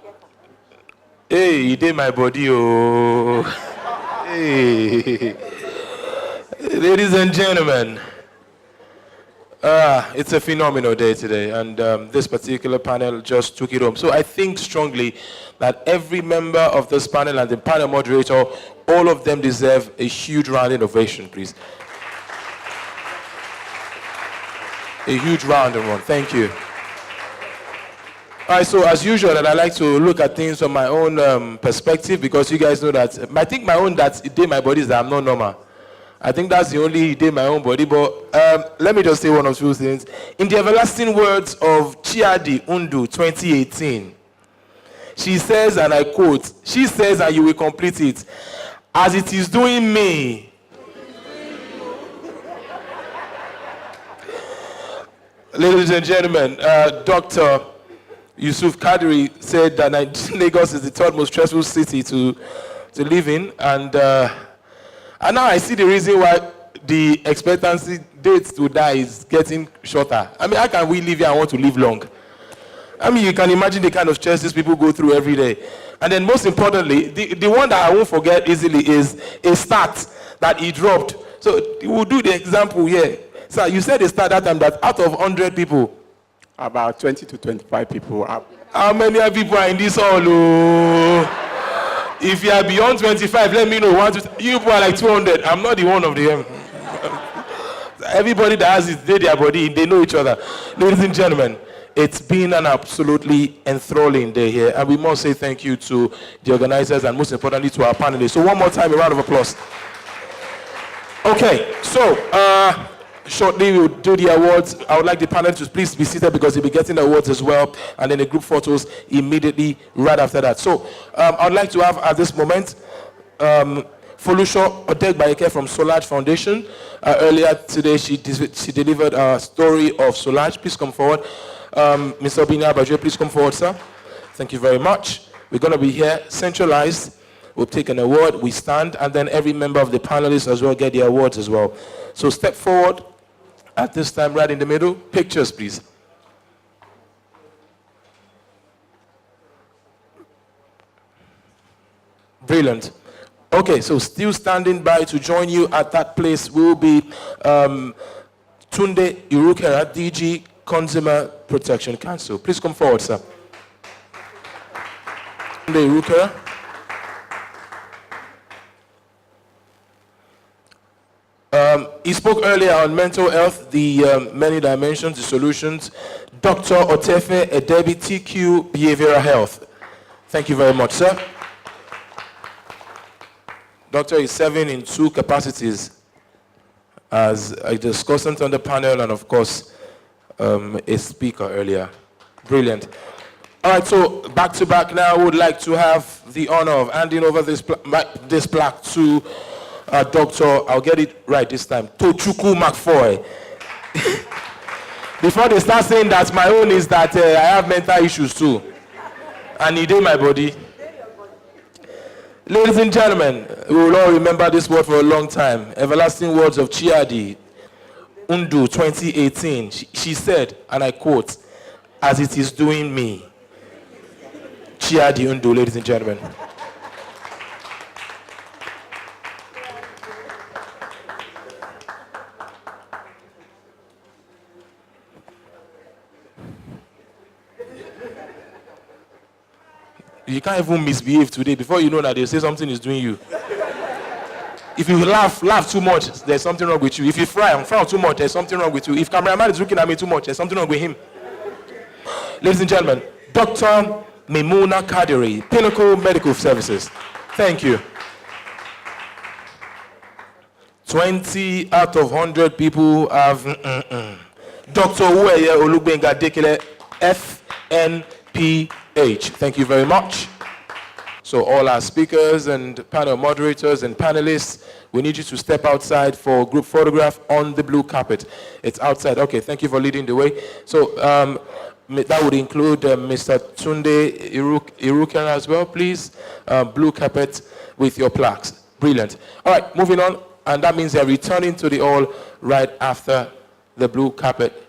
Hey, you did my body, oh. Hey. Ladies and gentlemen, it's a phenomenal day today, and this particular panel just took it home. So I think strongly that every member of this panel and the panel moderator, all of them deserve a huge round of ovation, please. A huge round of one. Thank you. All right, so as usual, and I like to look at things from my own perspective, because you guys know that I think my own that day my body is that I'm not normal. I think that's the only day my own body. But let me just say one or two things. In the everlasting words of Chiadi Undu 2018, she says, and I quote, she says, and you will complete it, as it is doing me. Ladies and gentlemen, Dr. Yusuf Kadri said that Lagos is the third most stressful city to live in, and now I see the reason why the expectancy date to die is getting shorter. I mean, how can we live here and want to live long? I mean, you can imagine the kind of stress these people go through every day. And then most importantly, the one that I won't forget easily is a stat that he dropped. So we'll do the example here. So you said a stat that time that out of 100 people, about 20 to 25 people are. How many people are in this hall? Oh? If you are beyond 25, let me know. You people are like 200. I'm not the one of them. Everybody that has their body, they know each other. Ladies and gentlemen, it's been an absolutely enthralling day here, and we must say thank you to the organizers and most importantly to our panelists. So one more time, a round of applause. Okay, so shortly we'll do the awards. I would like the panel to please be seated because they'll be getting the awards as well, and then the group photos immediately right after that. So I would like to have at this moment Folusho Odegbaike from Solaj Foundation. Earlier today she delivered a story of Solaj. Please come forward. Mr. Obinia Bajwe, please come forward, sir. Thank you very much. We're going to be here centralized. We'll take an award, we stand, and then every member of the panelists as well get the awards as well. So step forward at this time, right in the middle. Pictures, please. Brilliant. Okay, so still standing by to join you at that place will be Tunde Irukera, DG Consumer Protection Council. Please come forward, sir. Tunde Irukera. He spoke earlier on mental health, the many dimensions, the solutions. Dr. Otefe Edebi, TQ Behavioral Health. Thank you very much, sir. Doctor is serving in 2 capacities as a discussant on the panel and, of course, a speaker earlier. Brilliant. All right, so back to back now, I would like to have the honor of handing over this plaque to Dr. I'll get it right this time, Tochukwu McFoy. Before they start saying that my own is that I have mental issues too. And he did my body. Ladies and gentlemen, we will all remember this word for a long time. Everlasting words of Chiadi Undu 2018. She said, and I quote, as it is doing me. Chia Diundu, ladies and gentlemen. You can't even misbehave today. Before you know that they say something is doing you. If you laugh too much, there's something wrong with you. If you frown too much, there's something wrong with you. If cameraman is looking at me too much, there's something wrong with him. Ladies and gentlemen, Dr. Maimuna Kadiri, Pinnacle Medical Services. Thank you. 20 out of 100 people have Dr. Uweye Olugbenga Dekele, FNPH. Thank you very much. So all our speakers and panel moderators and panelists, we need you to step outside for a group photograph on the blue carpet. It's outside. Okay, thank you for leading the way. So that would include Mr. Tunde Irukera as well, please. Blue carpet with your plaques. Brilliant. All right, moving on. And that means they're returning to the hall right after the blue carpet.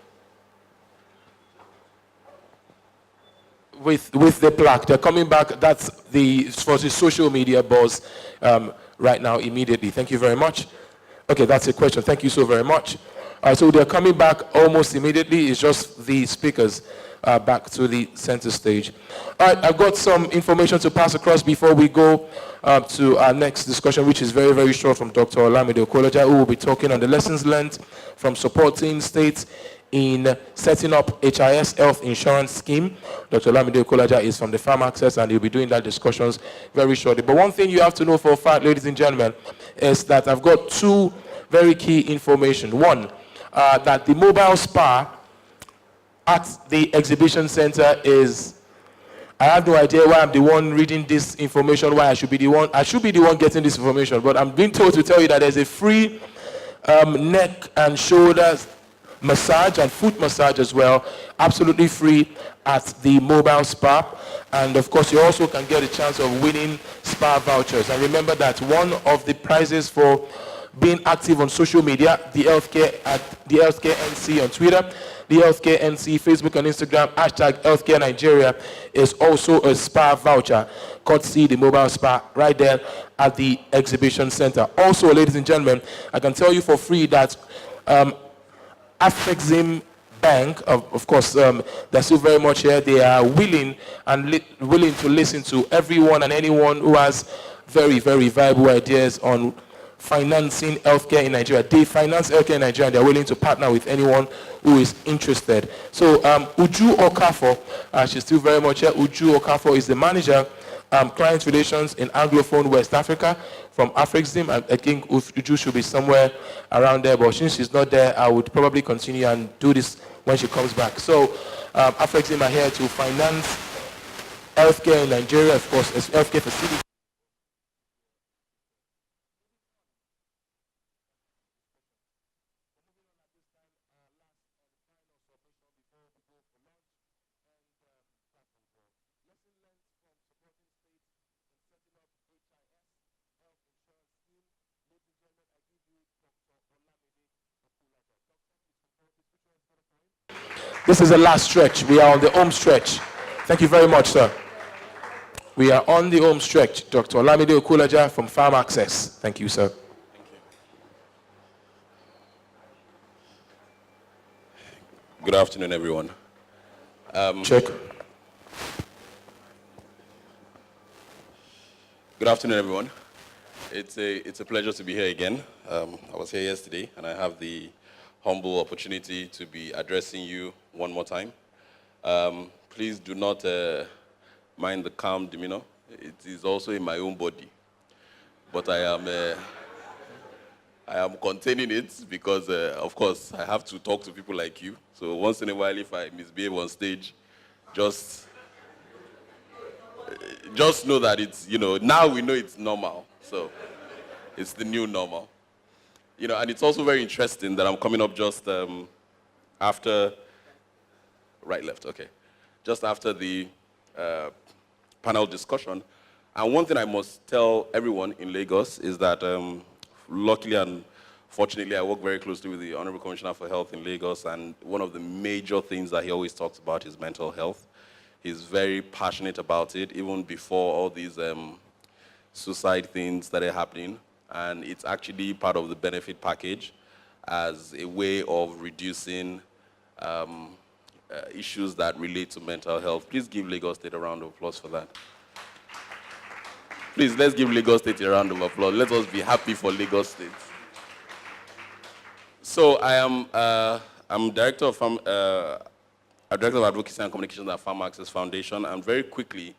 With the plaque. They're coming back. That's for the social media buzz right now immediately. Thank you very much. Okay, that's a question. Thank you so very much. All right, so they're coming back almost immediately. It's just the speakers back to the center stage. All right, I've got some information to pass across before we go to our next discussion, which is very, very short, from Dr. Olamide Okulaja, who will be talking on the lessons learned from supporting states in setting up HIS health insurance scheme. Dr. Olamide Okulaja is from the Farm Access, and he'll be doing that discussions very shortly. But one thing you have to know for a fact, ladies and gentlemen, is that I've got two very key information. One, that the mobile spa at the exhibition center is, I have no idea why I'm the one reading this information, why I should be the one getting this information, but I'm being told to tell you that there's a free neck and shoulders massage and foot massage as well, absolutely free at the mobile spa. And of course, you also can get a chance of winning spa vouchers. And remember that one of the prizes for being active on social media, the Healthcare NC on Twitter, the Healthcare NC Facebook and Instagram, hashtag Healthcare Nigeria, is also a spa voucher, courtesy the mobile spa right there at the exhibition center. Also, ladies and gentlemen, I can tell you for free that Afrexim Bank, of course, they're still very much here. They are willing to listen to everyone and anyone who has very, very viable ideas on financing healthcare in Nigeria. They finance healthcare in Nigeria, and they're willing to partner with anyone who is interested. So Uju Okafor, she's still very much here. Uju Okafor is the manager, client relations in Anglophone West Africa from Afrexim. I think Uju should be somewhere around there, but since she's not there, I would probably continue and do this when she comes back. So Afrexim are here to finance healthcare in Nigeria, of course, as healthcare facilities. This is the last stretch. We are on the home stretch. Thank you very much, sir. We are on the home stretch. Dr. Olamide Okulaja from Farm Access. Thank you, sir. Good afternoon, everyone. Check. Good afternoon, everyone. It's a pleasure to be here again. I was here yesterday, and I have the humble opportunity to be addressing you one more time. Please do not mind the calm demeanor. It is also in my own body. But I am containing it because, of course, I have to talk to people like you. So once in a while, if I misbehave on stage, just know that it's, now we know it's normal. So it's the new normal. And it's also very interesting that I'm coming up just after, right, left, okay. Just after the panel discussion. And one thing I must tell everyone in Lagos is that luckily and fortunately, I work very closely with the Honorable Commissioner for Health in Lagos, and one of the major things that he always talks about is mental health. He's very passionate about it, even before all these suicide things started happening. And it's actually part of the benefit package as a way of reducing issues that relate to mental health. Please give Lagos State a round of applause for that. Please, let's give Lagos State a round of applause. Let us be happy for Lagos State. So I'm Director of Advocacy and Communications at Farm Access Foundation. And very quickly,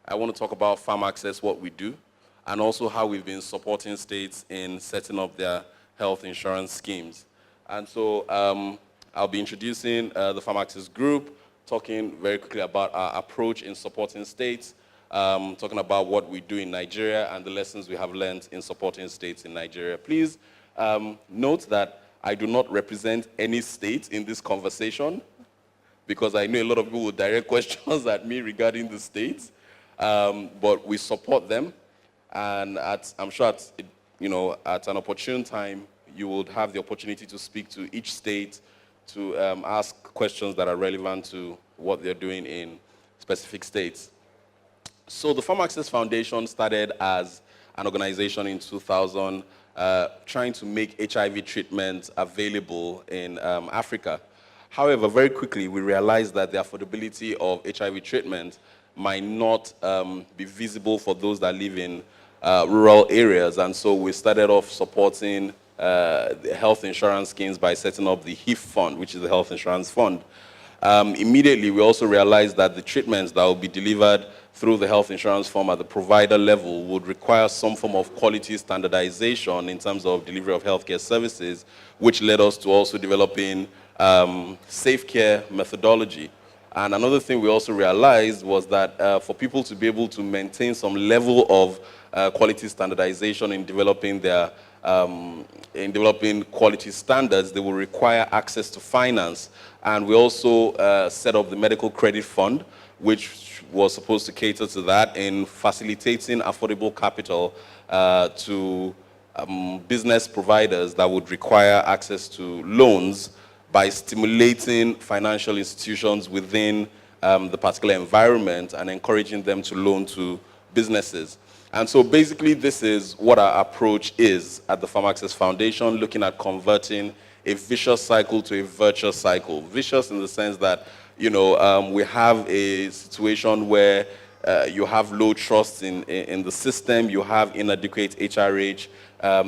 I want to talk about Farm Access, what we do, and also how we've been supporting states in setting up their health insurance schemes. And so I'll be introducing the Farm Access Group, talking very quickly about our approach in supporting states, talking about what we do in Nigeria and the lessons we have learned in supporting states in Nigeria. Please note that I do not represent any state in this conversation because I know a lot of people will direct questions at me regarding the states, but we support them. And I'm sure at an opportune time, you will have the opportunity to speak to each state to ask questions that are relevant to what they're doing in specific states. So the Farm Access Foundation started as an organization in 2000 trying to make HIV treatment available in Africa. However, very quickly, we realized that the affordability of HIV treatment might not be visible for those that live in rural areas, and so we started off supporting the health insurance schemes by setting up the HIF fund, which is the health insurance fund. Immediately, we also realized that the treatments that will be delivered through the health insurance fund at the provider level would require some form of quality standardization in terms of delivery of healthcare services, which led us to also developing safe care methodology. And another thing we also realized was that for people to be able to maintain some level of quality standardization in developing their quality standards, they will require access to finance. And we also set up the Medical Credit Fund, which was supposed to cater to that in facilitating affordable capital to business providers that would require access to loans by stimulating financial institutions within the particular environment and encouraging them to loan to businesses. And so basically this is what our approach is at the Farm Access Foundation, looking at converting a vicious cycle to a virtuous cycle. Vicious in the sense that, we have a situation where you have low trust in the system, you have inadequate HRH,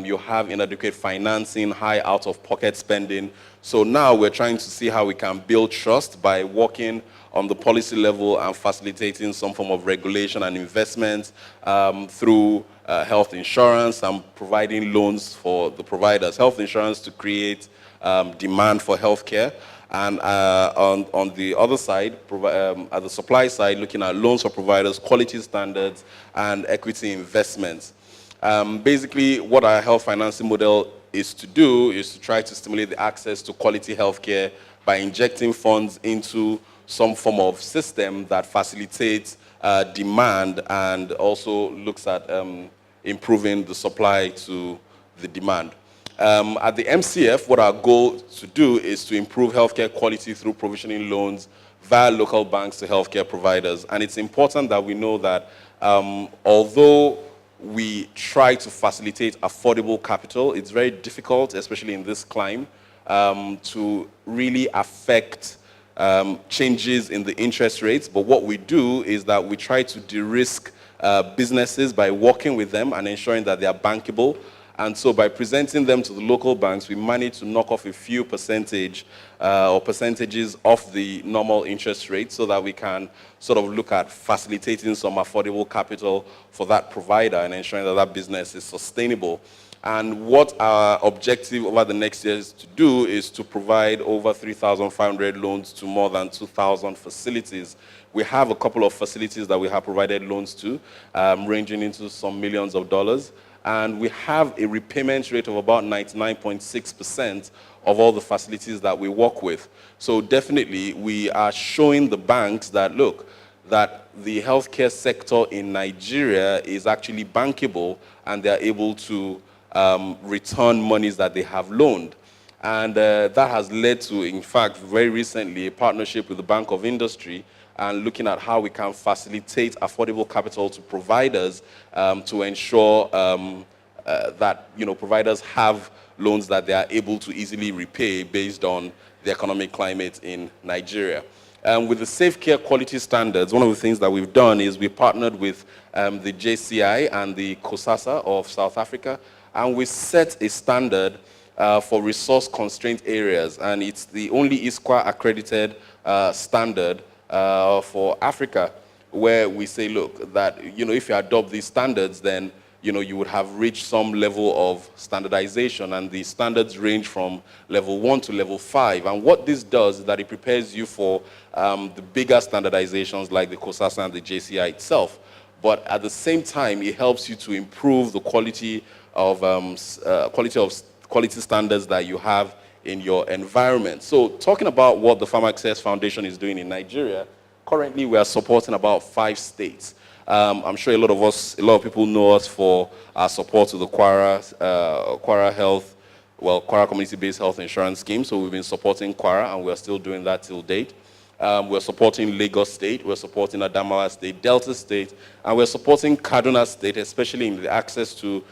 you have inadequate financing, high out-of-pocket spending. So now we're trying to see how we can build trust by working on the policy level and facilitating some form of regulation and investment through health insurance and providing loans for the providers. Health insurance to create demand for healthcare. And on the other side, at the supply side, looking at loans for providers, quality standards, and equity investments. Basically, what our health financing model is to do is to try to stimulate the access to quality healthcare by injecting funds into some form of system that facilitates demand and also looks at improving the supply to the demand. At the MCF, what our goal to do is to improve healthcare quality through provisioning loans via local banks to healthcare providers. And it's important that we know that although we try to facilitate affordable capital, it's very difficult, especially in this climate, to really affect changes in the interest rates. But what we do is that we try to de-risk businesses by working with them and ensuring that they are bankable. And so by presenting them to the local banks, we manage to knock off a few percentage or percentages off the normal interest rate so that we can sort of look at facilitating some affordable capital for that provider and ensuring that that business is sustainable. And what our objective over the next years to do is to provide over 3,500 loans to more than 2,000 facilities. We have a couple of facilities that we have provided loans to, ranging into some millions of dollars. And we have a repayment rate of about 99.6% of all the facilities that we work with. So definitely, we are showing the banks that, look, that the healthcare sector in Nigeria is actually bankable and they're able to return monies that they have loaned. And that has led to, in fact, very recently, a partnership with the Bank of Industry and looking at how we can facilitate affordable capital to providers to ensure that providers have loans that they are able to easily repay based on the economic climate in Nigeria. With the Safe Care quality standards, one of the things that we've done is we partnered with the JCI and the COSASA of South Africa, and we set a standard for resource-constrained areas, and it's the only ISQA accredited standard for Africa, where we say, look, that if you adopt these standards, then you would have reached some level of standardization, and the standards range from level 1 to level 5. And what this does is that it prepares you for the bigger standardizations like the COSASA and the JCI itself. But at the same time, it helps you to improve the quality standards that you have in your environment. So talking about what the Farmer Access Foundation is doing in Nigeria, currently we are supporting about 5 states. I'm sure a lot of people know us for our support to the Kwara Community-Based Health Insurance Scheme. So we've been supporting Kwara, and we're still doing that till date. We're supporting Lagos State, we're supporting Adamawa State, Delta State, and we're supporting Kaduna State, especially in the access to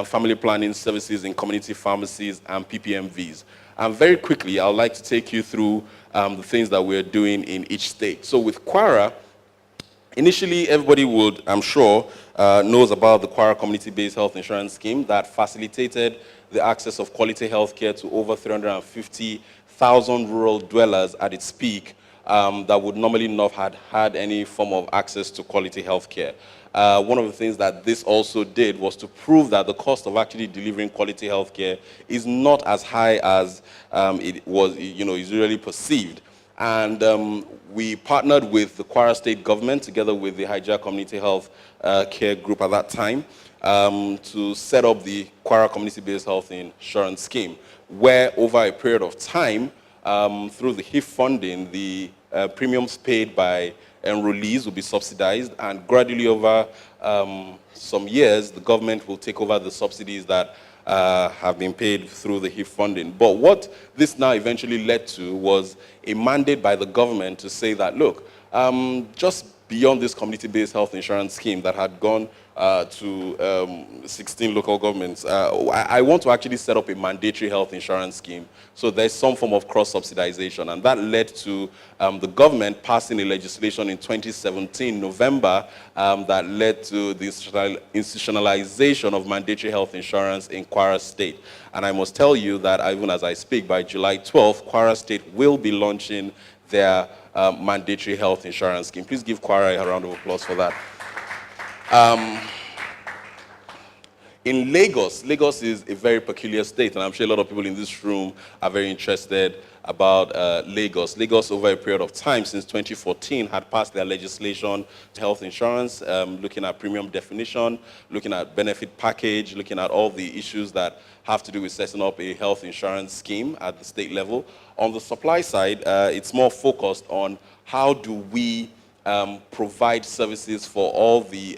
family planning services in community pharmacies and PPMVs. And very quickly, I would like to take you through the things that we're doing in each state. So with Kwara, initially, everybody would, I'm sure, knows about the Kwara Community-Based Health Insurance Scheme that facilitated the access of quality health care to over 350,000 rural dwellers at its peak that would normally not have had any form of access to quality health care. One of the things that this also did was to prove that the cost of actually delivering quality health care is not as high as it was, is usually perceived. And we partnered with the Kwara State government together with the Hijia Community Health Care Group at that time to set up the Kwara Community-Based Health Insurance Scheme, where over a period of time, through the HIF funding, the premiums paid by enrollees will be subsidized, and gradually over some years, the government will take over the subsidies that have been paid through the HIF funding. But what this now eventually led to was a mandate by the government to say that, look, just beyond this community-based health insurance scheme that had gone to 16 local governments, I want to actually set up a mandatory health insurance scheme. So there's some form of cross-subsidization, and that led to the government passing a legislation in 2017, November, that led to the institutionalization of mandatory health insurance in Kwara State. And I must tell you that even as I speak, by July 12th, Kwara State will be launching their mandatory health insurance scheme. Please give Kwara a round of applause for that. In Lagos is a very peculiar state, and I'm sure a lot of people in this room are very interested about Lagos. Lagos, over a period of time, since 2014, had passed their legislation to health insurance, looking at premium definition, looking at benefit package, looking at all the issues that have to do with setting up a health insurance scheme at the state level. On the supply side, it's more focused on how do we provide services for all the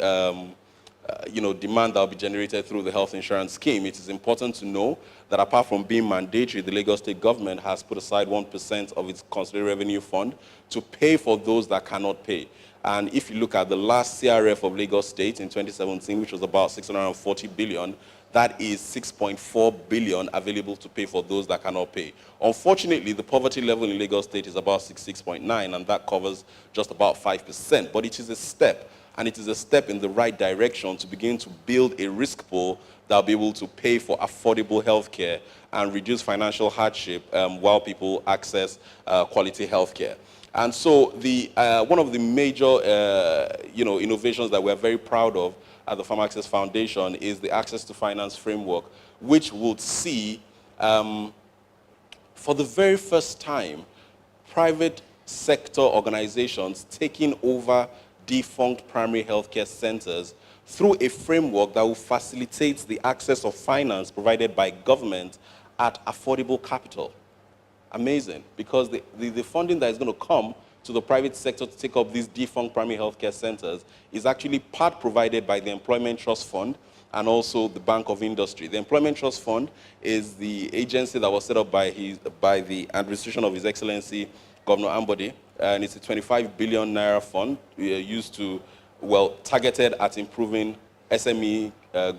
demand that will be generated through the health insurance scheme. It is important to know that apart from being mandatory, the Lagos State government has put aside 1% of its consolidated revenue fund to pay for those that cannot pay. And if you look at the last CRF of Lagos State in 2017, which was about 640 billion, that is 6.4 billion available to pay for those that cannot pay. Unfortunately, the poverty level in Lagos State is about 66.9, and that covers just about 5%. But it is a step, and it is a step in the right direction to begin to build a risk pool that will be able to pay for affordable health care and reduce financial hardship while people access quality health care. And so one of the major innovations that we're very proud of at the Farmer Access Foundation is the Access to Finance framework, which would see, for the very first time, private sector organizations taking over defunct primary healthcare centers through a framework that will facilitate the access of finance provided by government at affordable capital. Amazing, because the funding that is going to come to the private sector to take up these defunct primary healthcare centers is actually part provided by the Employment Trust Fund and also the Bank of Industry. The Employment Trust Fund is the agency that was set up by the administration of His Excellency Governor Ambode and it's a 25 billion naira fund used to, targeted at improving SME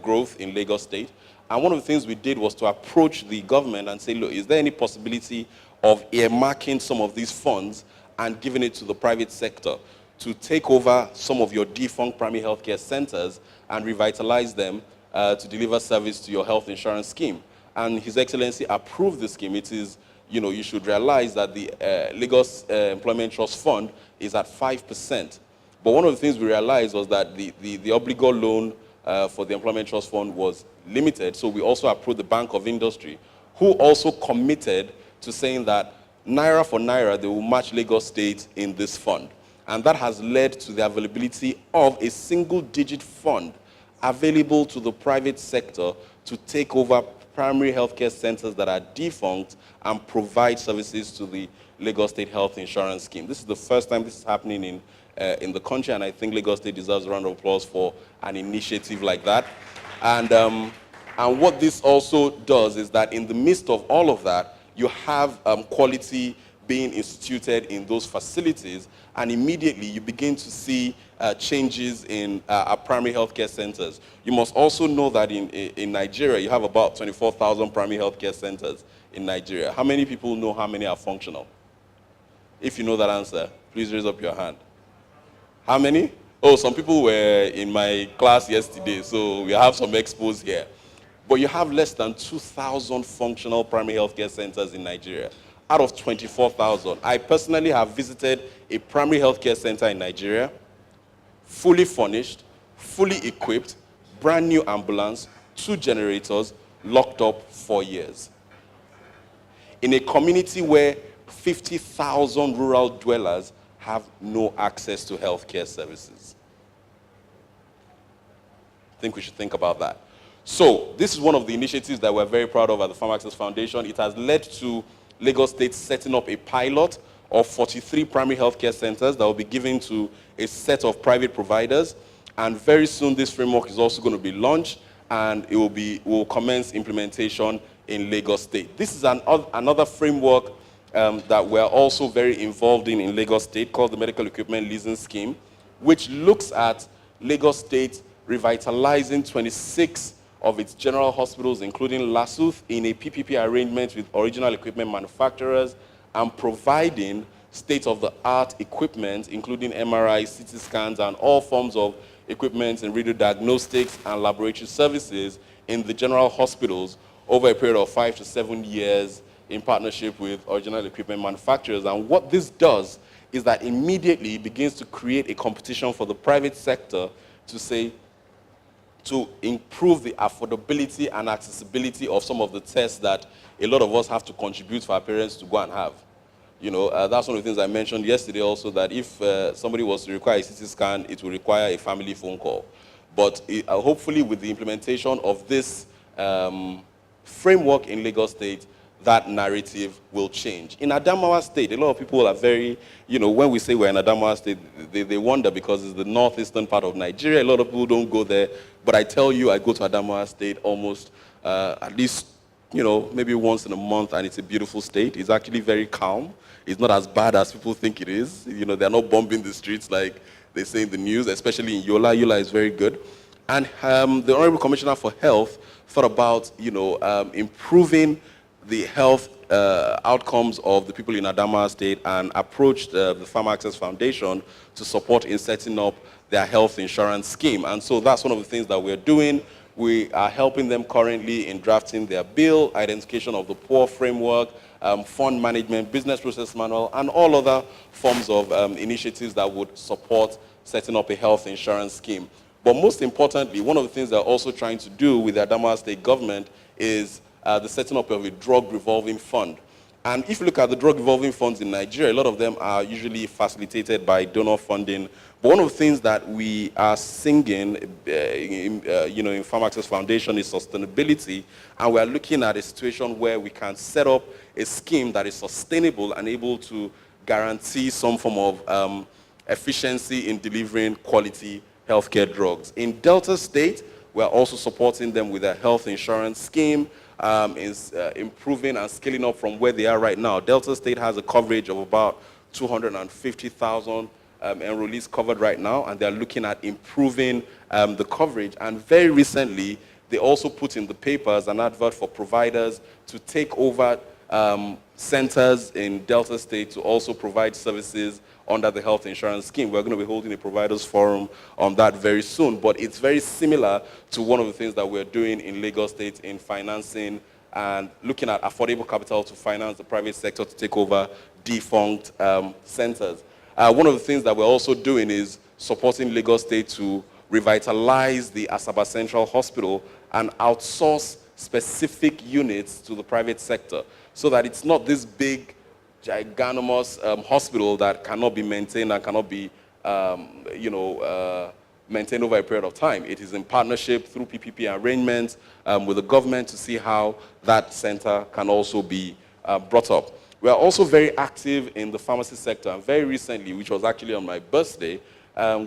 growth in Lagos State. And one of the things we did was to approach the government and say, look, is there any possibility of earmarking some of these funds and giving it to the private sector to take over some of your defunct primary healthcare centers and revitalize them to deliver service to your health insurance scheme? And His Excellency approved the scheme. It is, you should realize that the Lagos Employment Trust Fund is at 5%. But one of the things we realized was that the obligor loan for the Employment Trust Fund was limited, so we also approved the Bank of Industry, who also committed to saying that naira for naira, they will match Lagos State in this fund. And that has led to the availability of a single-digit fund available to the private sector to take over primary healthcare centers that are defunct and provide services to the Lagos State Health Insurance Scheme. This is the first time this is happening in the country, and I think Lagos State deserves a round of applause for an initiative like that. And what this also does is that in the midst of all of that, you have quality being instituted in those facilities, and immediately you begin to see changes in our primary healthcare centers. You must also know that in Nigeria, you have about 24,000 primary healthcare centers in Nigeria. How many people know how many are functional? If you know that answer, please raise up your hand. How many? Oh, some people were in my class yesterday, so we have some expos here. But you have less than 2,000 functional primary healthcare centers in Nigeria out of 24,000. I personally have visited a primary healthcare center in Nigeria, fully furnished, fully equipped, brand new ambulance, 2 generators, locked up 4 years. In a community where 50,000 rural dwellers have no access to healthcare services. I think we should think about that. So this is one of the initiatives that we're very proud of at the Farm Access Foundation. It has led to Lagos State setting up a pilot of 43 primary healthcare centers that will be given to a set of private providers. And very soon this framework is also going to be launched, and it will commence implementation in Lagos State. This is another framework that we're also very involved in Lagos State, called the Medical Equipment Leasing Scheme, which looks at Lagos State revitalizing 26 of its general hospitals, including LASUTH, in a PPP arrangement with original equipment manufacturers, and providing state-of-the-art equipment, including MRI, CT scans, and all forms of equipment in radio diagnostics and laboratory services in the general hospitals over a period of 5 to 7 years in partnership with original equipment manufacturers. And what this does is that immediately it begins to create a competition for the private sector to improve the affordability and accessibility of some of the tests that a lot of us have to contribute for our parents to go and have. That's one of the things I mentioned yesterday also, that if somebody was to require a CT scan, it will require a family phone call. But hopefully with the implementation of this framework in Lagos State, that narrative will change. In Adamawa State, a lot of people are very, when we say we're in Adamawa State, they wonder because it's the northeastern part of Nigeria. A lot of people don't go there. But I tell you, I go to Adamawa State almost at least, maybe once in a month, and it's a beautiful state. It's actually very calm. It's not as bad as people think it is. They're not bombing the streets like they say in the news, especially in Yola. Yola is very good. And the Honorable Commissioner for Health thought about, improving the health outcomes of the people in Adamawa State, and approached the Farm Access Foundation to support in setting up their health insurance scheme. And so that's one of the things that we're doing. We are helping them currently in drafting their bill, identification of the poor framework, fund management, business process manual, and all other forms of initiatives that would support setting up a health insurance scheme. But most importantly, one of the things they're also trying to do with the Adamawa State government is the setting up of a drug revolving fund. And if you look at the drug revolving funds in Nigeria, a lot of them are usually facilitated by donor funding. But one of the things that we are singing in Farm Access Foundation is sustainability. And we are looking at a situation where we can set up a scheme that is sustainable and able to guarantee some form of efficiency in delivering quality healthcare drugs. In Delta State, we are also supporting them with a health insurance scheme, improving and scaling up from where they are right now. Delta State has a coverage of about 250,000 enrollees covered right now, and they're looking at improving the coverage. And very recently, they also put in the papers an advert for providers to take over centers in Delta State to also provide services under the health insurance scheme. We're going to be holding a providers forum on that very soon, but it's very similar to one of the things that we're doing in Lagos State in financing and looking at affordable capital to finance the private sector to take over defunct centers. One of the things that we're also doing is supporting Lagos State to revitalize the Asaba Central Hospital and outsource specific units to the private sector so that it's not this big, gigantomous hospital that cannot be maintained and cannot be, maintained over a period of time. It is in partnership through PPP arrangements with the government to see how that center can also be brought up. We are also very active in the pharmacy sector, and very recently, which was actually on my birthday,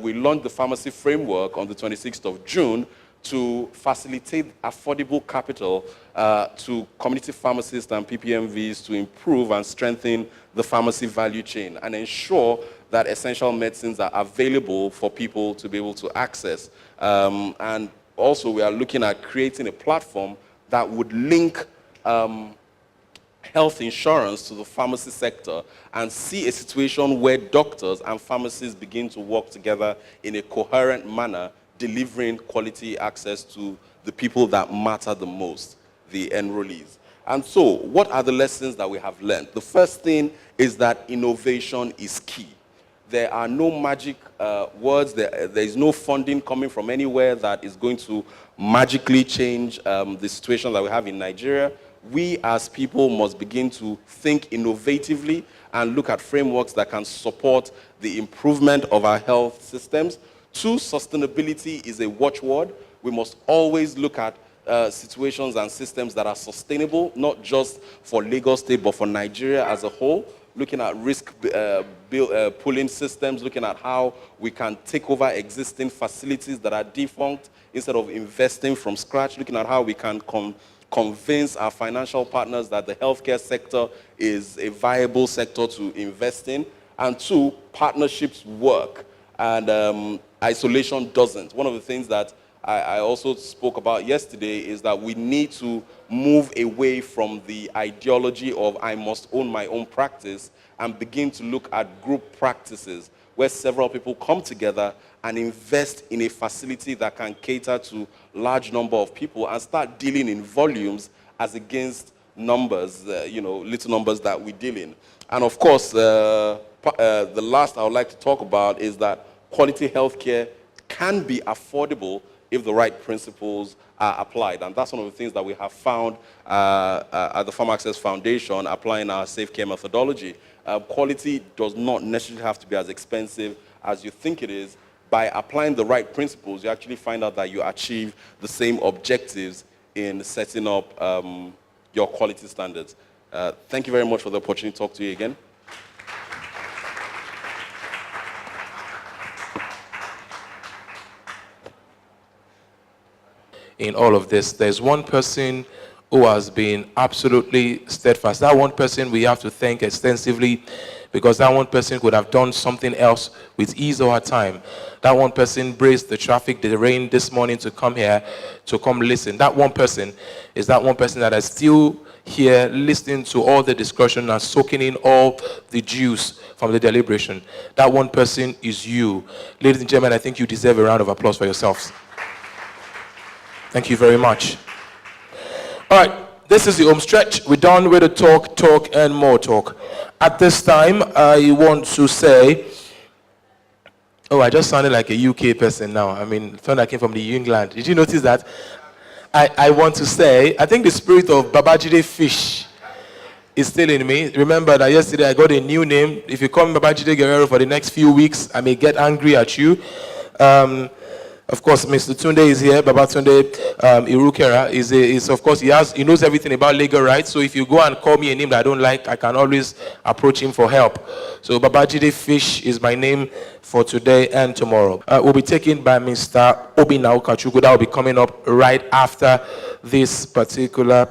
we launched the pharmacy framework on the 26th of June to facilitate affordable capital to community pharmacists and PPMVs to improve and strengthen the pharmacy value chain and ensure that essential medicines are available for people to be able to access. And also we are looking at creating a platform that would link health insurance to the pharmacy sector and see a situation where doctors and pharmacists begin to work together in a coherent manner, delivering quality access to the people that matter the most, the enrollees. And so, what are the lessons that we have learned? The first thing is that innovation is key. There are no magic words. There is no funding coming from anywhere that is going to magically change the situation that we have in Nigeria. We as people must begin to think innovatively and look at frameworks that can support the improvement of our health systems. 2, sustainability is a watchword. We must always look at situations and systems that are sustainable, not just for Lagos State, but for Nigeria as a whole. Looking at risk pooling systems, looking at how we can take over existing facilities that are defunct instead of investing from scratch, looking at how we can convince our financial partners that the healthcare sector is a viable sector to invest in. And 2, partnerships work and isolation doesn't. One of the things that I also spoke about yesterday is that we need to move away from the ideology of I must own my own practice and begin to look at group practices where several people come together and invest in a facility that can cater to large number of people and start dealing in volumes as against numbers, little numbers that we deal in. And of course, the last I would like to talk about is that quality healthcare can be affordable if the right principles are applied. And that's one of the things that we have found at the Pharma Access Foundation, applying our Safe Care methodology. Quality does not necessarily have to be as expensive as you think it is. By applying the right principles, you actually find out that you achieve the same objectives in setting up your quality standards. Thank you very much for the opportunity to talk to you again. In all of this, there's one person who has been absolutely steadfast. That one person we have to thank extensively, because that one person could have done something else with ease or her time. That one person braved the traffic, the rain this morning to come here, to come listen. That one person is that one person that is still here listening to all the discussion and soaking in all the juice from the deliberation. That one person is you. Ladies and gentlemen, I think you deserve a round of applause for yourselves. Thank you very much. All right, this is the home stretch. We're done with the talk, and more talk. At this time, I want to say, I just sounded like a UK person now. I mean, it sounded like I came from the England. Did you notice that? I want to say, I think the spirit of Babajide Fish is still in me. Remember that yesterday I got a new name. If you call me Babajide Guerrero for the next few weeks, I may get angry at you. Of course, Mr. Tunde is here. Babatunde Irukera is of course, he knows everything about legal rights. So if you go and call me a name that I don't like, I can always approach him for help. So Babajide Fish is my name for today and tomorrow. Will be taken by Mr. Obinna Okachuku. That will be coming up right after this particular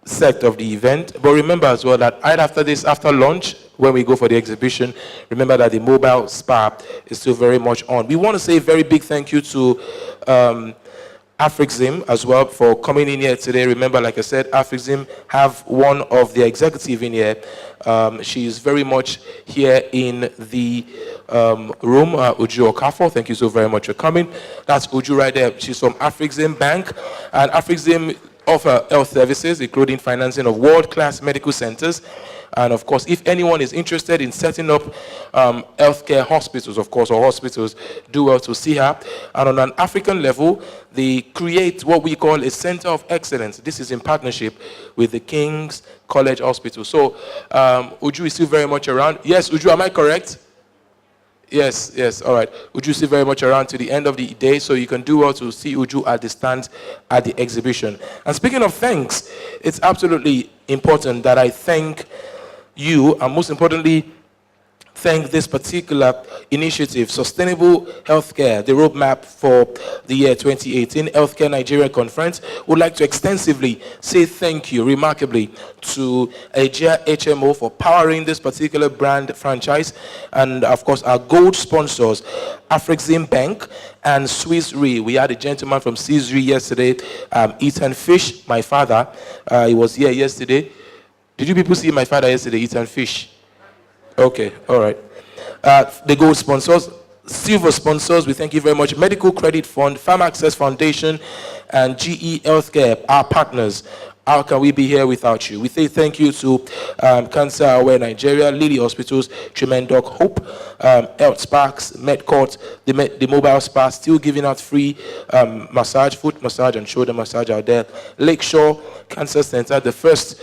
set of the event. But remember as well that right after this, after lunch, when we go for the exhibition. Remember that the mobile spa is still very much on. We want to say a very big thank you to Afrixim as well for coming in here today. Remember, like I said, Afrixim have one of their executive in here. She is very much here in the room, Uju Okafo. Thank you so very much for coming. That's Uju right there. She's from Afrixim Bank, and Afrixim offer health services, including financing of world-class medical centers. And of course, if anyone is interested in setting up healthcare hospitals, of course, or hospitals, do well to see her. And on an African level, they create what we call a center of excellence. This is in partnership with the King's College Hospital. So Uju is still very much around. Yes, Uju, am I correct? Yes, yes, all right. Uju is still very much around to the end of the day, so you can do well to see Uju at the stand at the exhibition. And speaking of thanks, it's absolutely important that I thank you, and most importantly, thank this particular initiative, Sustainable Healthcare, the roadmap for the year 2018 Healthcare Nigeria Conference. Would like to extensively say thank you, remarkably, to AGIA HMO for powering this particular brand franchise, and of course our gold sponsors, Afrixim Bank and Swiss Re. We had a gentleman from Swiss Re yesterday, Ethan Fish, my father. He was here yesterday. Did you people see my father yesterday, Ethan Fish? Okay, all right. The gold sponsors, silver sponsors, we thank you very much. Medical Credit Fund, Farm Access Foundation, and GE Healthcare, our partners. How can we be here without you? We say thank you to Cancer Aware Nigeria, Lily Hospitals, Tremendoc Hope, Health Sparks, MedCourt, the mobile spa, still giving out free massage, foot massage and shoulder massage out there. Lakeshore Cancer Center, the first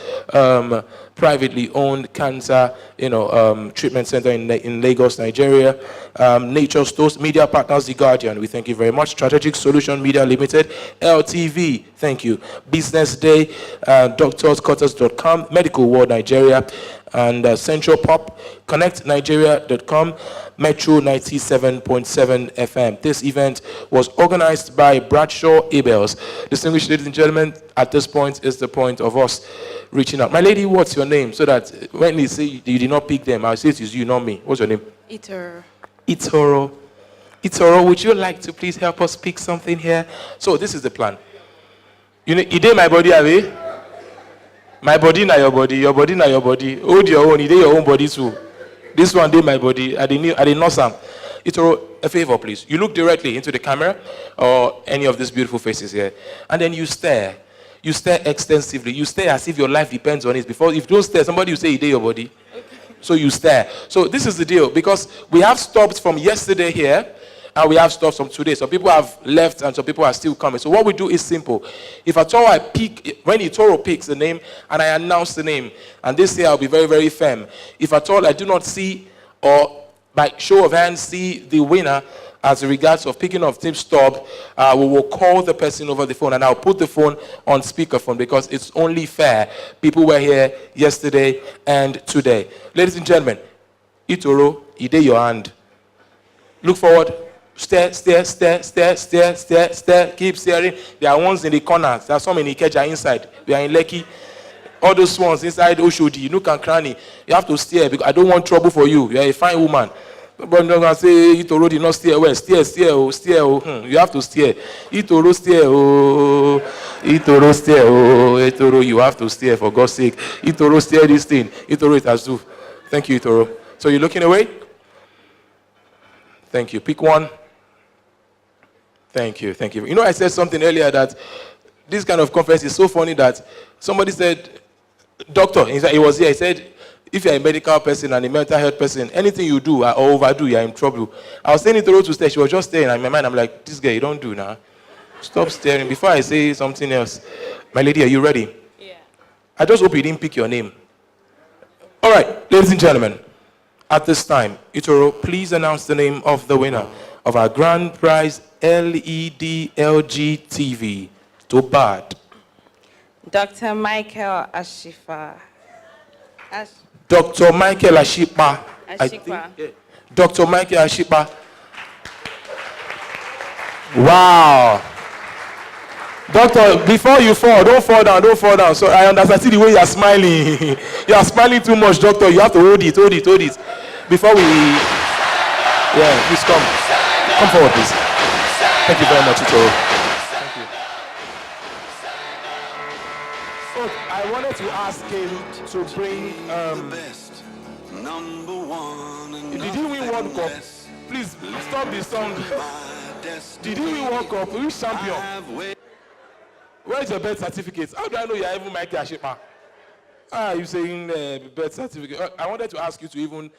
privately owned cancer treatment center in Lagos, Nigeria. Nature Stores, Media Partners, The Guardian, we thank you very much. Strategic Solution Media Limited, LTV, thank you. Business Day, DoctorsQuarters.com, Medical World Nigeria, and Central Pop, ConnectNigeria.com, Metro 97.7 FM. This event was organized by Bradshaw Abels. Distinguished ladies and gentlemen, at this point is the point of us reaching out. My lady, what's your name? So that when they say you did not pick them, I'll say it is you, not me. What's your name? Itoro. Itoro. Itoro, would you like to please help us pick something here? So this is the plan. You did my body away? My body na your body na your body. Hold your own, you did your own body too. This one did my body. I did not some. Itoro, a favor please. You look directly into the camera or any of these beautiful faces here, and then you stare. You stare extensively. You stare as if your life depends on it. Before, if you don't stare, somebody will say, you did your body. Okay. So you stare. So this is the deal, because we have stops from yesterday here, and we have stops from today. Some people have left, and some people are still coming. So what we do is simple. If at all I pick, when Itoro picks the name, and I announce the name, and this year I'll be very, very firm. If at all I do not see, or by show of hands, see the winner, as regards of picking of Team Stop, we will call the person over the phone, and I'll put the phone on speakerphone because it's only fair. People were here yesterday and today. Ladies and gentlemen, Itoro, ide your hand. Look forward. Stare, stare, stare, stare, stare, stare, stare. Keep staring. There are ones in the corners. There are some in Ikeja inside. We are in Lekki. All those ones inside Oshodi, Nook and Cranny. You have to stare because I don't want trouble for you. You are a fine woman. But no one say Itoro did not steer well. Steer, oh, steer, oh. You have to steer. Itoro steer, oh. Itoro steer, oh. Itoro, you have to steer for God's sake. Itoro steer this thing. Itoro it has to. Thank you, Itoro. So you're looking away? Thank you. Pick one. Thank you, thank you. You know, I said something earlier that this kind of conference is so funny that somebody said, doctor, he was here, he said, if you're a medical person and a mental health person, anything you do or overdo, you're in trouble. I was saying it to stay. She was just staring. In my mind, I'm like, this guy, you don't do now. Stop staring. Before I say something else. My lady, are you ready? Yeah. I just hope you didn't pick your name. All right, ladies and gentlemen, at this time, Itoro, please announce the name of the winner of our grand prize LED LG TV. Too bad. Dr. Michael Ashifa. Dr. Michael Ashipa. Dr. Michael Ashipa. Wow. Doctor, before you fall, don't fall down, don't fall down. So I understand. See the way you are smiling. You are smiling too much, doctor. You have to hold it, hold it, hold it. Before we, yeah, please come. Come forward, please. Thank you very much, Ito. Thank you. So I wanted to ask him to bring, did he win World Cup? Please, stop the song. Did he win World Cup? Which champion? Where is your birth certificate? How do I know you are even Michael Ashipa? You saying birth certificate? I wanted to ask you to even,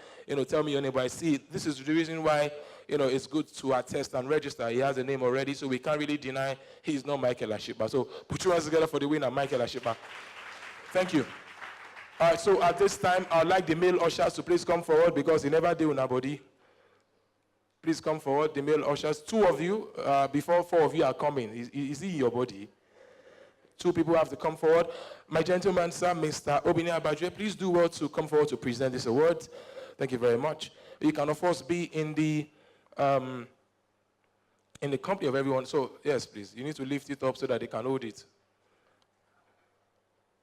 tell me your name, but I see this is the reason why, it's good to attest and register. He has a name already, so we can't really deny he's not Michael Ashipa. So put your hands together for the winner, Michael Ashipa. Thank you. All right, so at this time, I'd like the male ushers to please come forward because he never did with nobody. Please come forward, the male ushers. 2 of you, before 4 of you are coming. Is he your body? 2 people have to come forward. My gentleman, sir, Mr. Obinia Badre, please do well to come forward to present this award. Thank you very much. You can, of course, be in the company of everyone. So, yes, please. You need to lift it up so that they can hold it.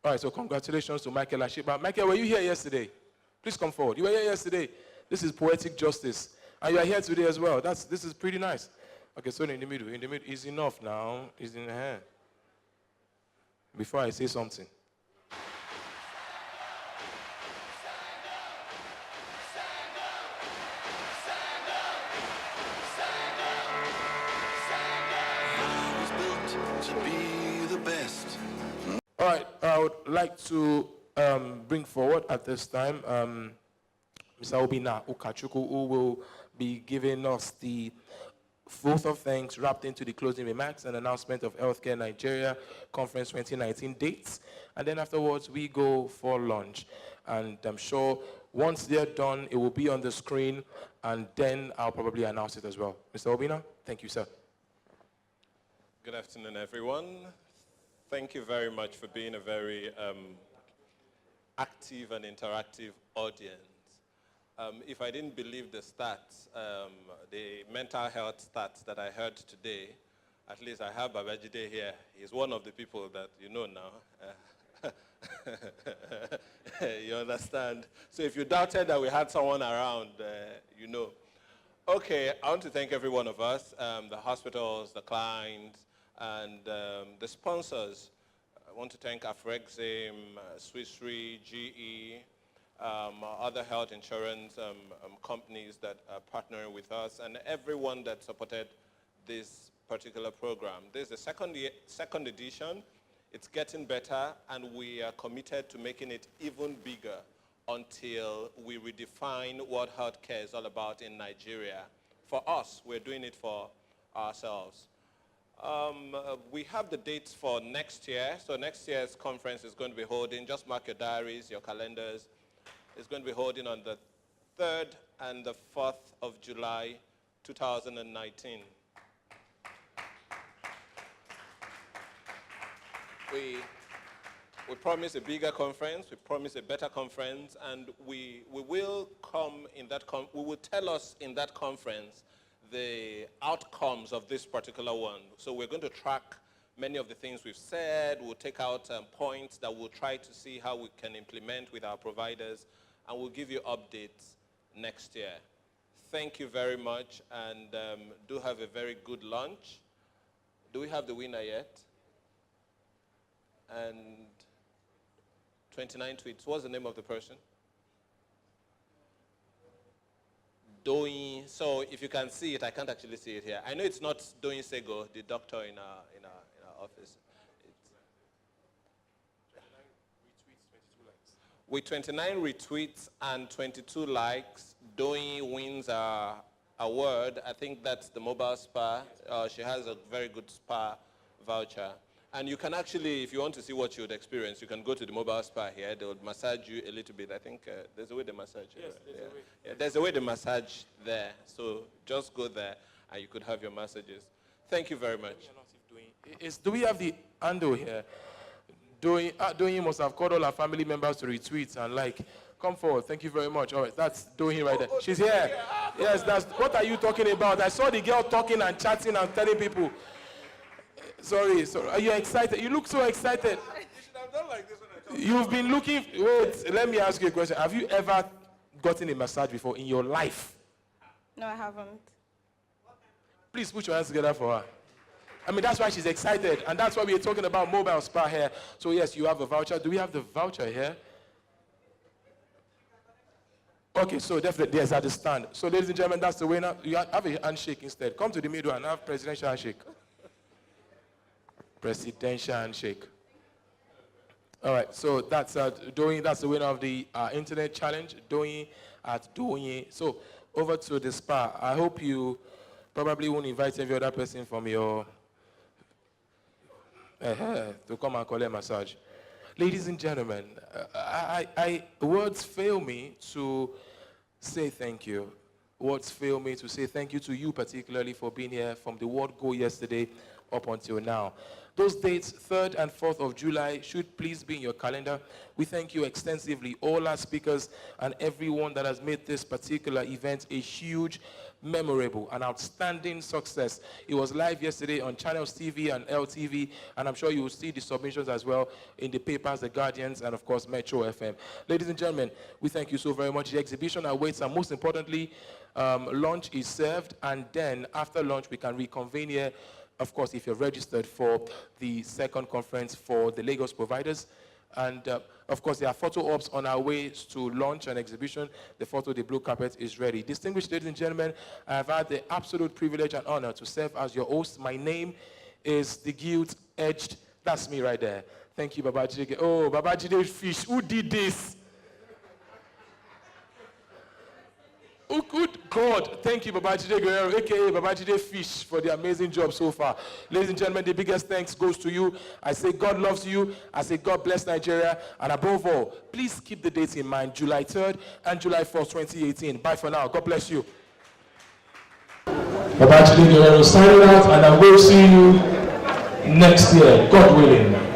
All right, so congratulations to Michael Ashipa. Michael, were you here yesterday? Please come forward. You were here yesterday. This is poetic justice. And you are here today as well. This is pretty nice. Okay, so in the middle is enough now. Is in the hand. Before I say something. All right, I would like to bring forward at this time Mr. Obina Ukachuku, who will be giving us the vote of thanks wrapped into the closing remarks and announcement of Healthcare Nigeria Conference 2019 dates. And then afterwards, we go for lunch. And I'm sure once they're done, it will be on the screen, and then I'll probably announce it as well. Mr. Obina, thank you, sir. Good afternoon, everyone. Thank you very much for being a very active and interactive audience. If I didn't believe the stats, the mental health stats that I heard today, at least I have Babajide here. He's one of the people that you know now. You understand? So if you doubted that we had someone around, you know. Okay, I want to thank every one of us, the hospitals, the clients, and the sponsors. I want to thank Afrexim, Swiss Re, GE, other health insurance companies that are partnering with us, and everyone that supported this particular program. This is the second edition. It's getting better, and we are committed to making it even bigger until we redefine what healthcare is all about in Nigeria. For us, we're doing it for ourselves. We have the dates for next year. So next year's conference is going to be holding, just mark your diaries, your calendars. It's going to be holding on the 3rd and the 4th of July, 2019. We promise a bigger conference, we promise a better conference, and we will come in that, we will tell us in that conference the outcomes of this particular one. So we're going to track many of the things we've said, we'll take out points that we'll try to see how we can implement with our providers, and we'll give you updates next year. Thank you very much, and do have a very good lunch. Do we have the winner yet? And 29 tweets. What's the name of the person? Doyin. So if you can see it, I can't actually see it here. I know it's not Doyin Sego, the doctor in our office. With 29 retweets and 22 likes, Doyin wins our award. I think that's the mobile spa. She has a very good spa voucher. And you can actually, if you want to see what you would experience, you can go to the mobile spa here. They would massage you a little bit. I think there's a way they massage. Yes, there's a way. Yeah, there's a way they massage there. So just go there and you could have your massages. Thank you very much. Do we have the handle here? Doyin must have called all our family members to retweet and like. Come forward. Thank you very much. All right, that's Doyin right there. She's here. Yes, that's. What are you talking about? I saw the girl talking and chatting and telling people. Sorry. Are you excited? You look so excited. You've been looking. Wait, let me ask you a question. Have you ever gotten a massage before in your life? No, I haven't. Please put your hands together for her. I mean, that's why she's excited, and that's why we're talking about mobile spa here. So yes, you have a voucher. Do we have the voucher here? Okay, so definitely, yes, at the stand. So ladies and gentlemen, that's the winner. You have a handshake instead. Come to the middle and have presidential handshake. Presidential handshake. All right, so that's Doyin. That's the winner of the internet challenge. Doyin at Doyin. So over to the spa. I hope you probably won't invite every other person from your to come and collect a massage. Ladies and gentlemen, words fail me to say thank you. Words fail me to say thank you to you particularly for being here from the word go yesterday up until now. Those dates, 3rd and 4th of July, should please be in your calendar. We thank you extensively, all our speakers and everyone that has made this particular event a huge, memorable, and outstanding success. It was live yesterday on Channels TV and LTV, and I'm sure you will see the submissions as well in the papers, The Guardians, and of course, Metro FM. Ladies and gentlemen, we thank you so very much. The exhibition awaits, and most importantly, lunch is served, and then after lunch, we can reconvene here. Of course, if you're registered for the second conference for the Lagos providers. And of course, there are photo ops on our way to launch an exhibition. The photo, the blue carpet is ready. Distinguished ladies and gentlemen, I have had the absolute privilege and honor to serve as your host. My name is the Gilt-Edged. That's me right there. Thank you, Babajide. Oh, Babajide Fish. Who did this? Oh, good God. Thank you, Babajide Guerrero, a.k.a. Babajide Fish, for the amazing job so far. Ladies and gentlemen, the biggest thanks goes to you. I say God loves you. I say God bless Nigeria. And above all, please keep the dates in mind, July 3rd and July 4th, 2018. Bye for now. God bless you. Babajide Guerrero signing out, and I will see you next year, God willing.